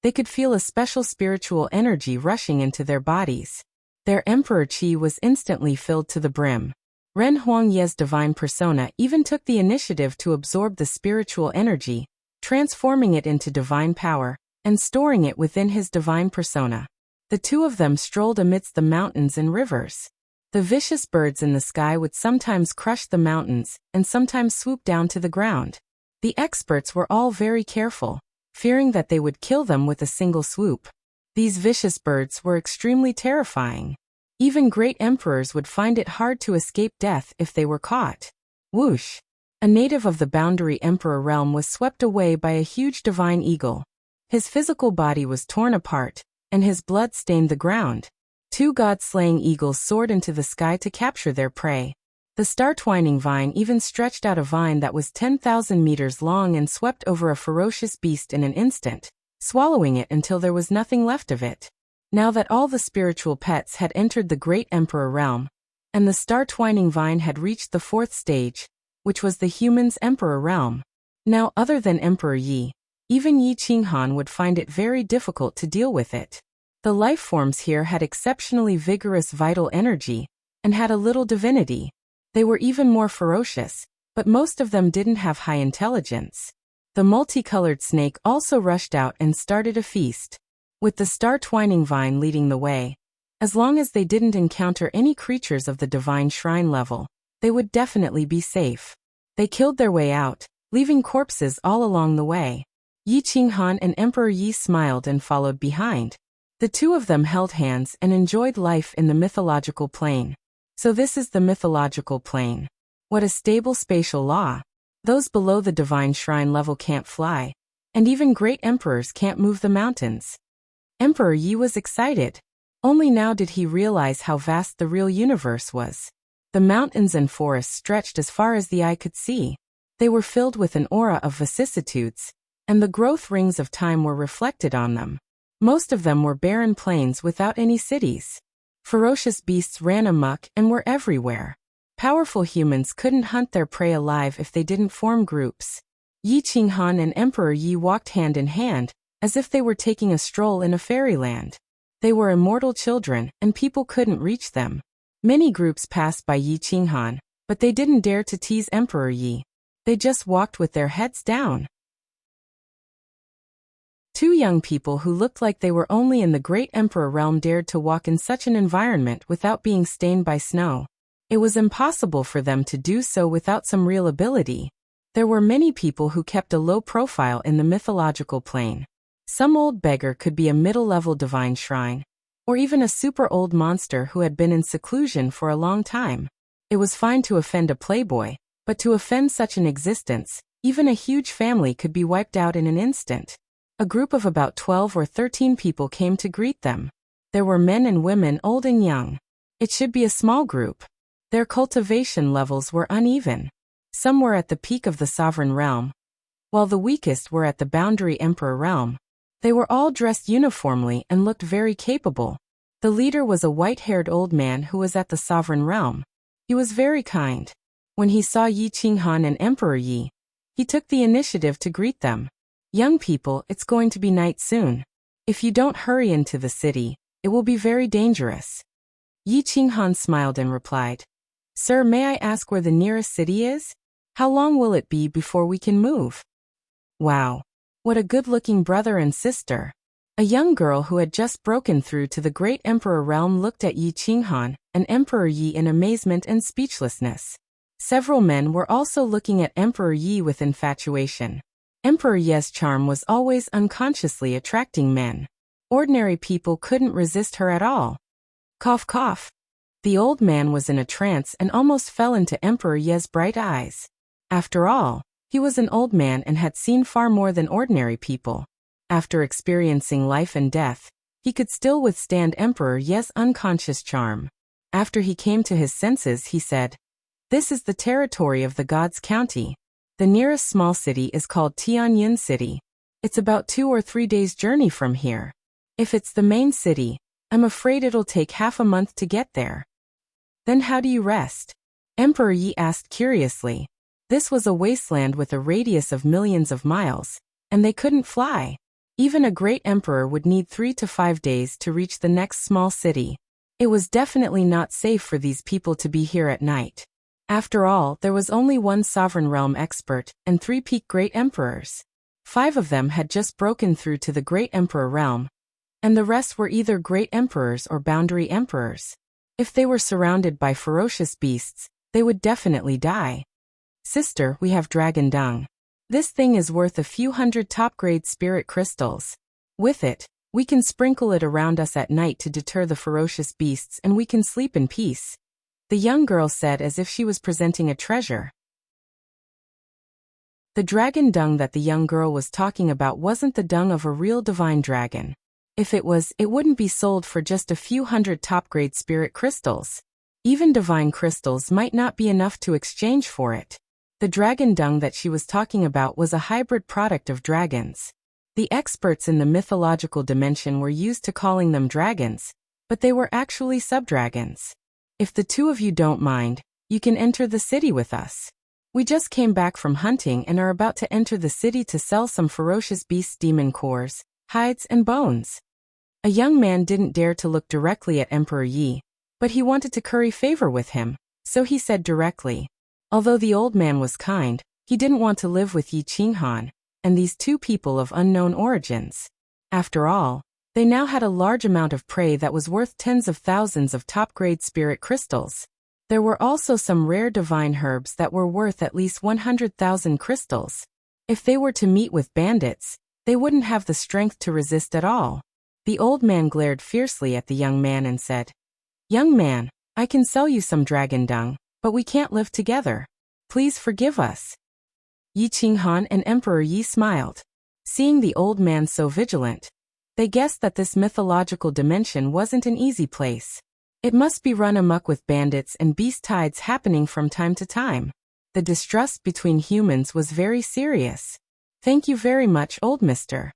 they could feel a special spiritual energy rushing into their bodies. Their emperor qi was instantly filled to the brim. Ren Huangye's divine persona even took the initiative to absorb the spiritual energy, transforming it into divine power, and storing it within his divine persona. The two of them strolled amidst the mountains and rivers. The vicious birds in the sky would sometimes crush the mountains, and sometimes swoop down to the ground. The experts were all very careful, fearing that they would kill them with a single swoop. These vicious birds were extremely terrifying. Even great emperors would find it hard to escape death if they were caught. Whoosh! A native of the Boundary Emperor realm was swept away by a huge divine eagle. His physical body was torn apart, and his blood stained the ground. Two god-slaying eagles soared into the sky to capture their prey. The star-twining vine even stretched out a vine that was 10,000 meters long and swept over a ferocious beast in an instant, swallowing it until there was nothing left of it. Now that all the spiritual pets had entered the great emperor realm, and the star-twining vine had reached the fourth stage, which was the human's emperor realm. Now, other than Emperor Yi, even Yi Qinghan would find it very difficult to deal with it. The life forms here had exceptionally vigorous vital energy, and had a little divinity. They were even more ferocious, but most of them didn't have high intelligence. The multicolored snake also rushed out and started a feast, with the star-twining vine leading the way. As long as they didn't encounter any creatures of the divine shrine level, they would definitely be safe. They killed their way out, leaving corpses all along the way. Yi Qinghan and Emperor Yi smiled and followed behind. The two of them held hands and enjoyed life in the mythological plane. So this is the mythological plane. What a stable spatial law. Those below the divine shrine level can't fly, and even great emperors can't move the mountains. Emperor Yi was excited. Only now did he realize how vast the real universe was. The mountains and forests stretched as far as the eye could see. They were filled with an aura of vicissitudes, and the growth rings of time were reflected on them. Most of them were barren plains without any cities. Ferocious beasts ran amok and were everywhere. Powerful humans couldn't hunt their prey alive if they didn't form groups. Yi Qinghan and Emperor Yi walked hand in hand, as if they were taking a stroll in a fairyland. They were immortal children, and people couldn't reach them. Many groups passed by Yi Qinghan, but they didn't dare to tease Emperor Yi. They just walked with their heads down. Two young people who looked like they were only in the great emperor realm dared to walk in such an environment without being stained by snow. It was impossible for them to do so without some real ability. There were many people who kept a low profile in the mythological plane. Some old beggar could be a middle-level divine shrine, or even a super old monster who had been in seclusion for a long time. It was fine to offend a playboy, but to offend such an existence, even a huge family could be wiped out in an instant. A group of about 12 or 13 people came to greet them. There were men and women, old and young. It should be a small group. Their cultivation levels were uneven. Some were at the peak of the sovereign realm, while the weakest were at the boundary emperor realm. They were all dressed uniformly and looked very capable. The leader was a white-haired old man who was at the sovereign realm. He was very kind. When he saw Yi Qinghan and Emperor Yi, he took the initiative to greet them. Young people, it's going to be night soon. If you don't hurry into the city, it will be very dangerous. Yi Qinghan smiled and replied, Sir, may I ask where the nearest city is? How long will it be before we can move? Wow. What a good-looking brother and sister. A young girl who had just broken through to the great emperor realm looked at Yi Qinghan and Emperor Yi in amazement and speechlessness. Several men were also looking at Emperor Yi with infatuation. Emperor Yi's charm was always unconsciously attracting men. Ordinary people couldn't resist her at all. Cough, cough. The old man was in a trance and almost fell into Emperor Yi's bright eyes. After all, he was an old man and had seen far more than ordinary people. After experiencing life and death, he could still withstand Emperor Yi's unconscious charm. After he came to his senses, he said, This is the territory of the Gods County. The nearest small city is called Tianyun City. It's about 2 or 3 days' journey from here. If it's the main city, I'm afraid it'll take half a month to get there. Then how do you rest? Emperor Yi asked curiously. This was a wasteland with a radius of millions of miles, and they couldn't fly. Even a great emperor would need 3 to 5 days to reach the next small city. It was definitely not safe for these people to be here at night. After all, there was only one sovereign realm expert and 3 peak great emperors. 5 of them had just broken through to the great emperor realm, and the rest were either great emperors or boundary emperors. If they were surrounded by ferocious beasts, they would definitely die. Sister, we have dragon dung. This thing is worth a few hundred top-grade spirit crystals. With it, we can sprinkle it around us at night to deter the ferocious beasts and we can sleep in peace. The young girl said as if she was presenting a treasure. The dragon dung that the young girl was talking about wasn't the dung of a real divine dragon. If it was, it wouldn't be sold for just a few hundred top-grade spirit crystals. Even divine crystals might not be enough to exchange for it. The dragon dung that she was talking about was a hybrid product of dragons. The experts in the mythological dimension were used to calling them dragons, but they were actually subdragons. If the 2 of you don't mind, you can enter the city with us. We just came back from hunting and are about to enter the city to sell some ferocious beasts' demon cores, hides and bones. A young man didn't dare to look directly at Emperor Yi, but he wanted to curry favor with him, so he said directly. Although the old man was kind, he didn't want to live with Yi Qinghan and these 2 people of unknown origins. After all, they now had a large amount of prey that was worth tens of thousands of top-grade spirit crystals. There were also some rare divine herbs that were worth at least 100,000 crystals. If they were to meet with bandits, they wouldn't have the strength to resist at all. The old man glared fiercely at the young man and said, Young man, I can sell you some dragon dung, but we can't live together. Please forgive us. Yi Qinghan and Emperor Yi smiled. Seeing the old man so vigilant, they guessed that this mythological dimension wasn't an easy place. It must be run amok with bandits and beast tides happening from time to time. The distrust between humans was very serious. Thank you very much, old mister.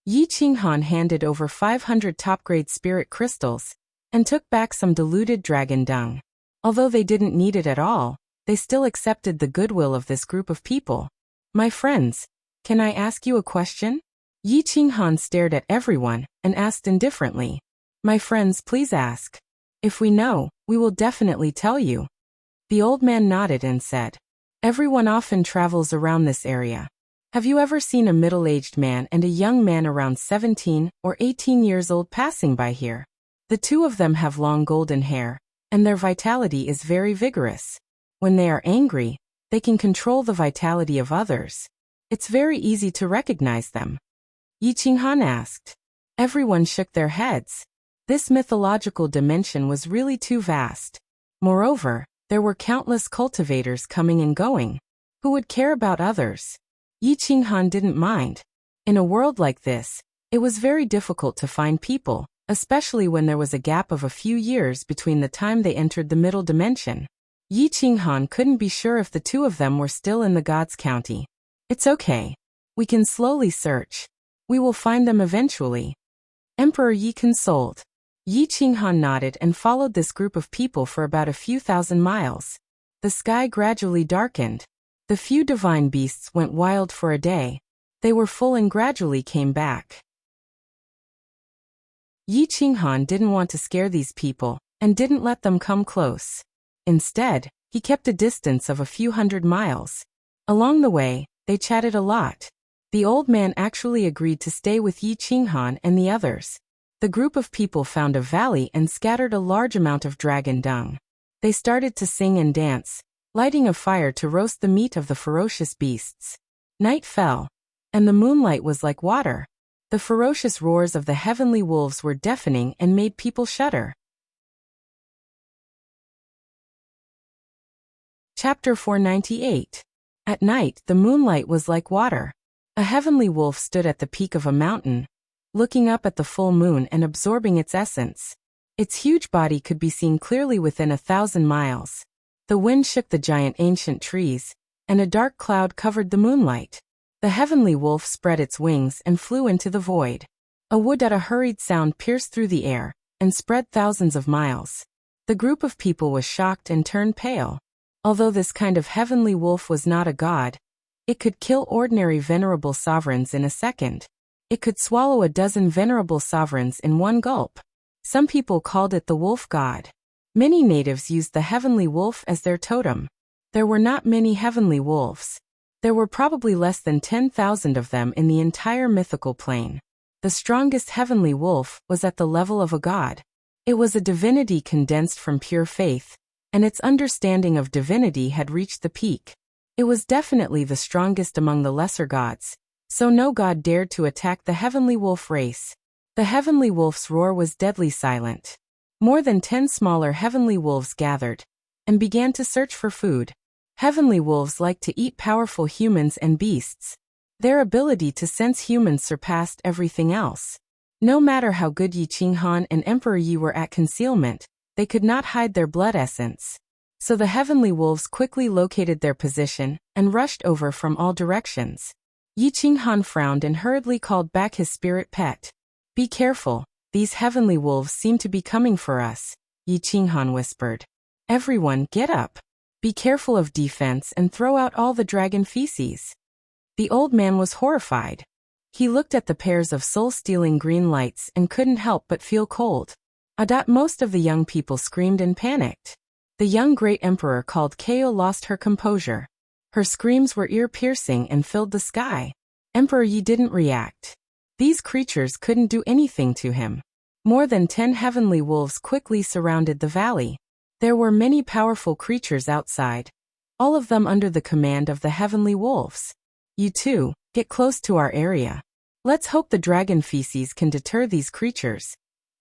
Yi Qinghan handed over 500 top-grade spirit crystals and took back some diluted dragon dung. Although they didn't need it at all, they still accepted the goodwill of this group of people. My friends, can I ask you a question? Yi Qinghan stared at everyone and asked indifferently. My friends, please ask. If we know, we will definitely tell you. The old man nodded and said, Everyone often travels around this area. Have you ever seen a middle-aged man and a young man around 17 or 18 years old passing by here? The 2 of them have long golden hair, and their vitality is very vigorous. When they are angry, They can control the vitality of others. It's very easy to recognize them. Yi Qinghan asked. Everyone shook their heads. This mythological dimension was really too vast. Moreover, there were countless cultivators coming and going. Who would care about others? Yi Qinghan didn't mind. In a world like this, it was very difficult to find people, especially when there was a gap of a few years between the time they entered the middle dimension. Yi Qinghan couldn't be sure if the two of them were still in the Gods County. It's okay. We can slowly search. We will find them eventually. Emperor Yi consoled. Yi Qinghan nodded and followed this group of people for about a few thousand miles. The sky gradually darkened. The few divine beasts went wild for a day. They were full and gradually came back. Yi Qinghan didn't want to scare these people, and didn't let them come close. Instead, he kept a distance of a few hundred miles. Along the way, they chatted a lot. The old man actually agreed to stay with Yi Qinghan and the others. The group of people found a valley and scattered a large amount of dragon dung. They started to sing and dance, lighting a fire to roast the meat of the ferocious beasts. Night fell, and the moonlight was like water. The ferocious roars of the heavenly wolves were deafening and made people shudder. Chapter 498. At night, the moonlight was like water. A heavenly wolf stood at the peak of a mountain, looking up at the full moon and absorbing its essence. Its huge body could be seen clearly within 1,000 miles. The wind shook the giant ancient trees, and a dark cloud covered the moonlight. The heavenly wolf spread its wings and flew into the void. A wood at a hurried sound pierced through the air, and spread thousands of miles. The group of people was shocked and turned pale. Although this kind of heavenly wolf was not a god, it could kill ordinary venerable sovereigns in a second. It could swallow a dozen venerable sovereigns in one gulp. Some people called it the wolf god. Many natives used the heavenly wolf as their totem. There were not many heavenly wolves. There were probably less than 10,000 of them in the entire mythical plane. The strongest heavenly wolf was at the level of a god. It was a divinity condensed from pure faith, and its understanding of divinity had reached the peak. It was definitely the strongest among the lesser gods, so no god dared to attack the heavenly wolf race. The heavenly wolf's roar was deadly silent. More than 10 smaller heavenly wolves gathered and began to search for food. Heavenly wolves like to eat powerful humans and beasts. Their ability to sense humans surpassed everything else. No matter how good Yi Qinghan and Emperor Yi were at concealment, they could not hide their blood essence. So the heavenly wolves quickly located their position and rushed over from all directions. Yi Qinghan frowned and hurriedly called back his spirit pet. Be careful, these heavenly wolves seem to be coming for us, Yi Qinghan whispered. Everyone, get up. Be careful of defense and throw out all the dragon feces. The old man was horrified. He looked at the pairs of soul-stealing green lights and couldn't help but feel cold. Most of the young people screamed and panicked. The young great emperor called Kao lost her composure. Her screams were ear-piercing and filled the sky. Emperor Yi didn't react. These creatures couldn't do anything to him. More than 10 heavenly wolves quickly surrounded the valley. There were many powerful creatures outside, all of them under the command of the heavenly wolves. You two, get close to our area. Let's hope the dragon feces can deter these creatures,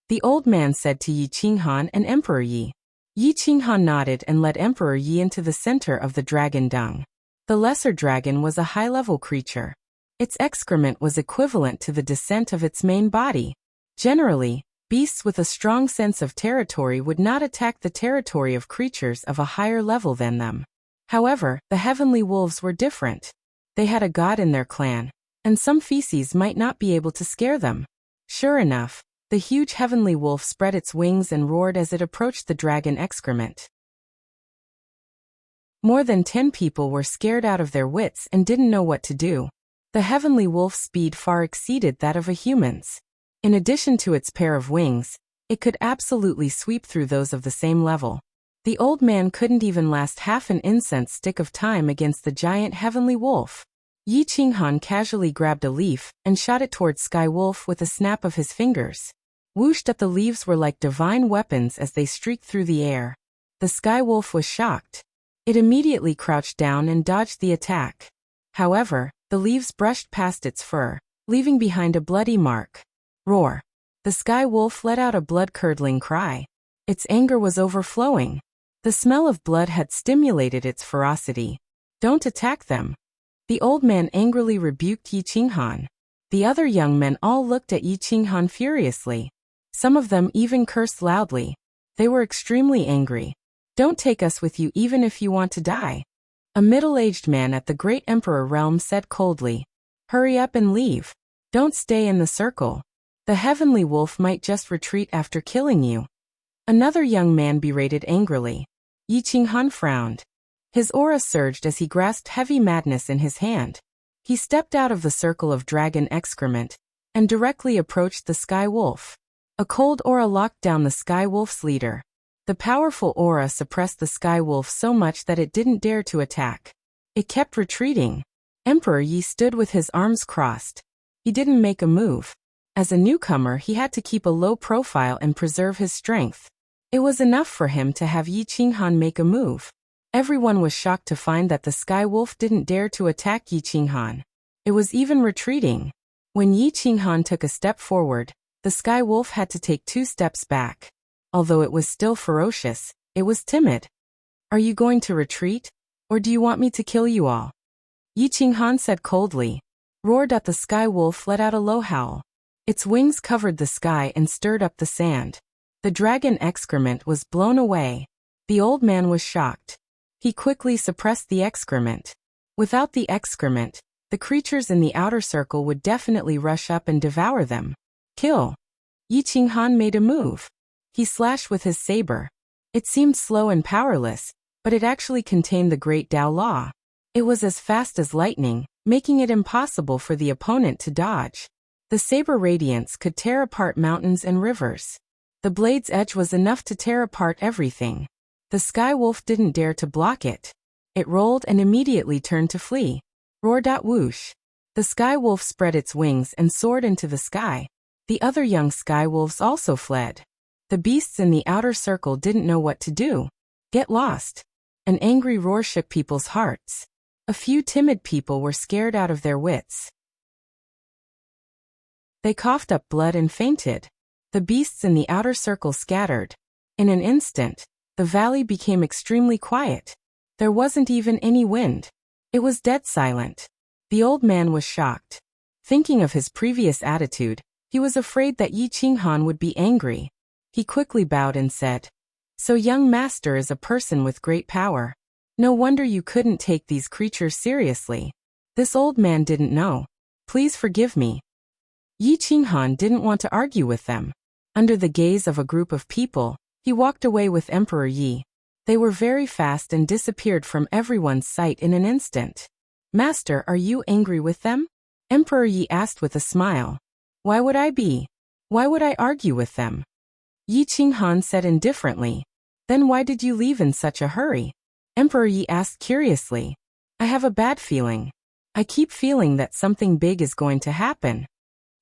the old man said to Yi Qinghan and Emperor Yi. Yi Qinghan nodded and led Emperor Yi into the center of the dragon dung. The lesser dragon was a high-level creature. Its excrement was equivalent to the descent of its main body. Generally, beasts with a strong sense of territory would not attack the territory of creatures of a higher level than them. However, the heavenly wolves were different. They had a god in their clan, and some feces might not be able to scare them. Sure enough, the huge heavenly wolf spread its wings and roared as it approached the dragon excrement. More than 10 people were scared out of their wits and didn't know what to do. The heavenly wolf's speed far exceeded that of a human's. In addition to its pair of wings, it could absolutely sweep through those of the same level. The old man couldn't even last half an incense stick of time against the giant heavenly wolf. Yi Qinghan casually grabbed a leaf and shot it towards Sky Wolf with a snap of his fingers. Whooshed at the leaves were like divine weapons as they streaked through the air. The Sky Wolf was shocked. It immediately crouched down and dodged the attack. However, the leaves brushed past its fur, leaving behind a bloody mark. Roar! The sky wolf let out a blood-curdling cry. Its anger was overflowing. The smell of blood had stimulated its ferocity. Don't attack them. The old man angrily rebuked Yi Qinghan. The other young men all looked at Yi Qinghan furiously. Some of them even cursed loudly. They were extremely angry. Don't take us with you even if you want to die. A middle-aged man at the great emperor realm said coldly. Hurry up and leave. Don't stay in the circle. The heavenly wolf might just retreat after killing you. Another young man berated angrily. Yi Qinghan frowned. His aura surged as he grasped heavy madness in his hand. He stepped out of the circle of dragon excrement and directly approached the sky wolf. A cold aura locked down the sky wolf's leader. The powerful aura suppressed the sky wolf so much that it didn't dare to attack. It kept retreating. Emperor Yi stood with his arms crossed. He didn't make a move. As a newcomer, he had to keep a low profile and preserve his strength. It was enough for him to have Yi Qinghan make a move. Everyone was shocked to find that the sky wolf didn't dare to attack Yi Qinghan. It was even retreating. When Yi Qinghan took a step forward, the sky wolf had to take 2 steps back. Although it was still ferocious, it was timid. Are you going to retreat? Or do you want me to kill you all? Yi Qinghan said coldly. Roared at the sky wolf let out a low howl. Its wings covered the sky and stirred up the sand. The dragon excrement was blown away. The old man was shocked. He quickly suppressed the excrement. Without the excrement, the creatures in the outer circle would definitely rush up and devour them. Kill! Yi Qinghan made a move. He slashed with his saber. It seemed slow and powerless, but it actually contained the great Tao Law. It was as fast as lightning, making it impossible for the opponent to dodge. The saber radiance could tear apart mountains and rivers. The blade's edge was enough to tear apart everything. The sky wolf didn't dare to block it. It rolled and immediately turned to flee. Roar! Whoosh! The sky wolf spread its wings and soared into the sky. The other young sky wolves also fled. The beasts in the outer circle didn't know what to do. Get lost! An angry roar shook people's hearts. A few timid people were scared out of their wits. They coughed up blood and fainted. The beasts in the outer circle scattered. In an instant, the valley became extremely quiet. There wasn't even any wind. It was dead silent. The old man was shocked. Thinking of his previous attitude, he was afraid that Yi Qinghan would be angry. He quickly bowed and said, So young master is a person with great power. No wonder you couldn't take these creatures seriously. This old man didn't know. Please forgive me. Yi Qinghan didn't want to argue with them. Under the gaze of a group of people, he walked away with Emperor Yi. They were very fast and disappeared from everyone's sight in an instant. Master, are you angry with them? Emperor Yi asked with a smile. Why would I be? Why would I argue with them? Yi Qinghan said indifferently. Then why did you leave in such a hurry? Emperor Yi asked curiously. I have a bad feeling. I keep feeling that something big is going to happen.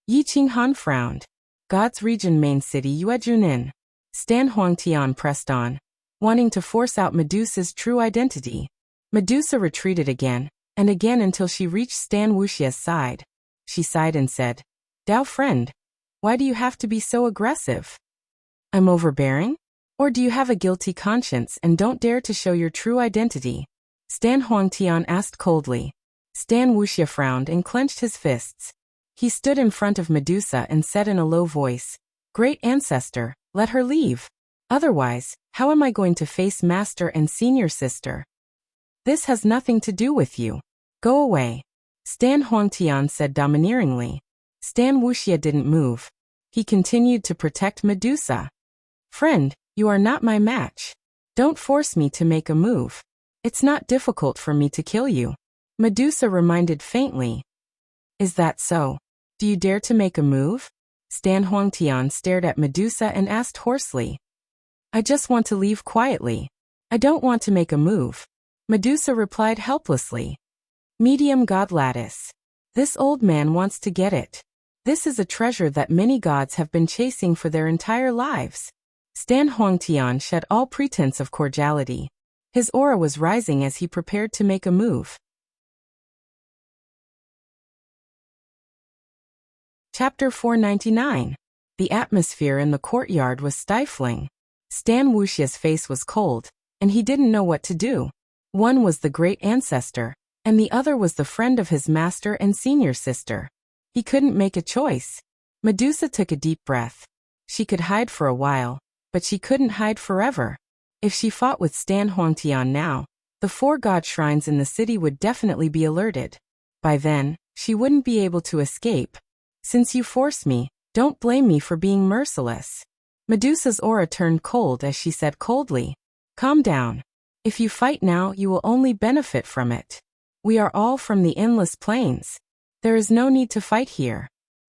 Yi Qinghan frowned. God's region main city Yuejunin. Stan Huangtian pressed on, wanting to force out Medusa's true identity. Medusa retreated again, and again until she reached Stan Wuxia's side. She sighed and said, Dao friend, why do you have to be so aggressive? I'm overbearing? Or do you have a guilty conscience and don't dare to show your true identity? Stan Huangtian asked coldly. Stan Wuxia frowned and clenched his fists. He stood in front of Medusa and said in a low voice, Great ancestor, let her leave. Otherwise, how am I going to face master and senior sister? This has nothing to do with you. Go away. Stan Huangtian said domineeringly. Stan Wuxia didn't move. He continued to protect Medusa. Friend, you are not my match. Don't force me to make a move. It's not difficult for me to kill you. Medusa reminded faintly. Is that so? Do you dare to make a move? Stan Huangtian stared at Medusa and asked hoarsely. I just want to leave quietly. I don't want to make a move. Medusa replied helplessly. Medium God lattice. This old man wants to get it. This is a treasure that many gods have been chasing for their entire lives. Stan Huangtian shed all pretense of cordiality. His aura was rising as he prepared to make a move. Chapter 499. The atmosphere in the courtyard was stifling. Stan Wuxia's face was cold, and he didn't know what to do. One was the great ancestor, and the other was the friend of his master and senior sister. He couldn't make a choice. Medusa took a deep breath. She could hide for a while, but she couldn't hide forever. If she fought with Stan Huangtian now, the 4 god shrines in the city would definitely be alerted. By then, she wouldn't be able to escape. Since you force me, don't blame me for being merciless. Medusa's aura turned cold as she said coldly, "Calm down. If you fight now, you will only benefit from it. We are all from the endless plains. There is no need to fight here."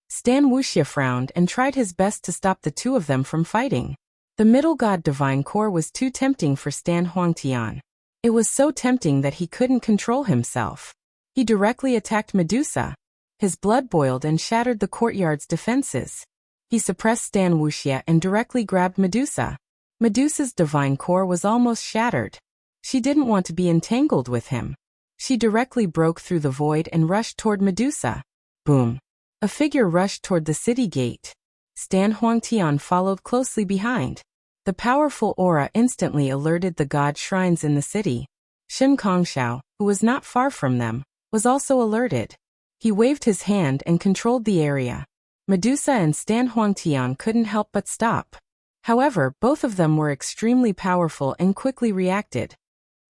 Stan Wuxia frowned and tried his best to stop the two of them from fighting. The middle god divine core was too tempting for Stan Huangtian. It was so tempting that he couldn't control himself. He directly attacked Medusa. His blood boiled and shattered the courtyard's defenses. He suppressed Stan Wuxia and directly grabbed Medusa. Medusa's divine core was almost shattered. She didn't want to be entangled with him. She directly broke through the void and rushed toward Medusa. Boom. A figure rushed toward the city gate. Stan Huangtian followed closely behind. The powerful aura instantly alerted the god shrines in the city. Shen Kongxiao, who was not far from them, was also alerted. He waved his hand and controlled the area. Medusa and Stan Huangtian couldn't help but stop. However, both of them were extremely powerful and quickly reacted.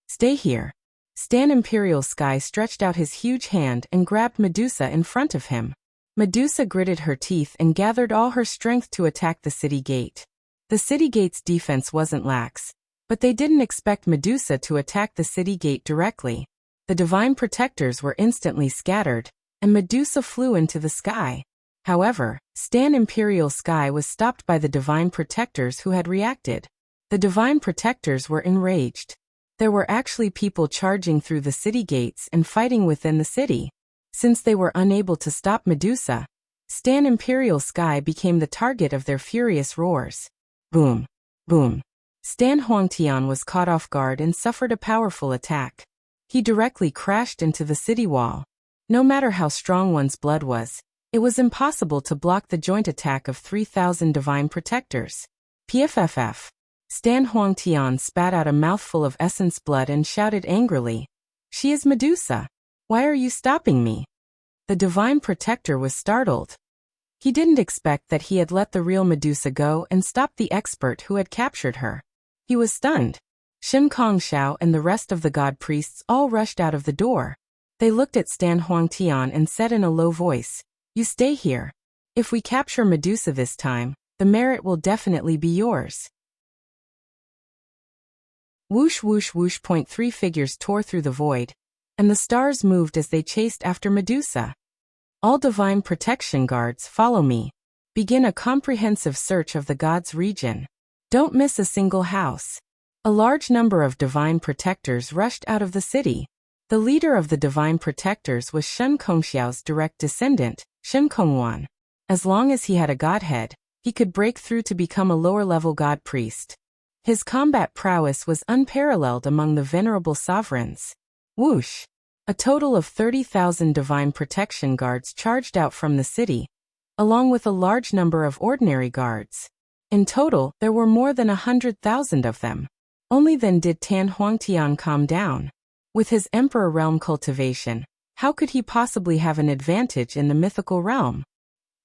"Stay here." Stan Imperial Sky stretched out his huge hand and grabbed Medusa in front of him. Medusa gritted her teeth and gathered all her strength to attack the city gate. The city gate's defense wasn't lax, but they didn't expect Medusa to attack the city gate directly. The divine protectors were instantly scattered, and Medusa flew into the sky. However, Stan Imperial Sky was stopped by the divine protectors who had reacted. The divine protectors were enraged. There were actually people charging through the city gates and fighting within the city. Since they were unable to stop Medusa, Stan Imperial Sky became the target of their furious roars. Boom. Boom. Stan Huangtian was caught off guard and suffered a powerful attack. He directly crashed into the city wall. No matter how strong one's blood was, it was impossible to block the joint attack of 3,000 divine protectors. PFFF. Stan Huangtian spat out a mouthful of essence blood and shouted angrily, "She is Medusa. Why are you stopping me?" The divine protector was startled. He didn't expect that he had let the real Medusa go and stopped the expert who had captured her. He was stunned. Shen Kongxiao and the rest of the god priests all rushed out of the door. They looked at Stan Huangtian and said in a low voice, "You stay here. If we capture Medusa this time, the merit will definitely be yours." Whoosh whoosh whoosh. 3 figures tore through the void, and the stars moved as they chased after Medusa. "All divine protection guards, follow me. Begin a comprehensive search of the gods' region. Don't miss a single house." A large number of divine protectors rushed out of the city. The leader of the divine protectors was Shen Kongxiao's direct descendant, Shen Kongwan. As long as he had a godhead, he could break through to become a lower-level god priest. His combat prowess was unparalleled among the venerable sovereigns. Whoosh! A total of 30,000 divine protection guards charged out from the city, along with a large number of ordinary guards. In total, there were more than 100,000 of them. Only then did Tan Huangtian calm down. With his Emperor realm cultivation, how could he possibly have an advantage in the mythical realm?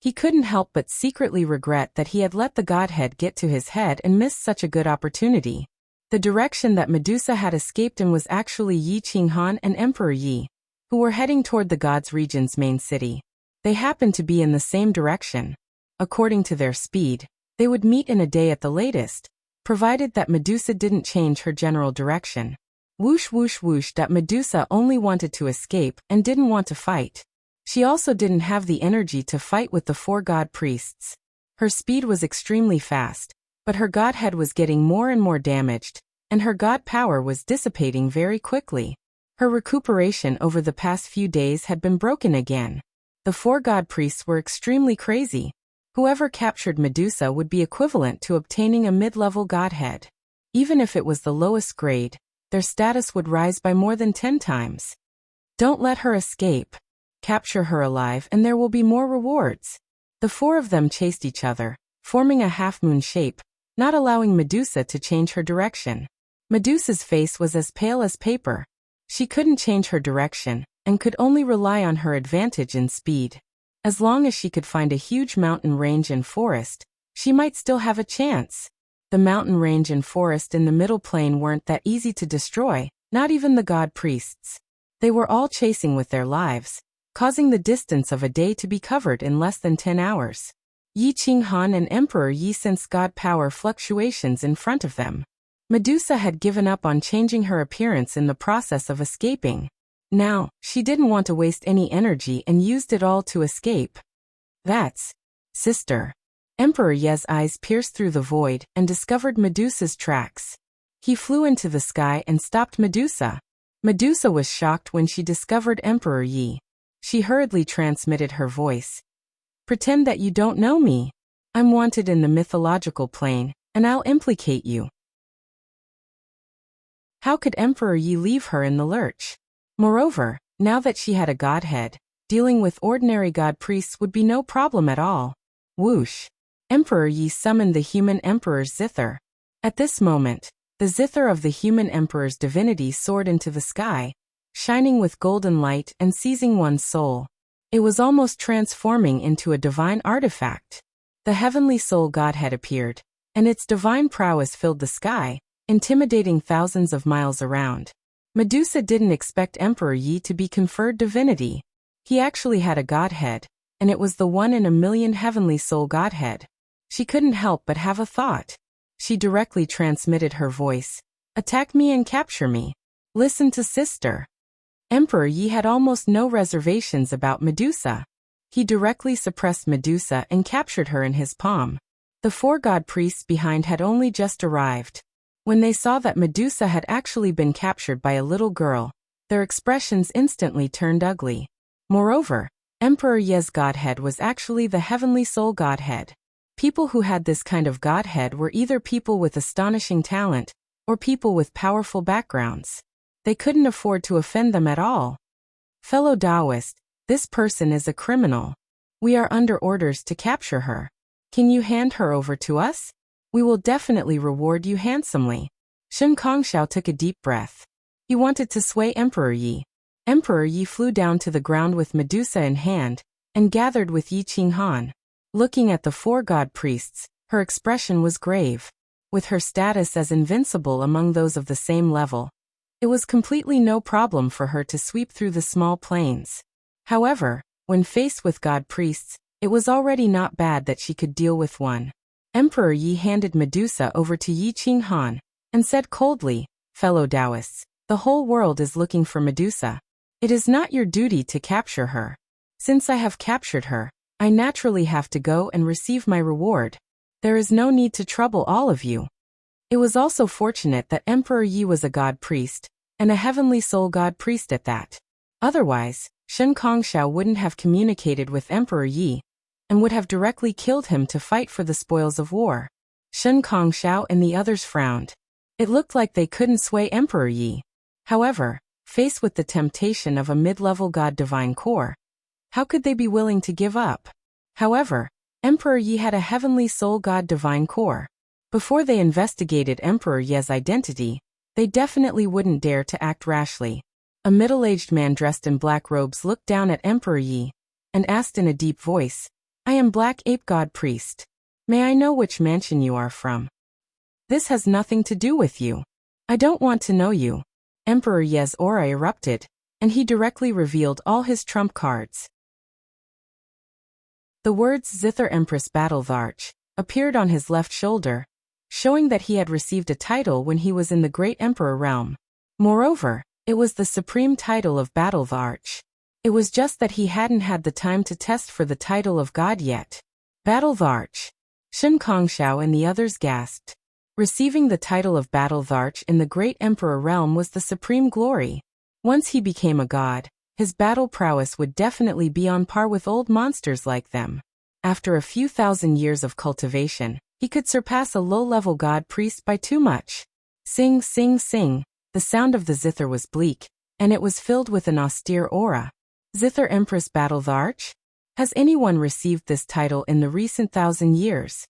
He couldn't help but secretly regret that he had let the godhead get to his head and missed such a good opportunity. The direction that Medusa had escaped in was actually Yi Qinghan and Emperor Yi, who were heading toward the gods' region's main city. They happened to be in the same direction. According to their speed, they would meet in a day at the latest, provided that Medusa didn't change her general direction. Whoosh whoosh whoosh. That Medusa only wanted to escape and didn't want to fight. She also didn't have the energy to fight with the 4 god priests. Her speed was extremely fast, but her godhead was getting more and more damaged, and her god power was dissipating very quickly. Her recuperation over the past few days had been broken again. The 4 god priests were extremely crazy. Whoever captured Medusa would be equivalent to obtaining a mid-level godhead. Even if it was the lowest grade, their status would rise by more than 10 times. Don't let her escape. Capture her alive and there will be more rewards. The four of them chased each other, forming a half-moon shape, not allowing Medusa to change her direction. Medusa's face was as pale as paper. She couldn't change her direction, and could only rely on her advantage in speed. As long as she could find a huge mountain range and forest, she might still have a chance. The mountain range and forest in the middle plain weren't that easy to destroy, not even the god priests. They were all chasing with their lives, causing the distance of a day to be covered in less than 10 hours. Yi Qinghan and Emperor Yi sensed god power fluctuations in front of them. Medusa had given up on changing her appearance in the process of escaping. Now, she didn't want to waste any energy and used it all to escape. That's sister. Emperor Ye's eyes pierced through the void and discovered Medusa's tracks. He flew into the sky and stopped Medusa. Medusa was shocked when she discovered Emperor Yi. She hurriedly transmitted her voice. Pretend that you don't know me. I'm wanted in the mythological plane, and I'll implicate you. How could Emperor Yi leave her in the lurch? Moreover, now that she had a godhead, dealing with ordinary god priests would be no problem at all. Whoosh! Emperor Yi summoned the human emperor's zither. At this moment, the zither of the human emperor's divinity soared into the sky, shining with golden light and seizing one's soul. It was almost transforming into a divine artifact. The heavenly soul godhead appeared, and its divine prowess filled the sky, intimidating thousands of miles around. Medusa didn't expect Emperor Yi to be conferred divinity. He actually had a godhead, and it was the 1 in a million heavenly soul godhead. She couldn't help but have a thought. She directly transmitted her voice. Attack me and capture me. Listen to sister. Emperor Yi had almost no reservations about Medusa. He directly suppressed Medusa and captured her in his palm. The 4 god priests behind had only just arrived. When they saw that Medusa had actually been captured by a little girl, their expressions instantly turned ugly. Moreover, Emperor Ye's godhead was actually the heavenly soul godhead. People who had this kind of godhead were either people with astonishing talent, or people with powerful backgrounds. They couldn't afford to offend them at all. Fellow Taoist, this person is a criminal. We are under orders to capture her. Can you hand her over to us? We will definitely reward you handsomely. Shen Kongxiao took a deep breath. He wanted to sway Emperor Yi. Emperor Yi flew down to the ground with Medusa in hand, and gathered with Yi Qinghan. Looking at the 4 god priests, her expression was grave. With her status as invincible among those of the same level, it was completely no problem for her to sweep through the small plains. However, when faced with god priests, it was already not bad that she could deal with one. Emperor Yi handed Medusa over to Yi Qinghan, and said coldly, Fellow Taoists, the whole world is looking for Medusa. It is not your duty to capture her. Since I have captured her, I naturally have to go and receive my reward. There is no need to trouble all of you. It was also fortunate that Emperor Yi was a god priest, and a heavenly soul god priest at that. Otherwise, Shen Kongxiao wouldn't have communicated with Emperor Yi, and would have directly killed him to fight for the spoils of war. Shen Kongxiao and the others frowned. It looked like they couldn't sway Emperor Yi. However, faced with the temptation of a mid-level god divine core, how could they be willing to give up? However, Emperor Yi had a heavenly soul god divine core. Before they investigated Emperor Ye's identity, they definitely wouldn't dare to act rashly. A middle-aged man dressed in black robes looked down at Emperor Yi, and asked in a deep voice, I am Black Ape God Priest. May I know which mansion you are from? This has nothing to do with you. I don't want to know you. Emperor Ye's aura erupted, and he directly revealed all his trump cards. The words Zither Empress Battletharch appeared on his left shoulder, showing that he had received a title when he was in the Great Emperor realm. Moreover, it was the supreme title of Battletharch. It was just that he hadn't had the time to test for the title of God yet. Battletharch. Shen Kongxiao and the others gasped. Receiving the title of Battletharch in the Great Emperor realm was the supreme glory. Once he became a god, his battle prowess would definitely be on par with old monsters like them. After a few thousand years of cultivation, he could surpass a low-level god priest by too much. Sing, sing, sing. The sound of the zither was bleak, and it was filled with an austere aura. Zither Empress Battle Arch? Has anyone received this title in the recent 1,000 years?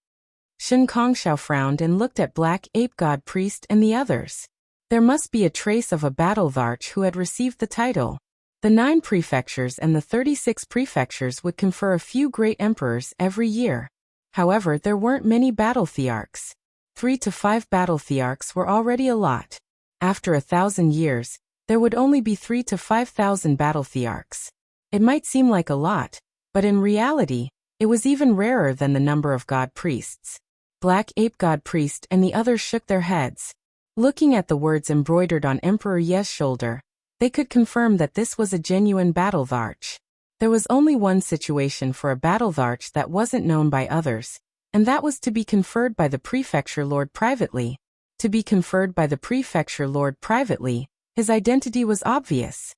Shen Kongshao frowned and looked at Black Ape God Priest and the others. There must be a trace of a battle arch who had received the title. The 9 prefectures and the 36 prefectures would confer a few great emperors every year. However, there weren't many battle thearchs. 3 to 5 battle thearchs were already a lot. After 1,000 years, there would only be 3 to 5,000 battle thearchs. It might seem like a lot, but in reality, it was even rarer than the number of god priests. Black Ape God Priest and the others shook their heads. Looking at the words embroidered on Emperor Ye's shoulder, they could confirm that this was a genuine battle arch. There was only one situation for a battle arch that wasn't known by others, and that was to be conferred by the prefecture lord privately. To be conferred by the prefecture lord privately, his identity was obvious.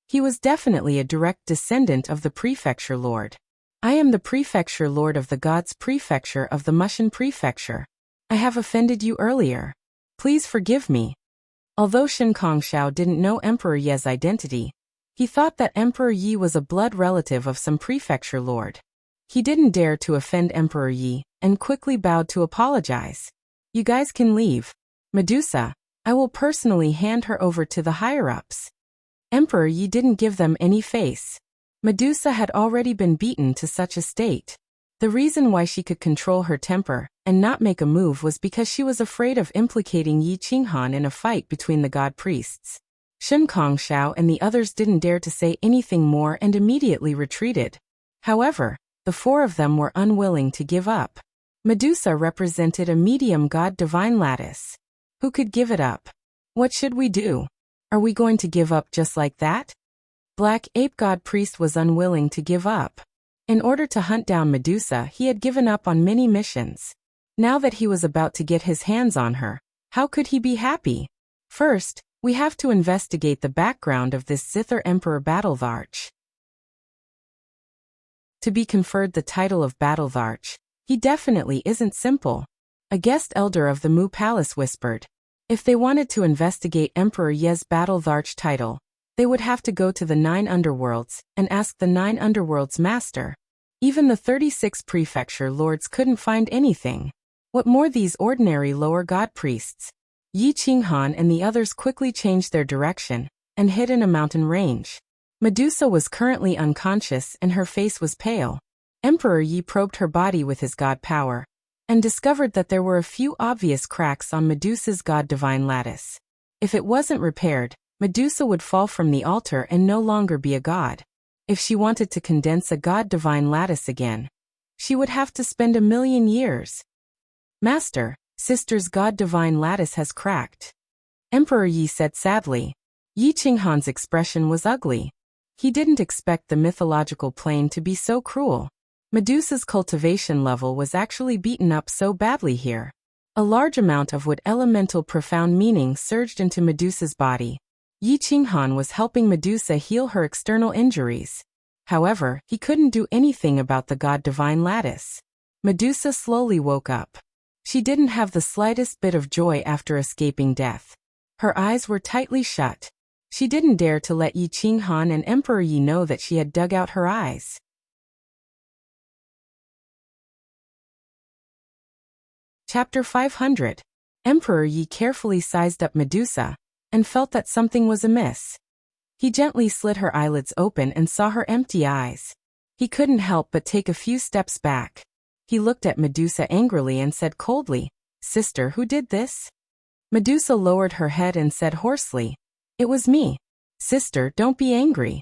He was definitely a direct descendant of the prefecture lord. I am the prefecture lord of the gods prefecture of the Mushan prefecture. I have offended you earlier. Please forgive me. Although Shen Kongshao didn't know Emperor Ye's identity, he thought that Emperor Yi was a blood relative of some prefecture lord. He didn't dare to offend Emperor Yi, and quickly bowed to apologize. You guys can leave. Medusa, I will personally hand her over to the higher-ups. Emperor Yi didn't give them any face. Medusa had already been beaten to such a state. The reason why she could control her temper and not make a move was because she was afraid of implicating Yi Qinghan in a fight between the god priests. Shen Kongshao and the others didn't dare to say anything more and immediately retreated. However, the 4 of them were unwilling to give up. Medusa represented a medium god divine lattice. Who could give it up? What should we do? Are we going to give up just like that? Black Ape God Priest was unwilling to give up. In order to hunt down Medusa, he had given up on many missions. Now that he was about to get his hands on her, how could he be happy? First, we have to investigate the background of this Zither Emperor Battle Arch. To be conferred the title of Battle Arch, he definitely isn't simple. A guest elder of the Mu Palace whispered. If they wanted to investigate Emperor Ye's Battle Arch title, they would have to go to the 9 underworlds and ask the 9 underworlds master. Even the 36 prefecture lords couldn't find anything. What more these ordinary lower god priests? Yi Qinghan and the others quickly changed their direction and hid in a mountain range. Medusa was currently unconscious and her face was pale. Emperor Yi probed her body with his god power and discovered that there were a few obvious cracks on Medusa's god divine lattice. If it wasn't repaired, Medusa would fall from the altar and no longer be a god. If she wanted to condense a god divine lattice again, she would have to spend 1,000,000 years. Master, sister's god divine lattice has cracked. Emperor Yi said sadly. Yi Qinghan's expression was ugly. He didn't expect the mythological plane to be so cruel. Medusa's cultivation level was actually beaten up so badly here. A large amount of wood elemental profound meaning surged into Medusa's body. Yi Qinghan was helping Medusa heal her external injuries. However, he couldn't do anything about the god divine lattice. Medusa slowly woke up. She didn't have the slightest bit of joy after escaping death. Her eyes were tightly shut. She didn't dare to let Yi Qinghan and Emperor Yi know that she had dug out her eyes. Chapter 500. Emperor Yi carefully sized up Medusa and felt that something was amiss. He gently slid her eyelids open and saw her empty eyes. He couldn't help but take a few steps back. He looked at Medusa angrily and said coldly, "Sister, who did this?" Medusa lowered her head and said hoarsely, "It was me. Sister, don't be angry."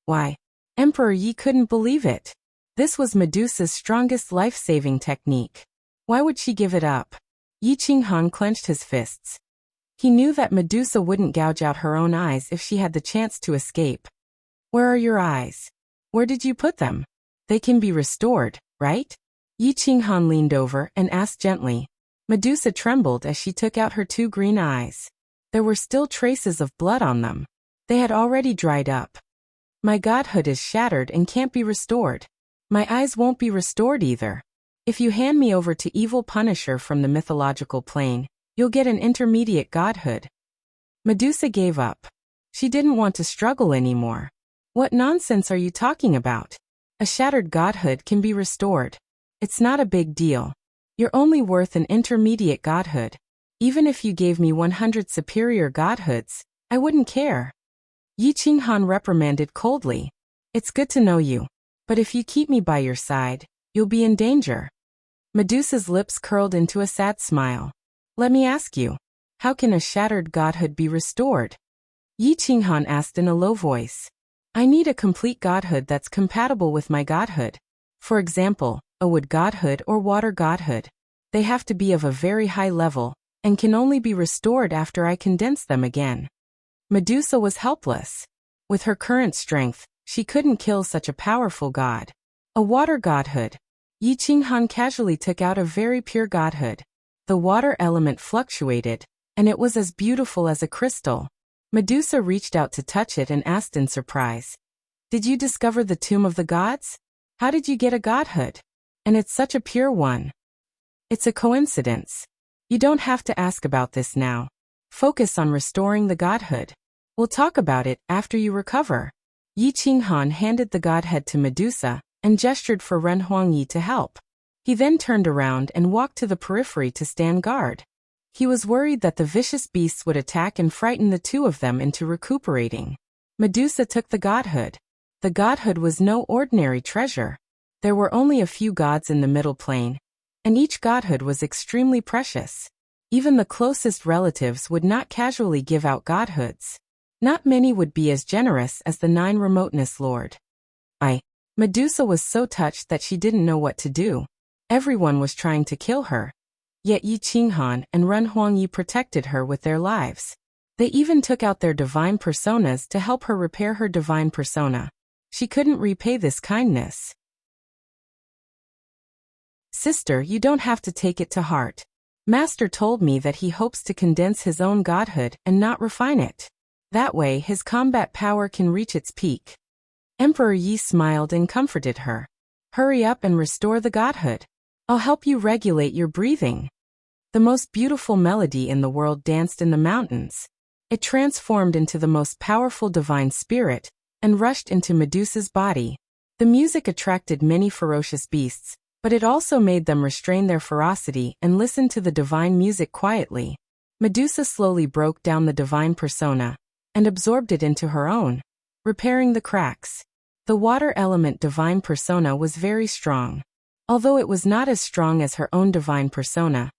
Why? Emperor Yi couldn't believe it. This was Medusa's strongest life-saving technique. Why would she give it up? Yi Qinghan clenched his fists. He knew that Medusa wouldn't gouge out her own eyes if she had the chance to escape. "Where are your eyes? Where did you put them? They can be restored, right?" Yi Qinghan leaned over and asked gently. Medusa trembled as she took out her 2 green eyes. There were still traces of blood on them. They had already dried up. "My godhood is shattered and can't be restored. My eyes won't be restored either. If you hand me over to Evil Punisher from the mythological plane, you'll get an intermediate godhood." Medusa gave up. She didn't want to struggle anymore. What nonsense are you talking about? A shattered godhood can be restored. It's not a big deal. You're only worth an intermediate godhood. Even if you gave me 100 superior godhoods, I wouldn't care. Yi Qinghan reprimanded coldly. It's good to know you. But if you keep me by your side, you'll be in danger. Medusa's lips curled into a sad smile. Let me ask you, how can a shattered godhood be restored? Yi Qinghan asked in a low voice. I need a complete godhood that's compatible with my godhood. For example, a wood godhood or water godhood. They have to be of a very high level, and can only be restored after I condense them again. Medusa was helpless. With her current strength, she couldn't kill such a powerful god. A water godhood. Yi Qinghan casually took out a very pure godhood. The water element fluctuated, and it was as beautiful as a crystal. Medusa reached out to touch it and asked in surprise. Did you discover the tomb of the gods? How did you get a godhood? And it's such a pure one. It's a coincidence. You don't have to ask about this now. Focus on restoring the godhood. We'll talk about it after you recover. Yi Qinghan handed the godhead to Medusa and gestured for Ren Huangyi to help. He then turned around and walked to the periphery to stand guard. He was worried that the vicious beasts would attack and frighten the two of them into recuperating. Medusa took the godhood. The godhood was no ordinary treasure. There were only a few gods in the middle plane, and each godhood was extremely precious. Even the closest relatives would not casually give out godhoods. Not many would be as generous as the 9 Remoteness Lord. Medusa was so touched that she didn't know what to do. Everyone was trying to kill her. Yet Yi Qinghan and Ren Huangyi protected her with their lives. They even took out their divine personas to help her repair her divine persona. She couldn't repay this kindness. Sister, you don't have to take it to heart. Master told me that he hopes to condense his own godhood and not refine it. That way his combat power can reach its peak. Emperor Yi smiled and comforted her. Hurry up and restore the godhood. I'll help you regulate your breathing. The most beautiful melody in the world danced in the mountains. It transformed into the most powerful divine spirit and rushed into Medusa's body. The music attracted many ferocious beasts, but it also made them restrain their ferocity and listen to the divine music quietly. Medusa slowly broke down the divine persona and absorbed it into her own, repairing the cracks. The water element divine persona was very strong. Although it was not as strong as her own divine persona,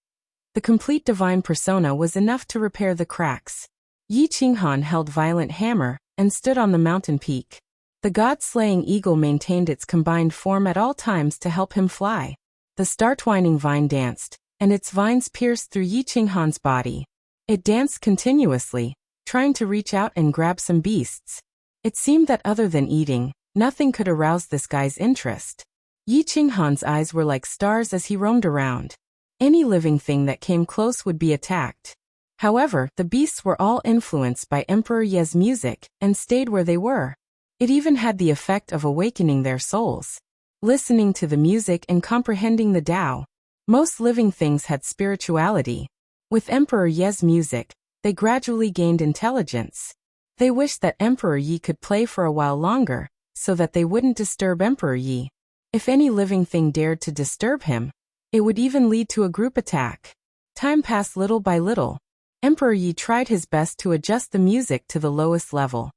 the complete divine persona was enough to repair the cracks. Yi Qinghan held Violent Hammer and stood on the mountain peak. The god-slaying eagle maintained its combined form at all times to help him fly. The star-twining vine danced, and its vines pierced through Yi Qinghan's body. It danced continuously, trying to reach out and grab some beasts. It seemed that other than eating, nothing could arouse this guy's interest. Yi Qinghan's eyes were like stars as he roamed around. Any living thing that came close would be attacked. However, the beasts were all influenced by Emperor Ye's music and stayed where they were. It even had the effect of awakening their souls. Listening to the music and comprehending the Tao, most living things had spirituality. With Emperor Ye's music, they gradually gained intelligence. They wished that Emperor Yi could play for a while longer, so that they wouldn't disturb Emperor Yi. If any living thing dared to disturb him, it would even lead to a group attack. Time passed little by little. Emperor Yi tried his best to adjust the music to the lowest level.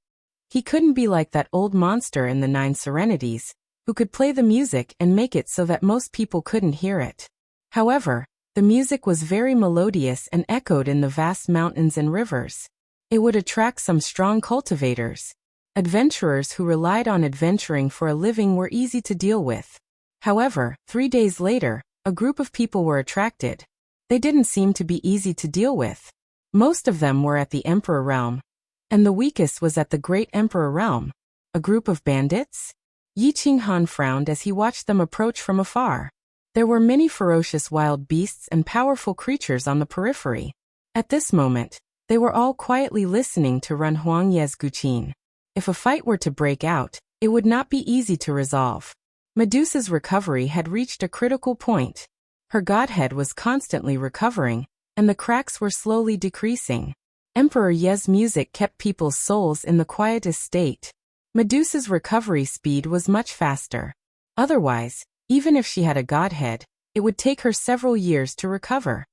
He couldn't be like that old monster in the 9 Serenities, who could play the music and make it so that most people couldn't hear it. However, the music was very melodious and echoed in the vast mountains and rivers. It would attract some strong cultivators. Adventurers who relied on adventuring for a living were easy to deal with. However, 3 days later, a group of people were attracted. They didn't seem to be easy to deal with. Most of them were at the Emperor Realm, and the weakest was at the Great Emperor Realm. A group of bandits? Yi Qinghan frowned as he watched them approach from afar. There were many ferocious wild beasts and powerful creatures on the periphery. At this moment, they were all quietly listening to Ren Huangye's guqin. If a fight were to break out, it would not be easy to resolve. Medusa's recovery had reached a critical point. Her godhead was constantly recovering, and the cracks were slowly decreasing. Emperor Ye's music kept people's souls in the quietest state. Medusa's recovery speed was much faster. Otherwise, even if she had a godhead, it would take her several years to recover.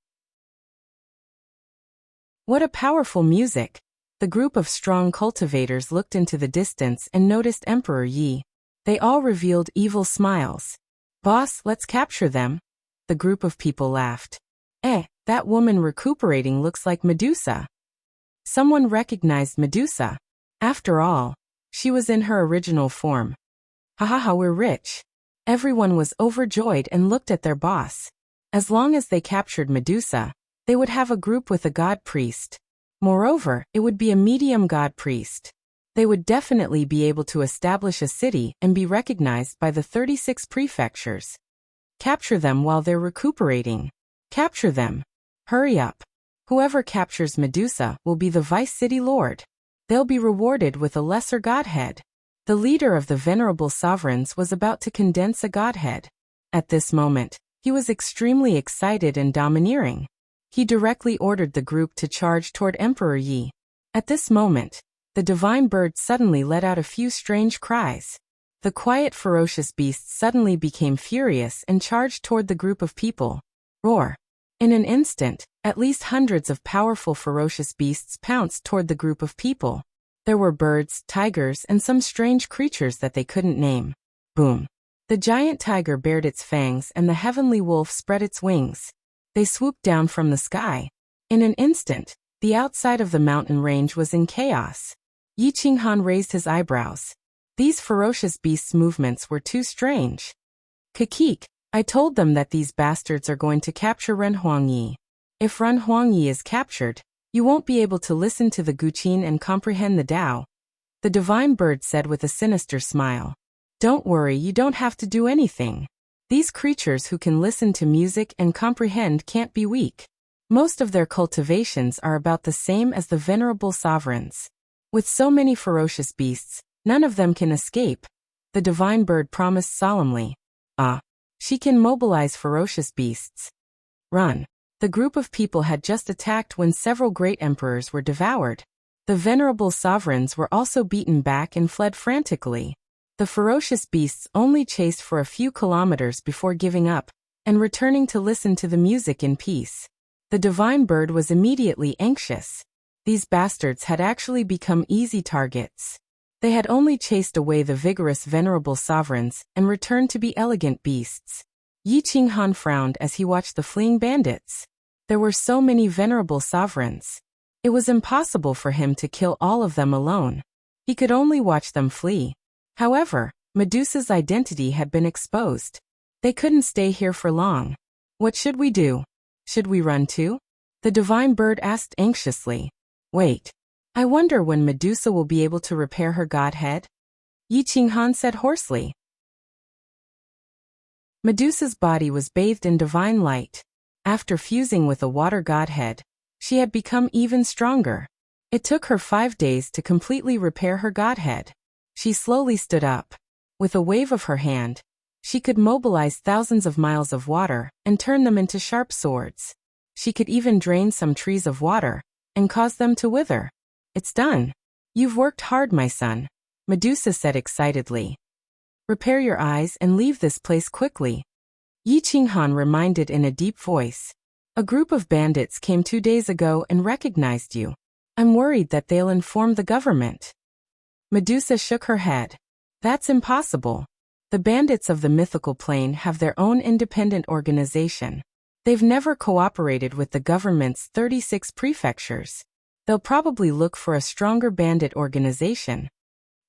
What a powerful music! The group of strong cultivators looked into the distance and noticed Emperor Yi. They all revealed evil smiles. Boss, let's capture them. The group of people laughed. That woman recuperating looks like Medusa. Someone recognized Medusa. After all, she was in her original form. Ha, we're rich. Everyone was overjoyed and looked at their boss. As long as they captured Medusa, they would have a group with a god priest. Moreover, it would be a medium god priest. They would definitely be able to establish a city and be recognized by the 36 prefectures. Capture them while they're recuperating. Capture them. Hurry up. Whoever captures Medusa will be the vice city lord. They'll be rewarded with a lesser godhead. The leader of the venerable sovereigns was about to condense a godhead. At this moment, he was extremely excited and domineering. He directly ordered the group to charge toward Emperor Yi. At this moment, the divine bird suddenly let out a few strange cries. The quiet, ferocious beast suddenly became furious and charged toward the group of people. Roar! In an instant, at least hundreds of powerful, ferocious beasts pounced toward the group of people. There were birds, tigers, and some strange creatures that they couldn't name. Boom! The giant tiger bared its fangs and the heavenly wolf spread its wings. They swooped down from the sky. In an instant, the outside of the mountain range was in chaos. Yi Qinghan raised his eyebrows. These ferocious beasts' movements were too strange. Kakik, I told them that these bastards are going to capture Ren Huangyi. If Ren Huangyi is captured, you won't be able to listen to the Guqin and comprehend the Tao. The divine bird said with a sinister smile. Don't worry, you don't have to do anything. These creatures who can listen to music and comprehend can't be weak. Most of their cultivations are about the same as the venerable sovereigns. With so many ferocious beasts, none of them can escape. The divine bird promised solemnly. She can mobilize ferocious beasts. Run. The group of people had just attacked when several great emperors were devoured. The venerable sovereigns were also beaten back and fled frantically. The ferocious beasts only chased for a few kilometers before giving up and returning to listen to the music in peace. The divine bird was immediately anxious. These bastards had actually become easy targets. They had only chased away the vigorous venerable sovereigns and returned to be elegant beasts. Yi Qinghan frowned as he watched the fleeing bandits. There were so many venerable sovereigns. It was impossible for him to kill all of them alone. He could only watch them flee. However, Medusa's identity had been exposed. They couldn't stay here for long. What should we do? Should we run too? The divine bird asked anxiously. Wait. I wonder when Medusa will be able to repair her godhead? Yi Qinghan said hoarsely. Medusa's body was bathed in divine light. After fusing with a water godhead, she had become even stronger. It took her 5 days to completely repair her godhead. She slowly stood up. With a wave of her hand, she could mobilize thousands of miles of water and turn them into sharp swords. She could even drain some trees of water and cause them to wither. It's done. You've worked hard, my son, Medusa said excitedly. Repair your eyes and leave this place quickly. Yi Qinghan reminded in a deep voice. A group of bandits came 2 days ago and recognized you. I'm worried that they'll inform the government. Medusa shook her head. That's impossible. The bandits of the mythical plane have their own independent organization. They've never cooperated with the government's 36 prefectures. They'll probably look for a stronger bandit organization.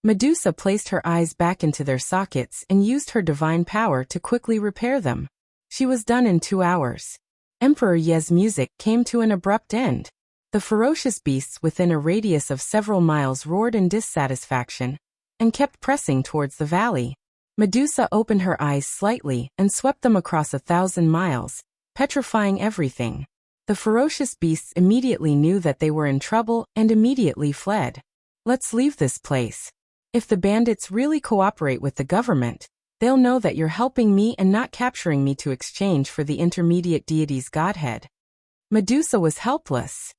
Medusa placed her eyes back into their sockets and used her divine power to quickly repair them. She was done in 2 hours. Emperor Ye's music came to an abrupt end. The ferocious beasts within a radius of several miles roared in dissatisfaction and kept pressing towards the valley. Medusa opened her eyes slightly and swept them across 1,000 miles, petrifying everything. The ferocious beasts immediately knew that they were in trouble and immediately fled. Let's leave this place. If the bandits really cooperate with the government, they'll know that you're helping me and not capturing me to exchange for the intermediate deity's godhead. Medusa was helpless.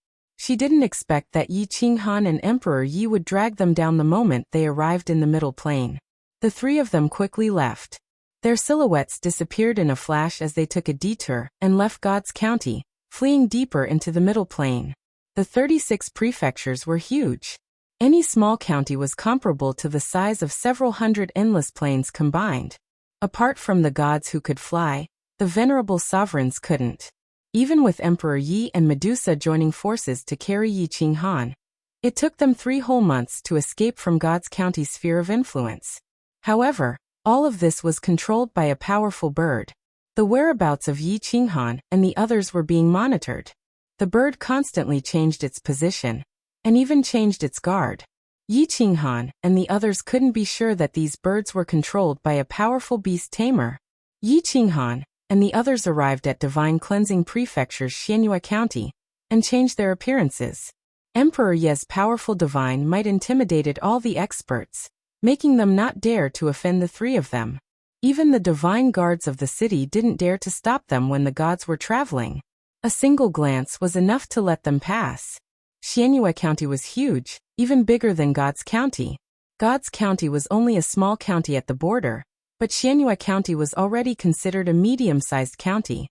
She didn't expect that Yi Qinghan and Emperor Yi would drag them down the moment they arrived in the middle plain. The three of them quickly left. Their silhouettes disappeared in a flash as they took a detour and left God's county, fleeing deeper into the middle plain. The 36 prefectures were huge. Any small county was comparable to the size of several hundred endless plains combined. Apart from the gods who could fly, the venerable sovereigns couldn't. Even with Emperor Yi and Medusa joining forces to carry Yi Qinghan, it took them 3 whole months to escape from God's county's sphere of influence. However, all of this was controlled by a powerful bird. The whereabouts of Yi Qinghan and the others were being monitored. The bird constantly changed its position, and even changed its guard. Yi Qinghan and the others couldn't be sure that these birds were controlled by a powerful beast tamer. Yi Qinghan and the others arrived at Divine Cleansing Prefecture's Xianyue County, and changed their appearances. Emperor Ye's powerful divine might intimidated all the experts, making them not dare to offend the 3 of them. Even the divine guards of the city didn't dare to stop them when the gods were traveling. A single glance was enough to let them pass. Xianyue County was huge, even bigger than God's county. God's county was only a small county at the border, but Xianyue County was already considered a medium-sized county.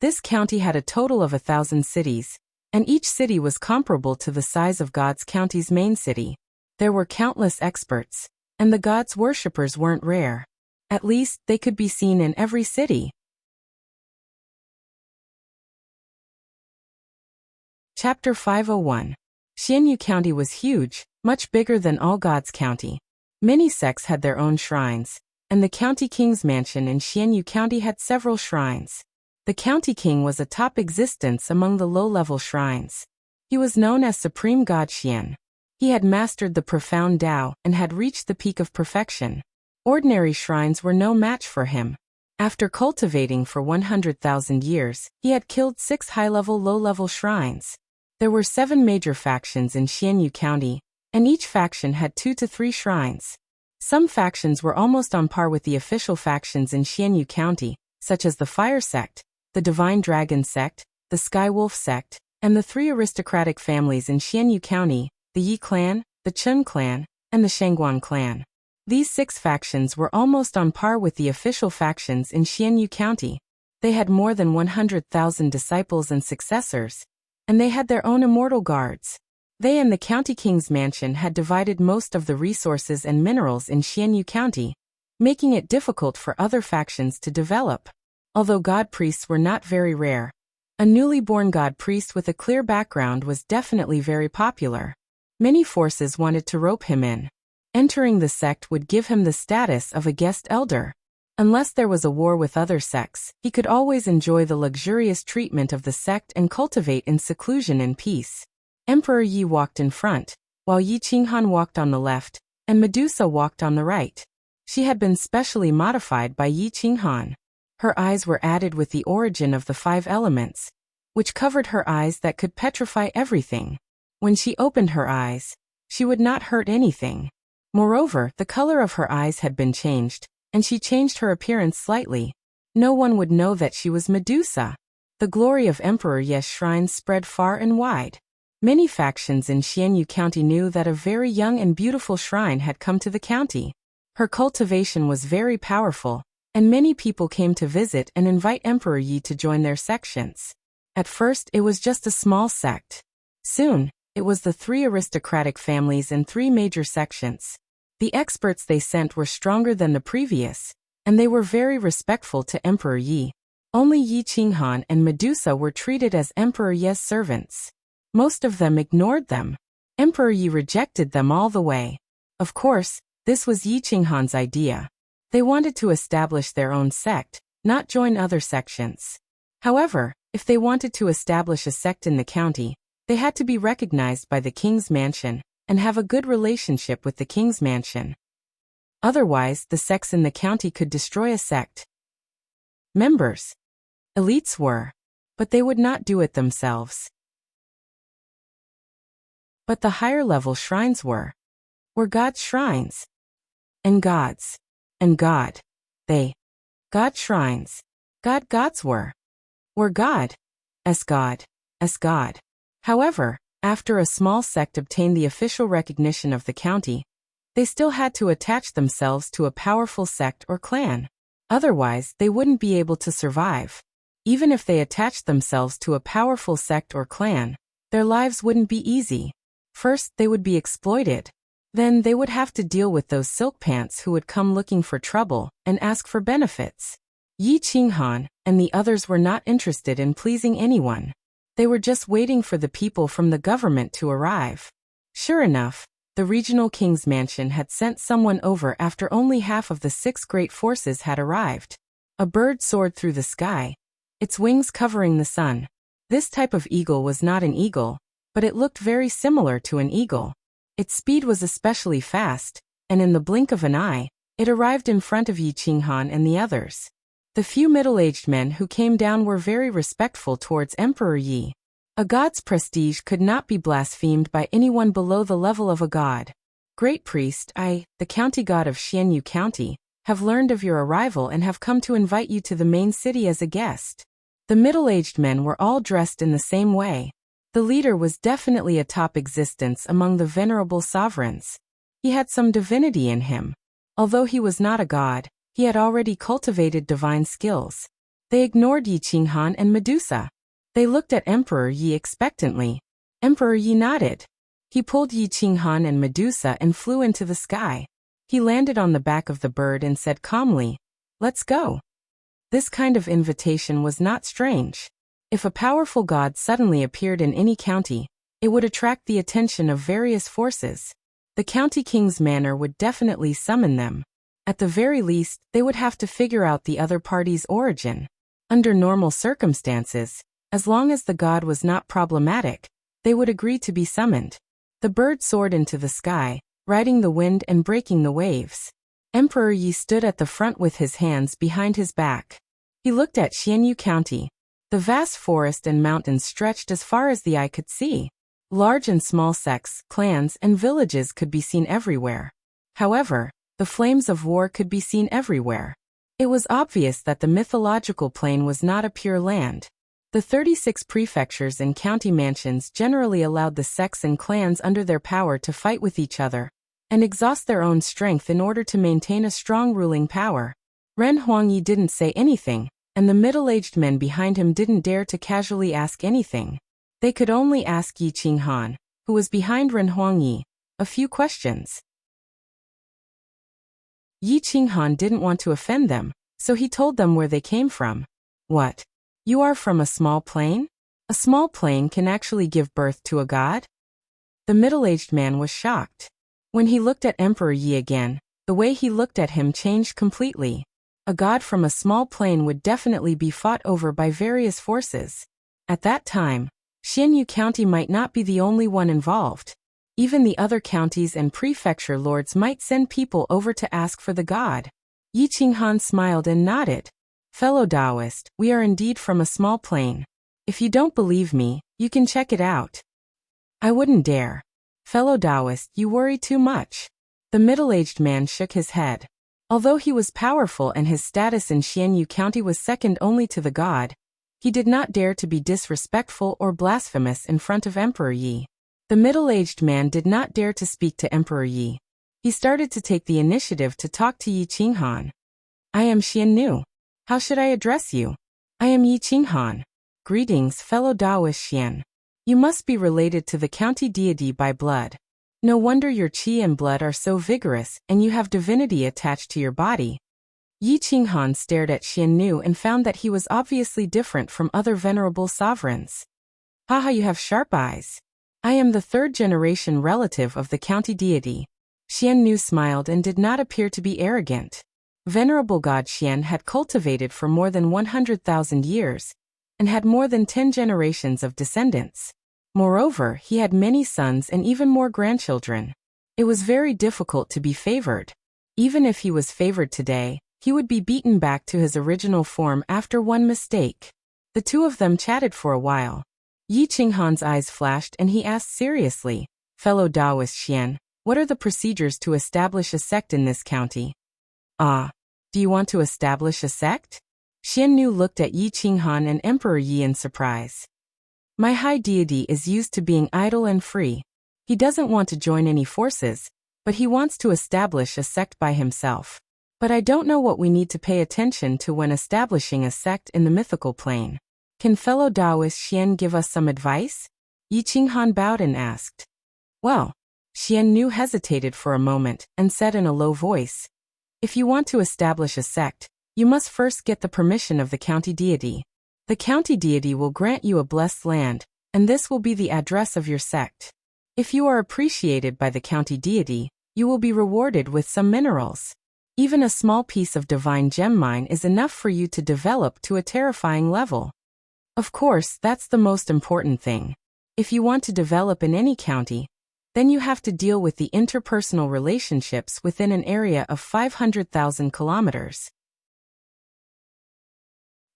This county had a total of 1,000 cities, and each city was comparable to the size of God's county's main city. There were countless experts, and the gods' worshippers weren't rare. At least, they could be seen in every city. Chapter 501. Xianyue County was huge, much bigger than all God's county. Many sects had their own shrines, and the county king's mansion in Xianyue County had several shrines. The county king was a top existence among the low-level shrines. He was known as Supreme God Xian. He had mastered the profound Tao and had reached the peak of perfection. Ordinary shrines were no match for him. After cultivating for 100,000 years, he had killed 6 high-level low-level shrines. There were 7 major factions in Xianyue County, and each faction had 2 to 3 shrines. Some factions were almost on par with the official factions in Xianyue County, such as the Fire Sect, the Divine Dragon Sect, the Sky Wolf Sect, and the 3 aristocratic families in Xianyue County, the Yi Clan, the Chun Clan, and the Shangguan Clan. These 6 factions were almost on par with the official factions in Xianyue County. They had more than 100,000 disciples and successors, and they had their own immortal guards. They and the county king's mansion had divided most of the resources and minerals in Xianyue County, making it difficult for other factions to develop. Although god priests were not very rare, a newly born god priest with a clear background was definitely very popular. Many forces wanted to rope him in. Entering the sect would give him the status of a guest elder. Unless there was a war with other sects, he could always enjoy the luxurious treatment of the sect and cultivate in seclusion and peace. Emperor Yi walked in front, while Yi Qinghan walked on the left, and Medusa walked on the right. She had been specially modified by Yi Qinghan. Her eyes were added with the origin of the 5 elements, which covered her eyes that could petrify everything. When she opened her eyes, she would not hurt anything. Moreover, the color of her eyes had been changed, and she changed her appearance slightly. No one would know that she was Medusa. The glory of Emperor Ye's shrines spread far and wide. Many factions in Xianyue County knew that a very young and beautiful shrine had come to the county. Her cultivation was very powerful, and many people came to visit and invite Emperor Yi to join their sections. At first, it was just a small sect. Soon, it was the 3 aristocratic families and 3 major sections. The experts they sent were stronger than the previous, and they were very respectful to Emperor Yi. Only Yi Qinghan and Medusa were treated as Emperor Ye's servants. Most of them ignored them. Emperor Yi rejected them all the way. Of course, this was Yi Qinghan's idea. They wanted to establish their own sect, not join other sections. However, if they wanted to establish a sect in the county, they had to be recognized by the king's mansion and have a good relationship with the king's mansion. Otherwise, the sects in the county could destroy a sect. Members. Elites were, but they would not do it themselves. But the higher-level shrines were God's shrines. And gods. And God. God shrines. Gods were God. As God. as God. However, after a small sect obtained the official recognition of the county, they still had to attach themselves to a powerful sect or clan. Otherwise, they wouldn't be able to survive. Even if they attached themselves to a powerful sect or clan, their lives wouldn't be easy. First, they would be exploited. Then they would have to deal with those silk pants who would come looking for trouble and ask for benefits. Yi Qinghan and the others were not interested in pleasing anyone. They were just waiting for the people from the government to arrive. Sure enough, the regional king's mansion had sent someone over after only half of the 6 great forces had arrived. A bird soared through the sky, its wings covering the sun. This type of eagle was not an eagle, but it looked very similar to an eagle. Its speed was especially fast, and in the blink of an eye, it arrived in front of Yi Qinghan and the others. The few middle-aged men who came down were very respectful towards Emperor Yi. A god's prestige could not be blasphemed by anyone below the level of a god. Great priest, I, the county god of Xianyu County, have learned of your arrival and have come to invite you to the main city as a guest. The middle-aged men were all dressed in the same way. The leader was definitely a top existence among the venerable sovereigns. He had some divinity in him. Although he was not a god, he had already cultivated divine skills. They ignored Yi Qinghan and Medusa. They looked at Emperor Yi expectantly. Emperor Yi nodded. He pulled Yi Qinghan and Medusa and flew into the sky. He landed on the back of the bird and said calmly, "Let's go." This kind of invitation was not strange. If a powerful god suddenly appeared in any county, it would attract the attention of various forces. The county king's manor would definitely summon them. At the very least, they would have to figure out the other party's origin. Under normal circumstances, as long as the god was not problematic, they would agree to be summoned. The bird soared into the sky, riding the wind and breaking the waves. Emperor Yi stood at the front with his hands behind his back. He looked at Xianyu County. The vast forest and mountains stretched as far as the eye could see. Large and small sects, clans, and villages could be seen everywhere. However, the flames of war could be seen everywhere. It was obvious that the mythological plane was not a pure land. The 36 prefectures and county mansions generally allowed the sects and clans under their power to fight with each other and exhaust their own strength in order to maintain a strong ruling power. Ren Huangyi didn't say anything, and the middle-aged men behind him didn't dare to casually ask anything. They could only ask Yi Qinghan, who was behind Ren Huangyi, a few questions. Yi Qinghan didn't want to offend them, so he told them where they came from. What? You are from a small plane? A small plane can actually give birth to a god? The middle-aged man was shocked. When he looked at Emperor Yi again, the way he looked at him changed completely. A god from a small plane would definitely be fought over by various forces. At that time, Xianyu County might not be the only one involved. Even the other counties and prefecture lords might send people over to ask for the god. Yi Qinghan smiled and nodded. Fellow Taoist, we are indeed from a small plane. If you don't believe me, you can check it out. I wouldn't dare. Fellow Taoist, you worry too much. The middle-aged man shook his head. Although he was powerful and his status in Xianyu County was second only to the god, he did not dare to be disrespectful or blasphemous in front of Emperor Yi. The middle-aged man did not dare to speak to Emperor Yi. He started to take the initiative to talk to Yi Qinghan. I am Xianyu. How should I address you? I am Yi Qinghan. Greetings, fellow Taoist Xian. You must be related to the county deity by blood. No wonder your qi and blood are so vigorous and you have divinity attached to your body. Yi Qinghan stared at Xianyu and found that he was obviously different from other venerable sovereigns. Haha, you have sharp eyes. I am the 3rd-generation relative of the county deity. Xianyu smiled and did not appear to be arrogant. Venerable God Xian had cultivated for more than 100,000 years and had more than 10 generations of descendants. Moreover, he had many sons and even more grandchildren. It was very difficult to be favored. Even if he was favored today, he would be beaten back to his original form after one mistake. The two of them chatted for a while. Yi Qinghan's eyes flashed and he asked seriously, Fellow Taoist Xian, what are the procedures to establish a sect in this county? Ah, do you want to establish a sect? Xianyu looked at Yi Qinghan and Emperor Yi in surprise. My high deity is used to being idle and free. He doesn't want to join any forces, but he wants to establish a sect by himself. But I don't know what we need to pay attention to when establishing a sect in the mythical plane. Can fellow Taoist Xian give us some advice? Yi Qinghan bowed and asked. Well, Xian Nu hesitated for a moment and said in a low voice, if you want to establish a sect, you must first get the permission of the county deity. The county deity will grant you a blessed land, and this will be the address of your sect. If you are appreciated by the county deity, you will be rewarded with some minerals. Even a small piece of divine gem mine is enough for you to develop to a terrifying level. Of course, that's the most important thing. If you want to develop in any county, then you have to deal with the interpersonal relationships within an area of 500,000 kilometers.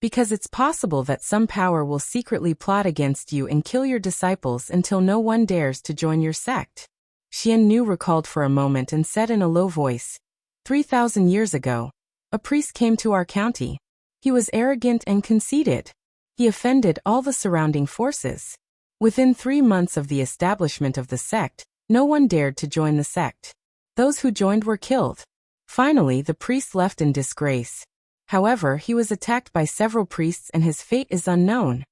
Because it's possible that some power will secretly plot against you and kill your disciples until no one dares to join your sect. Xian Nu recalled for a moment and said in a low voice, 3,000 years ago, a priest came to our county. He was arrogant and conceited. He offended all the surrounding forces. Within 3 months of the establishment of the sect, no one dared to join the sect. Those who joined were killed. Finally, the priest left in disgrace. However, he was attacked by several priests and his fate is unknown.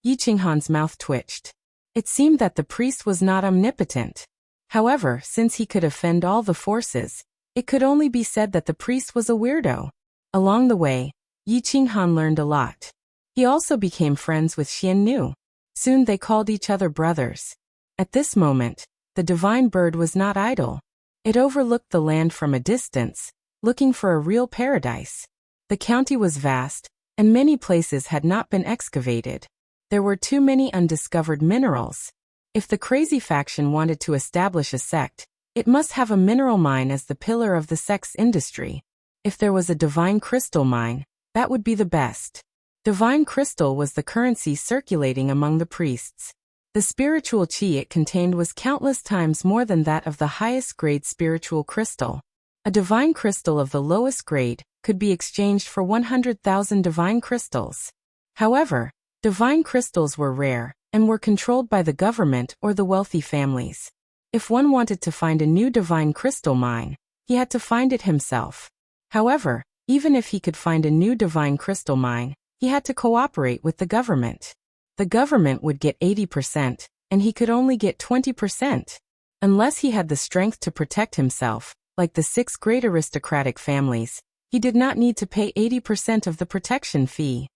Yi Qinghan's mouth twitched. It seemed that the priest was not omnipotent. However, since he could offend all the forces, it could only be said that the priest was a weirdo. Along the way, Yi Qinghan learned a lot. He also became friends with Xian Nu. Soon they called each other brothers. At this moment, the divine bird was not idle. It overlooked the land from a distance, looking for a real paradise. The county was vast, and many places had not been excavated. There were too many undiscovered minerals. If the crazy faction wanted to establish a sect, it must have a mineral mine as the pillar of the sect's industry. If there was a divine crystal mine, that would be the best. Divine crystal was the currency circulating among the priests. The spiritual qi it contained was countless times more than that of the highest grade spiritual crystal. A divine crystal of the lowest grade could be exchanged for 100,000 divine crystals. However, divine crystals were rare and were controlled by the government or the wealthy families. If one wanted to find a new divine crystal mine, he had to find it himself. However, even if he could find a new divine crystal mine, he had to cooperate with the government. The government would get 80%, and he could only get 20%. Unless he had the strength to protect himself, like the 6 great aristocratic families, he did not need to pay 80% of the protection fee.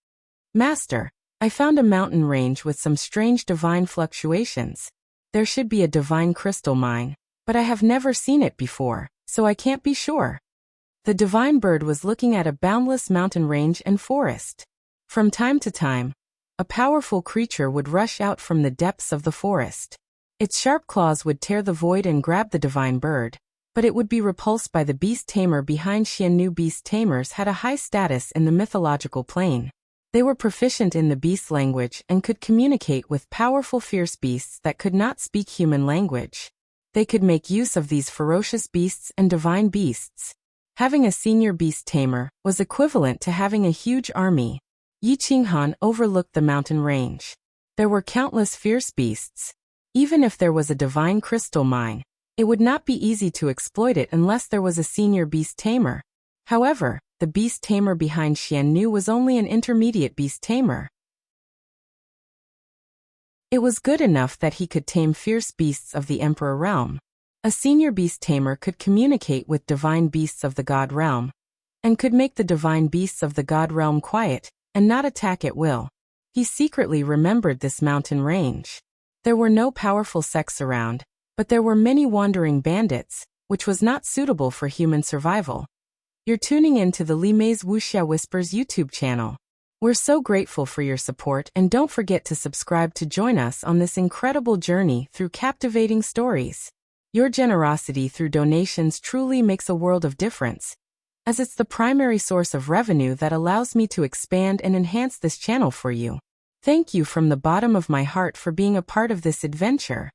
Master, I found a mountain range with some strange divine fluctuations. There should be a divine crystal mine, but I have never seen it before, so I can't be sure. The divine bird was looking at a boundless mountain range and forest. From time to time, a powerful creature would rush out from the depths of the forest. Its sharp claws would tear the void and grab the divine bird, but it would be repulsed by the beast tamer behind Xian Nu. Beast tamers had a high status in the mythological plane. They were proficient in the beast language and could communicate with powerful fierce beasts that could not speak human language. They could make use of these ferocious beasts and divine beasts. Having a senior beast tamer was equivalent to having a huge army. Yi Qinghan overlooked the mountain range. There were countless fierce beasts. Even if there was a divine crystal mine, it would not be easy to exploit it unless there was a senior beast tamer. However, the beast tamer behind Xian Nu was only an intermediate beast tamer. It was good enough that he could tame fierce beasts of the Emperor realm. A senior beast tamer could communicate with divine beasts of the God realm, and could make the divine beasts of the God realm quiet and not attack at will. He secretly remembered this mountain range. There were no powerful sects around, but there were many wandering bandits, which was not suitable for human survival. You're tuning in to the Li Mei's Wuxia Whispers YouTube channel. We're so grateful for your support and don't forget to subscribe to join us on this incredible journey through captivating stories. Your generosity through donations truly makes a world of difference, as it's the primary source of revenue that allows me to expand and enhance this channel for you. Thank you from the bottom of my heart for being a part of this adventure.